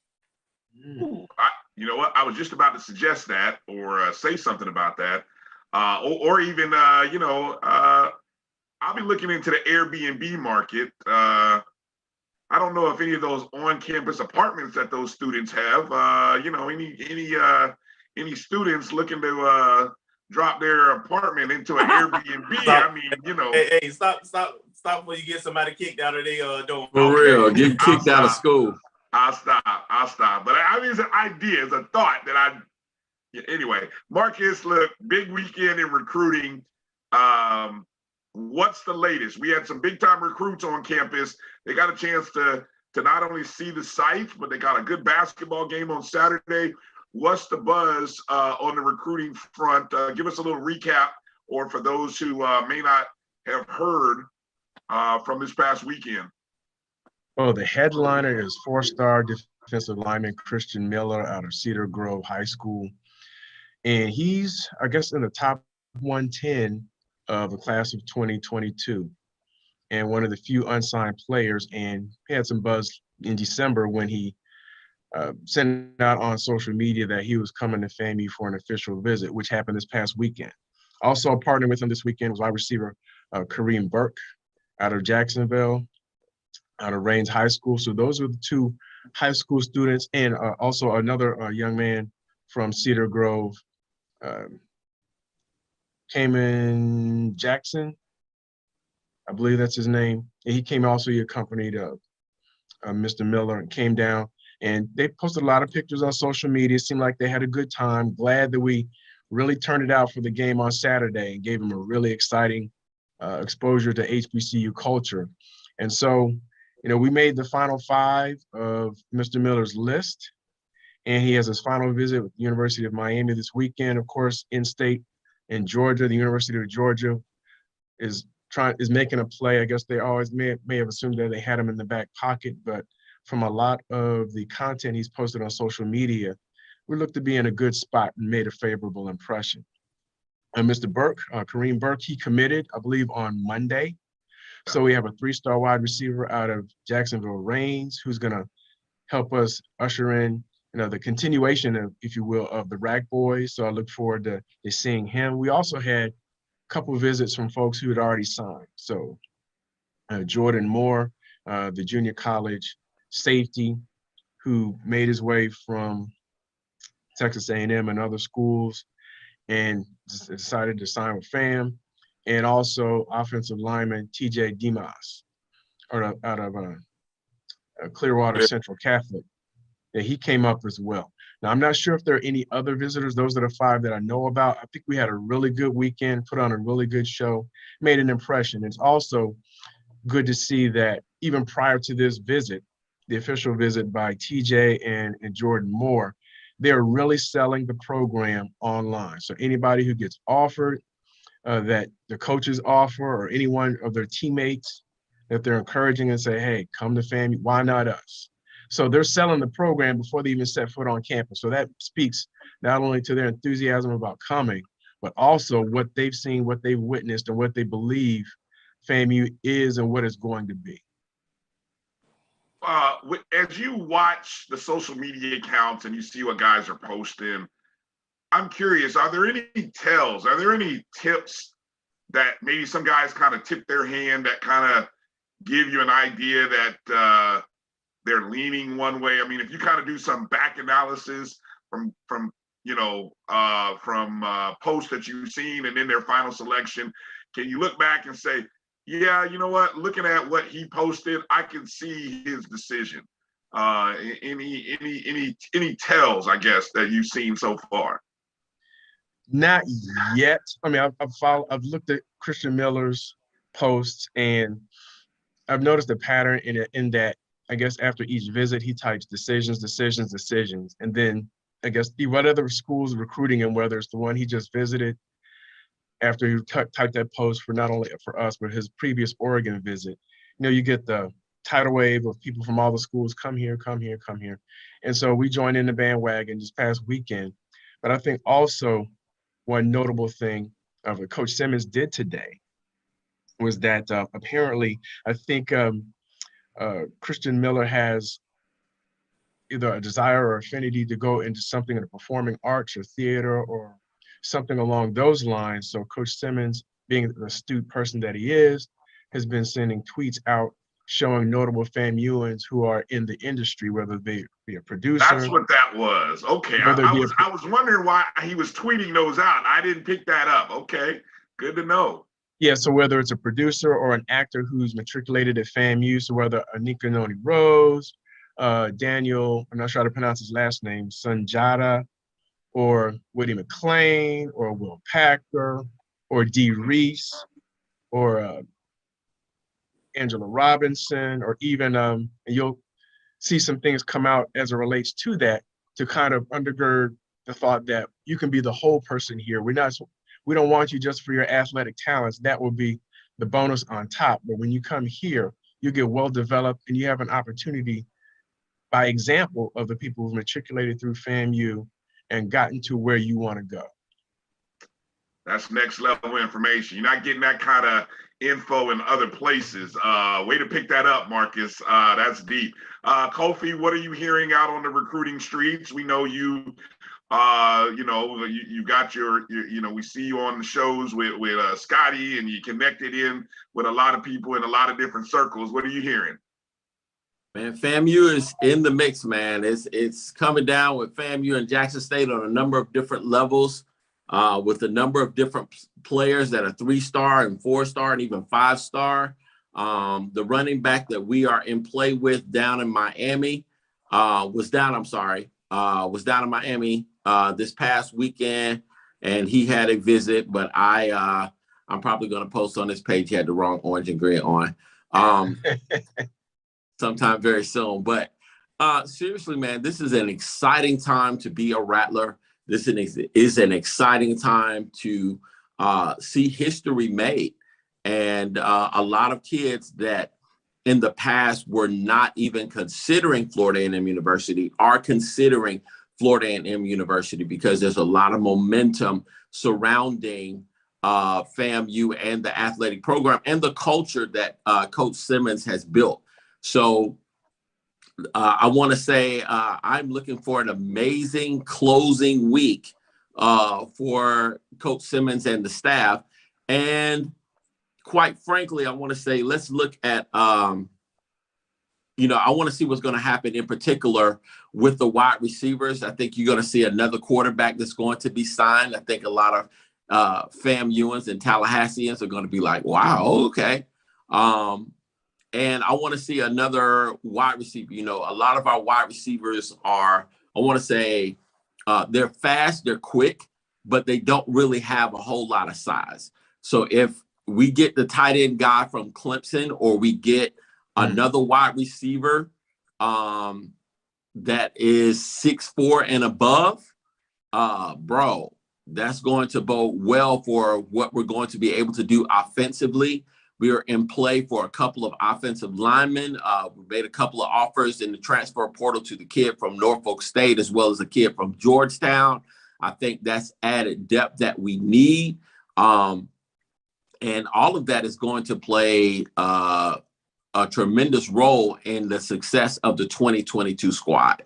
[SPEAKER 13] You know what? I was just about to suggest that or say something about that. Or even, I'll be looking into the Airbnb market. I don't know if any of those on-campus apartments that those students have, any students looking to drop their apartment into an Airbnb.
[SPEAKER 14] Stop.
[SPEAKER 13] I mean,
[SPEAKER 14] Hey, stop before you get somebody kicked out of their dorm.
[SPEAKER 15] For real, get kicked out of school.
[SPEAKER 13] I'll stop. But I mean, it's an idea, it's a thought that anyway, Marcus, look, big weekend in recruiting. What's the latest? We had some big time recruits on campus. They got a chance to not only see the site, but they got a good basketball game on Saturday. What's the buzz on the recruiting front? Give us a little recap, or for those who may not have heard from this past weekend.
[SPEAKER 4] Oh, the headliner is 4-star defensive lineman Christian Miller out of Cedar Grove High School. And he's, I guess, in the top 110 of the class of 2022 and one of the few unsigned players. And he had some buzz in December when he sent out on social media that he was coming to FAMU for an official visit, which happened this past weekend. Also partnering with him this weekend was wide receiver Kareem Burke out of Jacksonville, out of Rains High School. So those are the two high school students, and also another young man from Cedar Grove, Cayman Jackson, I believe that's his name. And he came also, he accompanied Mr. Miller and came down, and they posted a lot of pictures on social media. It seemed like they had a good time. Glad that we really turned it out for the game on Saturday and gave him a really exciting exposure to HBCU culture. And so, we made the final 5 of Mr. Miller's list, and he has his final visit with the University of Miami this weekend. Of course, in-state in Georgia, the University of Georgia is making a play. I guess they always may have assumed that they had him in the back pocket, but from a lot of the content he's posted on social media, we look to be in a good spot and made a favorable impression. And Mr. Burke, Kareem Burke, he committed, I believe, on Monday. So we have a 3-star wide receiver out of Jacksonville Rains who's going to help us usher in, the continuation of, if you will, of the Rack Boys. So I look forward to seeing him. We also had a couple of visits from folks who had already signed. So Jordan Moore, the junior college safety, who made his way from Texas A&M and other schools and decided to sign with FAM. And also offensive lineman TJ Dimas out of Clearwater Central Catholic. Yeah, he came up as well. Now, I'm not sure if there are any other visitors. Those are the 5 that I know about. I think we had a really good weekend, put on a really good show, made an impression. It's also good to see that even prior to this visit, the official visit by TJ and Jordan Moore, they're really selling the program online. So anybody who gets offered, that the coaches offer, or any one of their teammates that they're encouraging and say, hey, come to FAMU, why not us? So they're selling the program before they even set foot on campus. So that speaks not only to their enthusiasm about coming, but also what they've seen, what they've witnessed, and what they believe FAMU is and what it's going to be.
[SPEAKER 13] As you watch the social media accounts and you see what guys are posting, I'm curious, are there any tells? Are there any tips that maybe some guys kind of tip their hand that kind of give you an idea that they're leaning one way? I mean, if you kind of do some back analysis from posts that you've seen and in their final selection, can you look back and say, yeah, you know what, looking at what he posted, I can see his decision? Any tells, I guess, that you've seen so far?
[SPEAKER 4] Not yet. I mean, I've looked at Christian Miller's posts, and I've noticed a pattern in that, I guess, after each visit, he types decisions. And then I guess what other schools recruiting him, whether it's the one he just visited, after he typed that post for not only for us, but his previous Oregon visit, you get the tidal wave of people from all the schools, come here. And so we joined in the bandwagon this past weekend. But I think also one notable thing of what Coach Simmons did today was that apparently, I think Christian Miller has either a desire or affinity to go into something in the performing arts or theater or something along those lines. So Coach Simmons, being the astute person that he is, has been sending tweets out showing notable FAMUans who are in the industry, whether they be a producer.
[SPEAKER 13] That's what that was. Okay, I was wondering why he was tweeting those out. I didn't pick that up. Okay, good to know.
[SPEAKER 4] Yeah, so whether it's a producer or an actor who's matriculated at FAMU, so whether Anika Noni Rose, Daniel, I'm not sure how to pronounce his last name, Sunjata, or Woody McLean, or Will Packer, or Dee Reese, or Angela Robinson, or even, and you'll see some things come out as it relates to that to kind of undergird the thought that you can be the whole person here. We don't want you just for your athletic talents. That will be the bonus on top. But when you come here, you get well developed and you have an opportunity, by example, of the people who've matriculated through FAMU and gotten to where you want to go.
[SPEAKER 13] That's next level information. You're not getting that kind of info in other places. Way to pick that up, Marcus. That's deep. Kofi, what are you hearing out on the recruiting streets? We know you got your we see you on the shows with Scotty, and you connected in with a lot of people in a lot of different circles. What are you hearing?
[SPEAKER 15] Man, FAMU is in the mix, man. It's coming down with FAMU and Jackson State on a number of different levels, with a number of different players that are 3-star and 4-star and even 5-star. The running back that we are in play with down in Miami was down in Miami this past weekend, and he had a visit, but I'm probably going to post on this page. He had the wrong orange and gray on sometime very soon. But seriously, man, this is an exciting time to be a Rattler. This is an exciting time to see history made. And a lot of kids that in the past were not even considering Florida A&M University are considering Florida A&M University because there's a lot of momentum surrounding FAMU and the athletic program and the culture that Coach Simmons has built. So I want to say I'm looking for an amazing closing week for Coach Simmons and the staff. And quite frankly, I want to say, let's look at, I want to see what's going to happen in particular with the wide receivers. I think you're going to see another quarterback that's going to be signed. I think a lot of FAMUans and Tallahasseans are going to be like, wow, okay. And I want to see another wide receiver. A lot of our wide receivers are, I want to say, they're fast, they're quick, but they don't really have a whole lot of size. So if we get the tight end guy from Clemson, or we get another wide receiver that is 6'4" and above, bro, that's going to bode well for what we're going to be able to do offensively. We are in play for a couple of offensive linemen. We made a couple of offers in the transfer portal to the kid from Norfolk State, as well as a kid from Georgetown. I think that's added depth that we need. And all of that is going to play a tremendous role in the success of the 2022 squad.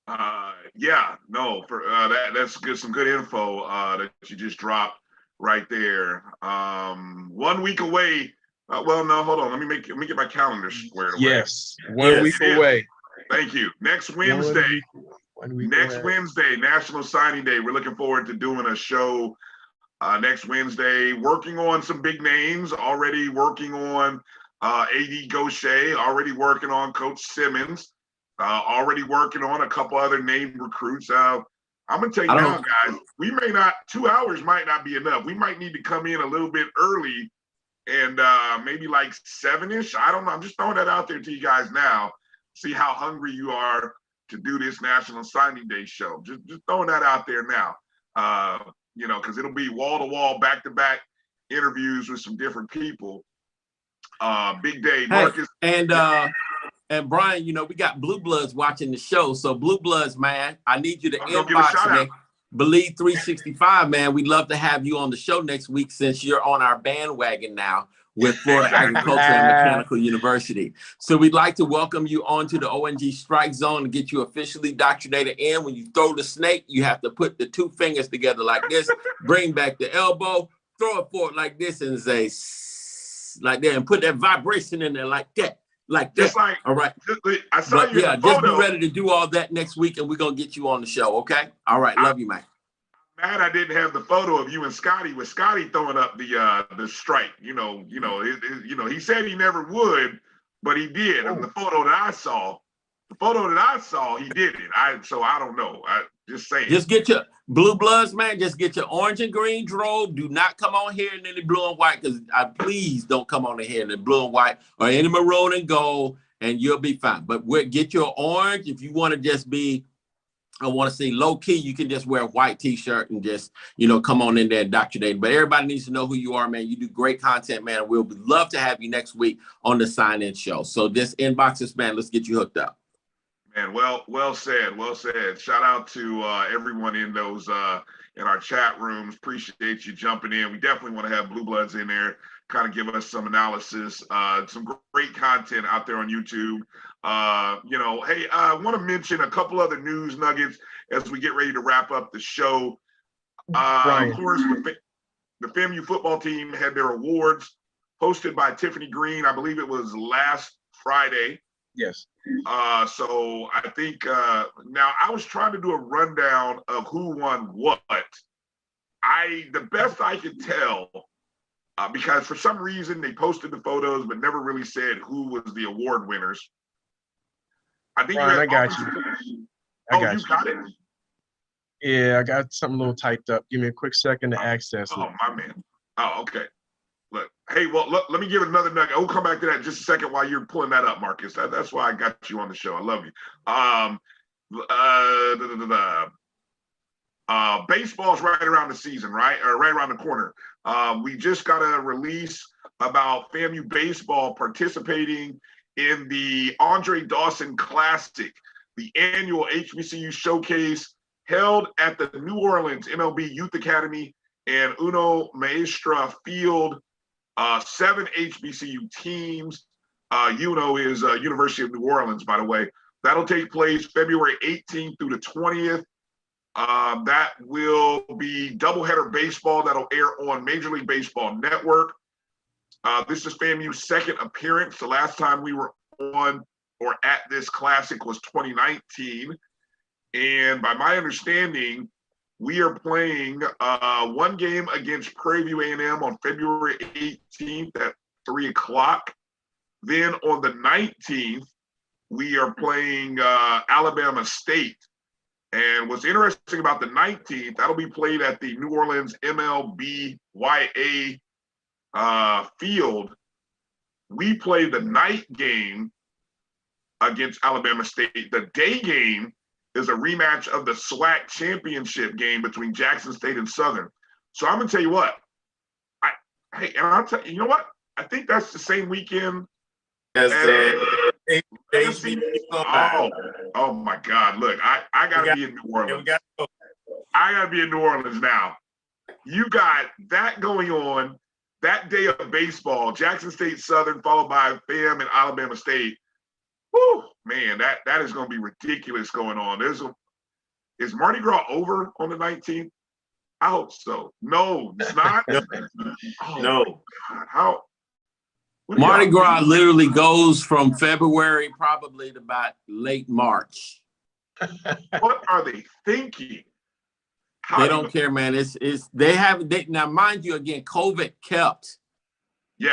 [SPEAKER 13] That's good. Some good info that you just dropped right there. 1 week away. Hold on. Let me get my calendar squared away.
[SPEAKER 4] Yes, one week away.
[SPEAKER 13] Thank you. Next Wednesday. Wednesday, National Signing Day. We're looking forward to doing a show next Wednesday. Working on some big names. Already working on A.D. Gaucher. Already working on Coach Simmons. Already working on a couple other named recruits. I'm going to tell you now, guys, 2 hours might not be enough. We might need to come in a little bit early and maybe like 7-ish. I don't know. I'm just throwing that out there to you guys now. See how hungry you are to do this National Signing Day show. Just throwing that out there now, because it'll be wall-to-wall, back-to-back interviews with some different people. Big day, Marcus.
[SPEAKER 15] And Brian, we got Blue Bloods watching the show. So Blue Bloods, man, I need you to inbox me. Believe 365, man. We'd love to have you on the show next week since you're on our bandwagon now. with Florida Agricultural and Mechanical University. So we'd like to welcome you onto the O&G StrikeZone and get you officially indoctrinated in. When you throw the snake, you have to put the two fingers together like this, bring back the elbow, throw it forward like this, and say like that, and put that vibration in there like that. Like that.
[SPEAKER 13] Like,
[SPEAKER 15] all right.
[SPEAKER 13] I saw you.
[SPEAKER 15] Yeah, just be ready to do all that next week, and we're gonna get you on the show. Okay. All right. Love you, man.
[SPEAKER 13] Mad I didn't have the photo of you and Scotty with Scotty throwing up the strike. He said he never would, but he did. And the photo that I saw, he did it. So I don't know. I just saying.
[SPEAKER 15] Just get your blue bloods, man. Just get your orange and green robe. Do not come on here in any blue and white, because please don't come on here in the blue and white or any maroon and gold, and you'll be fine. But get your orange. If you want to just be, I want to say low key, you can just wear a white t-shirt and just, come on in there and indoctrinate. But everybody needs to know who you are, man. You do great content, man. We'll love to have you next week on the sign-in show. So this inbox us, man. Let's get you hooked up.
[SPEAKER 13] Man, well said. Well said. Shout out to everyone in those in our chat rooms. Appreciate you jumping in. We definitely want to have Blue Bloods in there, kind of give us some analysis, some great content out there on YouTube. Hey, I want to mention a couple other news nuggets as we get ready to wrap up the show. Of course, the FAMU football team had their awards hosted by Tiffany Green. I believe it was last Friday.
[SPEAKER 4] Yes.
[SPEAKER 13] So I think now I was trying to do a rundown of who won what. The best I could tell, because for some reason they posted the photos but never really said who was the award winners. I think
[SPEAKER 4] Brian, I got you.
[SPEAKER 13] You got it?
[SPEAKER 4] Yeah, I got something a little typed up. Give me a quick second to access it.
[SPEAKER 13] Oh, my man. Oh, okay. Look, hey, well, let me give it another nugget. We'll come back to that in just a second while you're pulling that up, Marcus. That's why I got you on the show. I love you. Baseball's right around the season, right? Or right around the corner. We just got a release about FAMU baseball participating in the Andre Dawson Classic, the annual HBCU showcase held at the New Orleans MLB Youth Academy and Uno Maestra Field. 7 HBCU teams. UNO is University of New Orleans, by the way. That'll take place February 18th through the 20th. That will be doubleheader baseball that'll air on Major League Baseball Network. This is FAMU's second appearance. The last time we were on or at this classic was 2019. And by my understanding, we are playing one game against Prairie View A&M on February 18th at 3 o'clock. Then on the 19th, we are playing Alabama State. And what's interesting about the 19th, that'll be played at the New Orleans MLBYA field. We play the night game against Alabama State. The day game is a rematch of the SWAC championship game between Jackson State and Southern. So I'm gonna tell you what, I'll tell you, you know what? I think that's the same weekend as oh my God! Look, I gotta be in New Orleans. I gotta be in New Orleans now. You got that going on that day of baseball. Jackson State Southern followed by FAM and Alabama State. Whew, man, that is going to be ridiculous going on. Is Mardi Gras over on the 19th? I hope so. No, it's not.
[SPEAKER 14] No.
[SPEAKER 13] God, how?
[SPEAKER 15] Mardi Gras literally goes from February probably to about late March.
[SPEAKER 13] What are they thinking?
[SPEAKER 15] They don't care, man. Now, mind you, again, COVID kept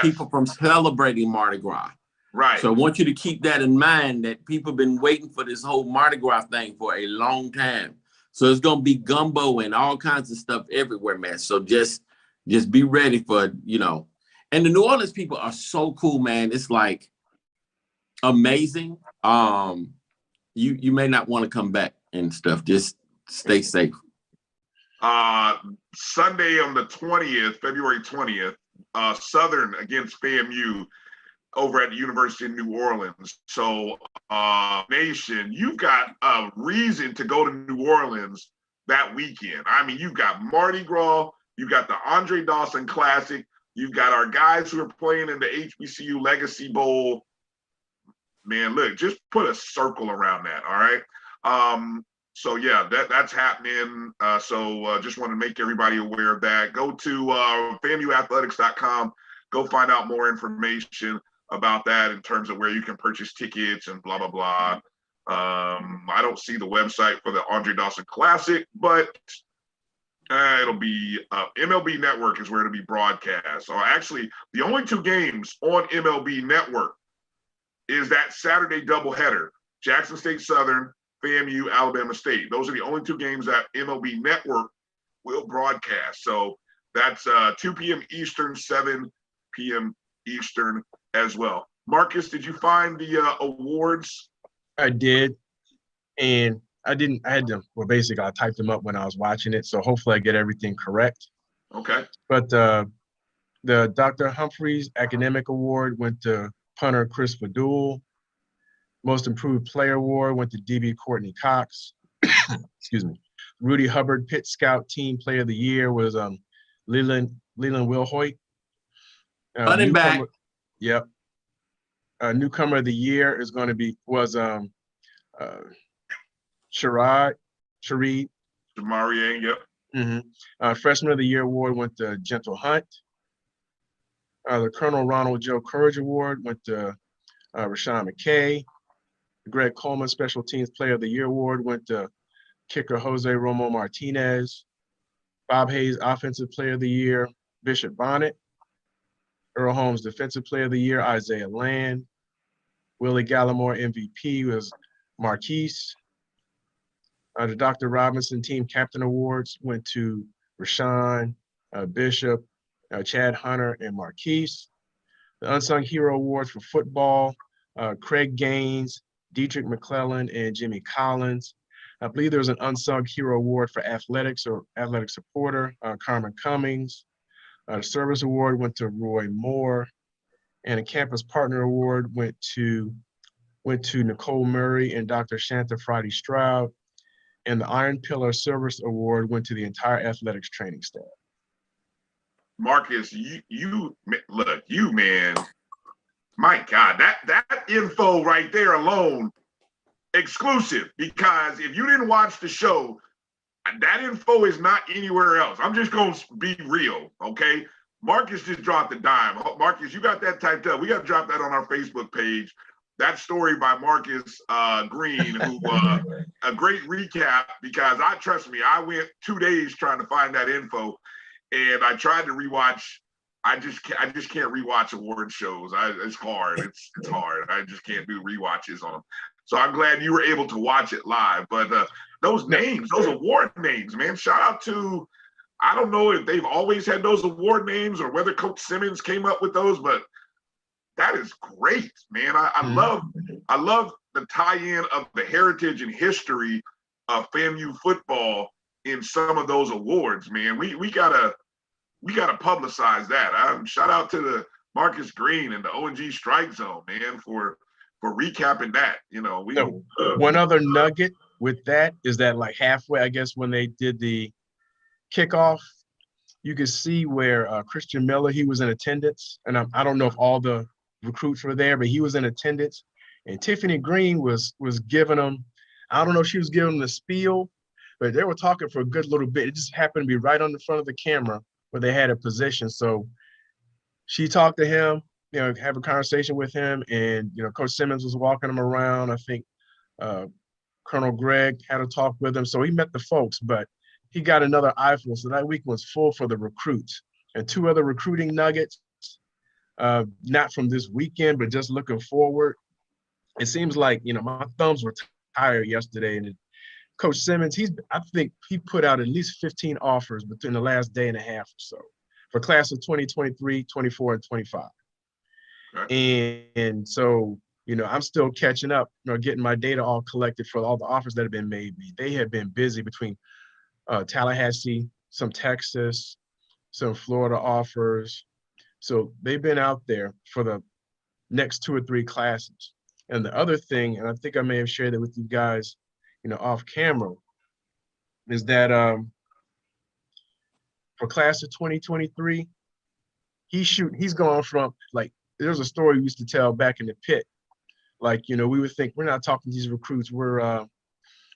[SPEAKER 15] people from celebrating Mardi Gras.
[SPEAKER 13] Right.
[SPEAKER 15] So I want you to keep that in mind, that people have been waiting for this whole Mardi Gras thing for a long time. So it's going to be gumbo and all kinds of stuff everywhere, man. So just be ready for, and the New Orleans people are so cool, man. It's like amazing. You may not want to come back and stuff. Just stay safe.
[SPEAKER 13] Sunday on the 20th, February 20th, Southern against FAMU over at the University of New Orleans. So, Nation, you've got a reason to go to New Orleans that weekend. I mean, you've got Mardi Gras, you've got the Andre Dawson Classic, You've got our guys who are playing in the HBCU Legacy Bowl. Man, look, just put a circle around that, all right? So yeah, that's happening. Just want to make everybody aware of that. Go to FAMUathletics.com. Go find out more information about that in terms of where you can purchase tickets and blah, blah, blah. I don't see the website for the Andre Dawson Classic, but it'll be MLB Network is where it'll be broadcast. So actually, the only two games on MLB Network is that Saturday doubleheader, Jackson State Southern, FAMU, Alabama State. Those are the only two games that MLB Network will broadcast. So that's 2 p.m. Eastern, 7 p.m. Eastern as well. Marcus, did you find the awards?
[SPEAKER 4] I did. And I had them. Well, basically, I typed them up when I was watching it. So hopefully I get everything correct.
[SPEAKER 13] Okay.
[SPEAKER 4] But the Dr. Humphreys Academic Award went to punter Chris Fadul. Most Improved Player Award went to DB Courtney Cox. Excuse me. Rudy Hubbard Pit Scout Team Player of the Year was Leland Wilhoit.
[SPEAKER 15] Running back.
[SPEAKER 4] Yep. Newcomer of the Year is going to was Shareed.
[SPEAKER 13] Jamarian, yep.
[SPEAKER 4] Mm-hmm. Freshman of the Year award went to Gentle Hunt. The Colonel Ronald Joe Courage Award went to Rashawn McKay. The Greg Coleman Special Teams Player of the Year Award went to kicker Jose Romo Martinez. Bob Hayes Offensive Player of the Year, Bishop Bonnet. Earl Holmes Defensive Player of the Year, Isaiah Land. Willie Gallimore MVP was Marquise. The Dr. Robinson Team Captain Awards went to Rashawn, Bishop, Chad Hunter, and Marquise. The Unsung Hero Awards for football, Craig Gaines, Dietrich McClellan, and Jimmy Collins. I believe there was an Unsung Hero Award for athletics or athletic supporter, Carmen Cummings. The Service Award went to Roy Moore. And a Campus Partner Award went to Nicole Murray and Dr. Shanta Friday Stroud. And the Iron Pillar Service Award went to the entire athletics training staff.
[SPEAKER 13] Marcus, you look, you man, my God, that info right there alone, exclusive, because if you didn't watch the show, that info is not anywhere else. I'm just going to be real, okay? Marcus just dropped the dime. Marcus, you got that typed up. We got to drop that on our Facebook page. That story by Marcus Green, who a great recap, because trust me, I went 2 days trying to find that info, and I tried to rewatch. I just can't rewatch award shows. It's hard. It's hard. I just can't do rewatches on them. So I'm glad you were able to watch it live. But those names, those award names, man, shout out to, I don't know if they've always had those award names or whether Coach Simmons came up with those, but that is great, man. I love the tie-in of the heritage and history of FAMU football in some of those awards, man. We gotta publicize that. Shout out to the Marcus Green and the O&G StrikeZone, man, for recapping that. You know,
[SPEAKER 4] one other nugget with that is that, like, halfway, I guess, when they did the kickoff, you could see where Christian Miller, he was in attendance, and I don't know if all the recruits were there, but he was in attendance, and Tiffany Green was giving them, I don't know if she was giving them the spiel, but they were talking for a good little bit. It just happened to be right on the front of the camera where they had a position. So she talked to him, you know, have a conversation with him, and, you know, Coach Simmons was walking him around. I think Colonel Greg had a talk with him. So he met the folks, but he got another eyeful. So that week was full for the recruits. And two other recruiting nuggets, not from this weekend, but just looking forward. It seems like, you know, my thumbs were tired yesterday, and Coach Simmons, I think he put out at least 15 offers between the last day and a half or so for class of 2023, 24, and 25. Right. And so, you know, I'm still catching up, you know, getting my data all collected for all the offers that have been made me. They have been busy between Tallahassee, some Texas, some Florida offers. So they've been out there for the next 2 or 3 classes. And the other thing, and I think I may have shared it with you guys, you know, off camera, is that for class of 2023, he's gone from, like, there's a story we used to tell back in the pit. Like, we would think we're not talking to these recruits. We're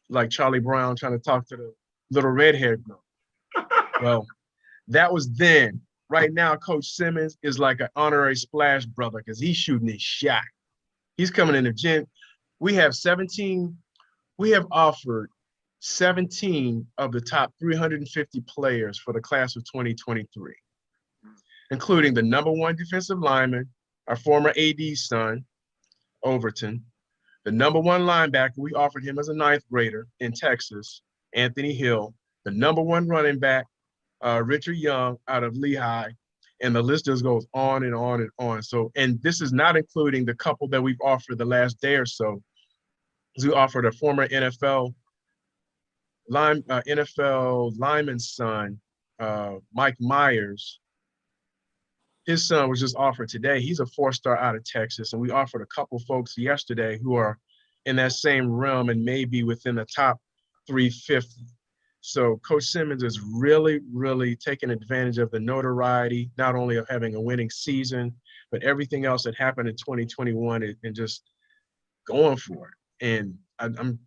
[SPEAKER 4] like Charlie Brown trying to talk to the little red-haired girl. Well, that was then. Right now, Coach Simmons is like an honorary splash brother because he's shooting his shot. He's coming in the gym. We have offered 17 of the top 350 players for the class of 2023, including the #1 defensive lineman, our former AD's son, Overton, the #1 linebacker. We offered him as a 9th grader in Texas, Anthony Hill, the #1 running back, Richard Young out of Lehigh, and the list just goes on and on and on. So, and this is not including the couple that we've offered the last day or so. We offered a former NFL lineman's son, Mike Myers. His son was just offered today. He's a 4-star out of Texas, and we offered a couple folks yesterday who are in that same realm and maybe within the top 350. So Coach Simmons is really, really taking advantage of the notoriety, not only of having a winning season, but everything else that happened in 2021 and just going for it. And I'm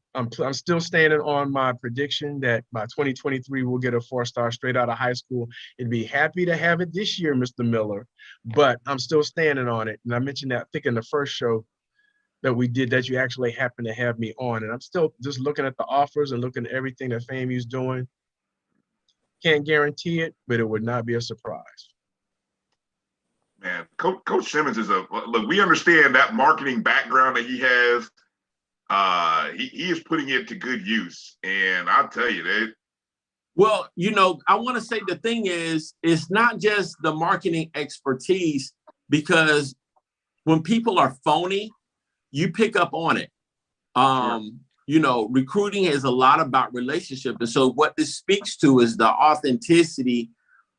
[SPEAKER 4] still standing on my prediction that by 2023 we'll get a 4-star straight out of high school. And be happy to have it this year, Mr. Miller. But I'm still standing on it. And I mentioned that, I think, in the first show that we did, that you actually happened to have me on. And I'm still just looking at the offers and looking at everything that FAMU's doing. Can't guarantee it, but it would not be a surprise.
[SPEAKER 13] Man, Coach Simmons is look, we understand that marketing background that he has. He is putting it to good use. And I'll tell you that.
[SPEAKER 15] Well, I want to say the thing is, it's not just the marketing expertise, because when people are phony, you pick up on it. Recruiting is a lot about relationship. And so what this speaks to is the authenticity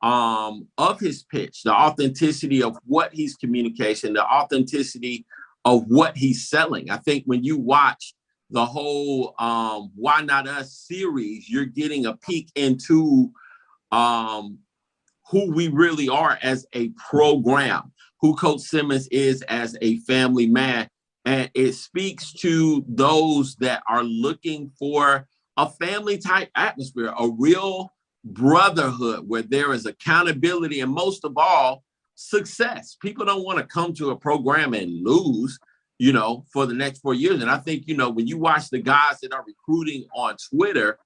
[SPEAKER 15] of his pitch, the authenticity of what he's communicating, the authenticity of what he's selling. I think when you watch the whole Why Not Us series, you're getting a peek into who we really are as a program, who Coach Simmons is as a family man. And it speaks to those that are looking for a family type atmosphere, a real brotherhood where there is accountability and, most of all, success. People don't want to come to a program and lose, for the next 4 years. And I think, when you watch the guys that are recruiting on Twitter,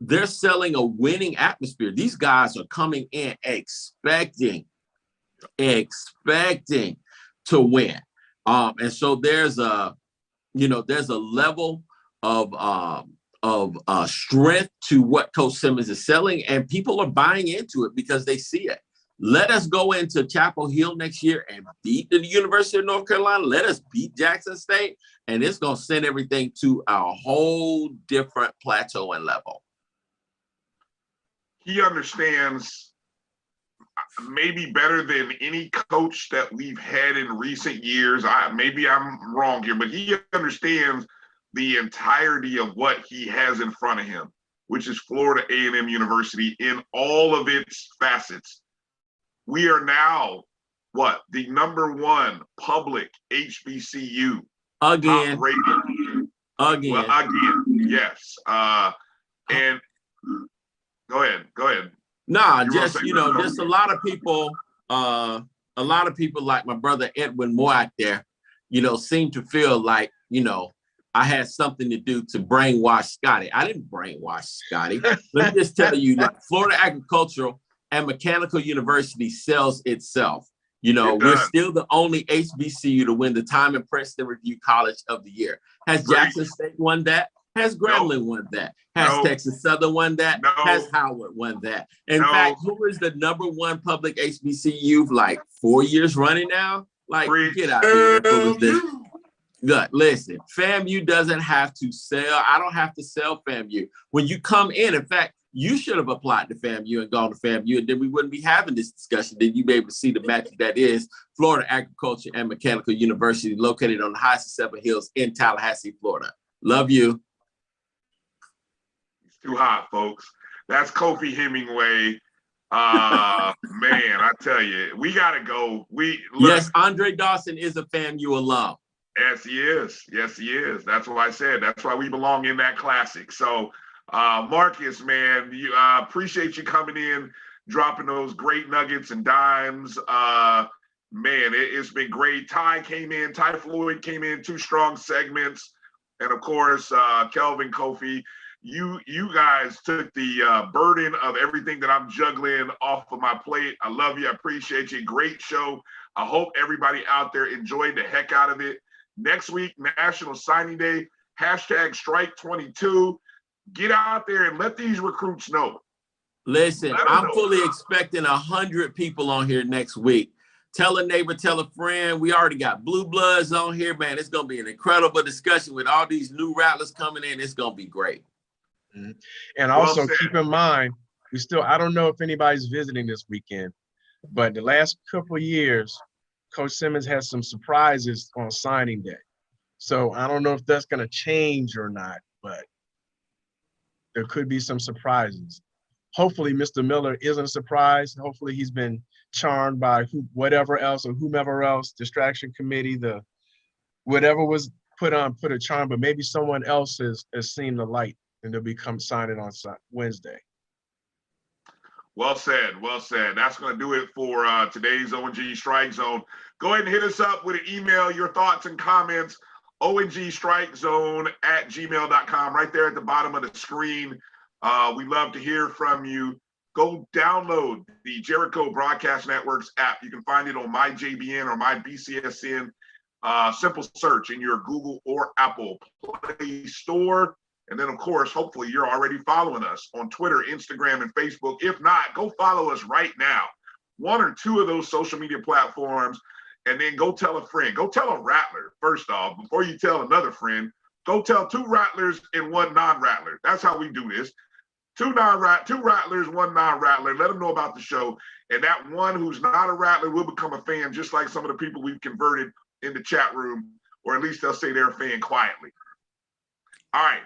[SPEAKER 15] they're selling a winning atmosphere. These guys are coming in expecting to win. And so there's a level of strength to what Coach Simmons is selling, and people are buying into it because they see it. Let us go into Chapel Hill next year and beat the University of North Carolina. Let us beat Jackson State, and it's going to send everything to a whole different plateau and level.
[SPEAKER 13] He understands maybe better than any coach that we've had in recent years. Maybe I'm wrong here, but he understands the entirety of what he has in front of him, which is Florida A&M University in all of its facets. We are now, the #1 public HBCU.
[SPEAKER 15] Again.
[SPEAKER 13] Top-rated.
[SPEAKER 15] Again.
[SPEAKER 13] Well, again, yes. And go ahead.
[SPEAKER 15] Nah, just a lot of people like my brother Edwin Moore out there, seem to feel like, I had something to do to brainwash Scotty. I didn't brainwash Scotty. Let me just tell you, like, Florida Agricultural and Mechanical University sells itself. We're still the only HBCU to win the Time and Princeton Review College of the Year. Has Jackson State won that? Has Grambling won that? Has Texas Southern won that? Has Howard won that? In fact, who is the #1 public HBCU like 4 years running now? Like, get out here. Good. Listen, FAMU doesn't have to sell. I don't have to sell FAMU. When you come in fact, you should have applied to FAMU and gone to FAMU, and then we wouldn't be having this discussion. Then you'd be able to see the magic that is Florida Agriculture and Mechanical University, located on the Heights of Seven Hills in Tallahassee, Florida. Love you.
[SPEAKER 13] It's too hot, folks. That's Kofi Hemingway, Man, I tell you, we got to go.
[SPEAKER 15] Yes, Andre Dawson is a FAMU alum.
[SPEAKER 13] Yes, he is. Yes, he is. That's what I said. That's why we belong in that classic. So, Marcus, man, you appreciate you coming in, dropping those great nuggets and dimes. Man, it's been great. Thai Floyd came in, 2 strong segments. And of course, Kelvin, Kofi, you guys took the burden of everything that I'm juggling off of my plate. I love you. I appreciate you. Great show. I hope everybody out there enjoyed the heck out of it. Next week, National Signing Day, #Strike22. Get out there and let these recruits know.
[SPEAKER 15] Listen, I'm fully expecting 100 people on here next week. Tell a neighbor, tell a friend. We already got Blue Bloods on here, man. It's going to be an incredible discussion with all these new Rattlers coming in. It's going to be great.
[SPEAKER 4] Mm-hmm. And also keep in mind, I don't know if anybody's visiting this weekend, but the last couple of years, Coach Simmons has some surprises on signing day. So I don't know if that's going to change or not, but there could be some surprises. Hopefully Mr. Miller isn't surprised. Hopefully he's been charmed by whatever else or whomever else, distraction committee, whatever was put a charm, but maybe someone else has seen the light and they'll become signing on Wednesday.
[SPEAKER 13] Well said. Well said. That's going to do it for today's O&G Strike Zone. Go ahead and hit us up with an email, your thoughts and comments, ONGStrikeZone@gmail.com, right there at the bottom of the screen. We love to hear from you. Go download the Jericho Broadcast Networks app. You can find it on my JBN or my BCSN. Simple search in your Google or Apple Play Store. And then, of course, hopefully you're already following us on Twitter, Instagram, and Facebook. If not, go follow us right now. 1 or 2 of those social media platforms, and then go tell a friend. Go tell a Rattler, first off, before you tell another friend. Go tell 2 Rattlers and 1 non-Rattler. That's how we do this. 2 Rattlers, 1 non-Rattler. Let them know about the show. And that one who's not a Rattler will become a fan, just like some of the people we've converted in the chat room, or at least they'll say they're a fan quietly. All right.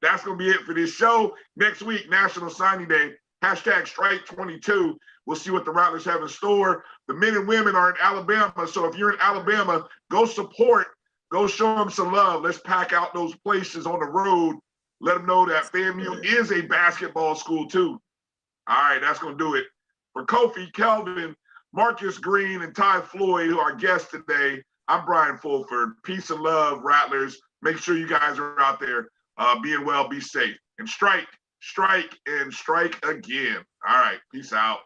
[SPEAKER 13] That's going to be it for this show. Next week, National Signing Day, #Strike22. We'll see what the Rattlers have in store. The men and women are in Alabama, so if you're in Alabama, go support. Go show them some love. Let's pack out those places on the road. Let them know that FAMU is a basketball school, too. All right, that's going to do it. For Kofi, Kelvin, Marcus Green, and Thai Floyd, who are guests today, I'm Brian Fulford. Peace and love, Rattlers. Make sure you guys are out there. Being well, be safe. And strike, and strike again. All right, peace out.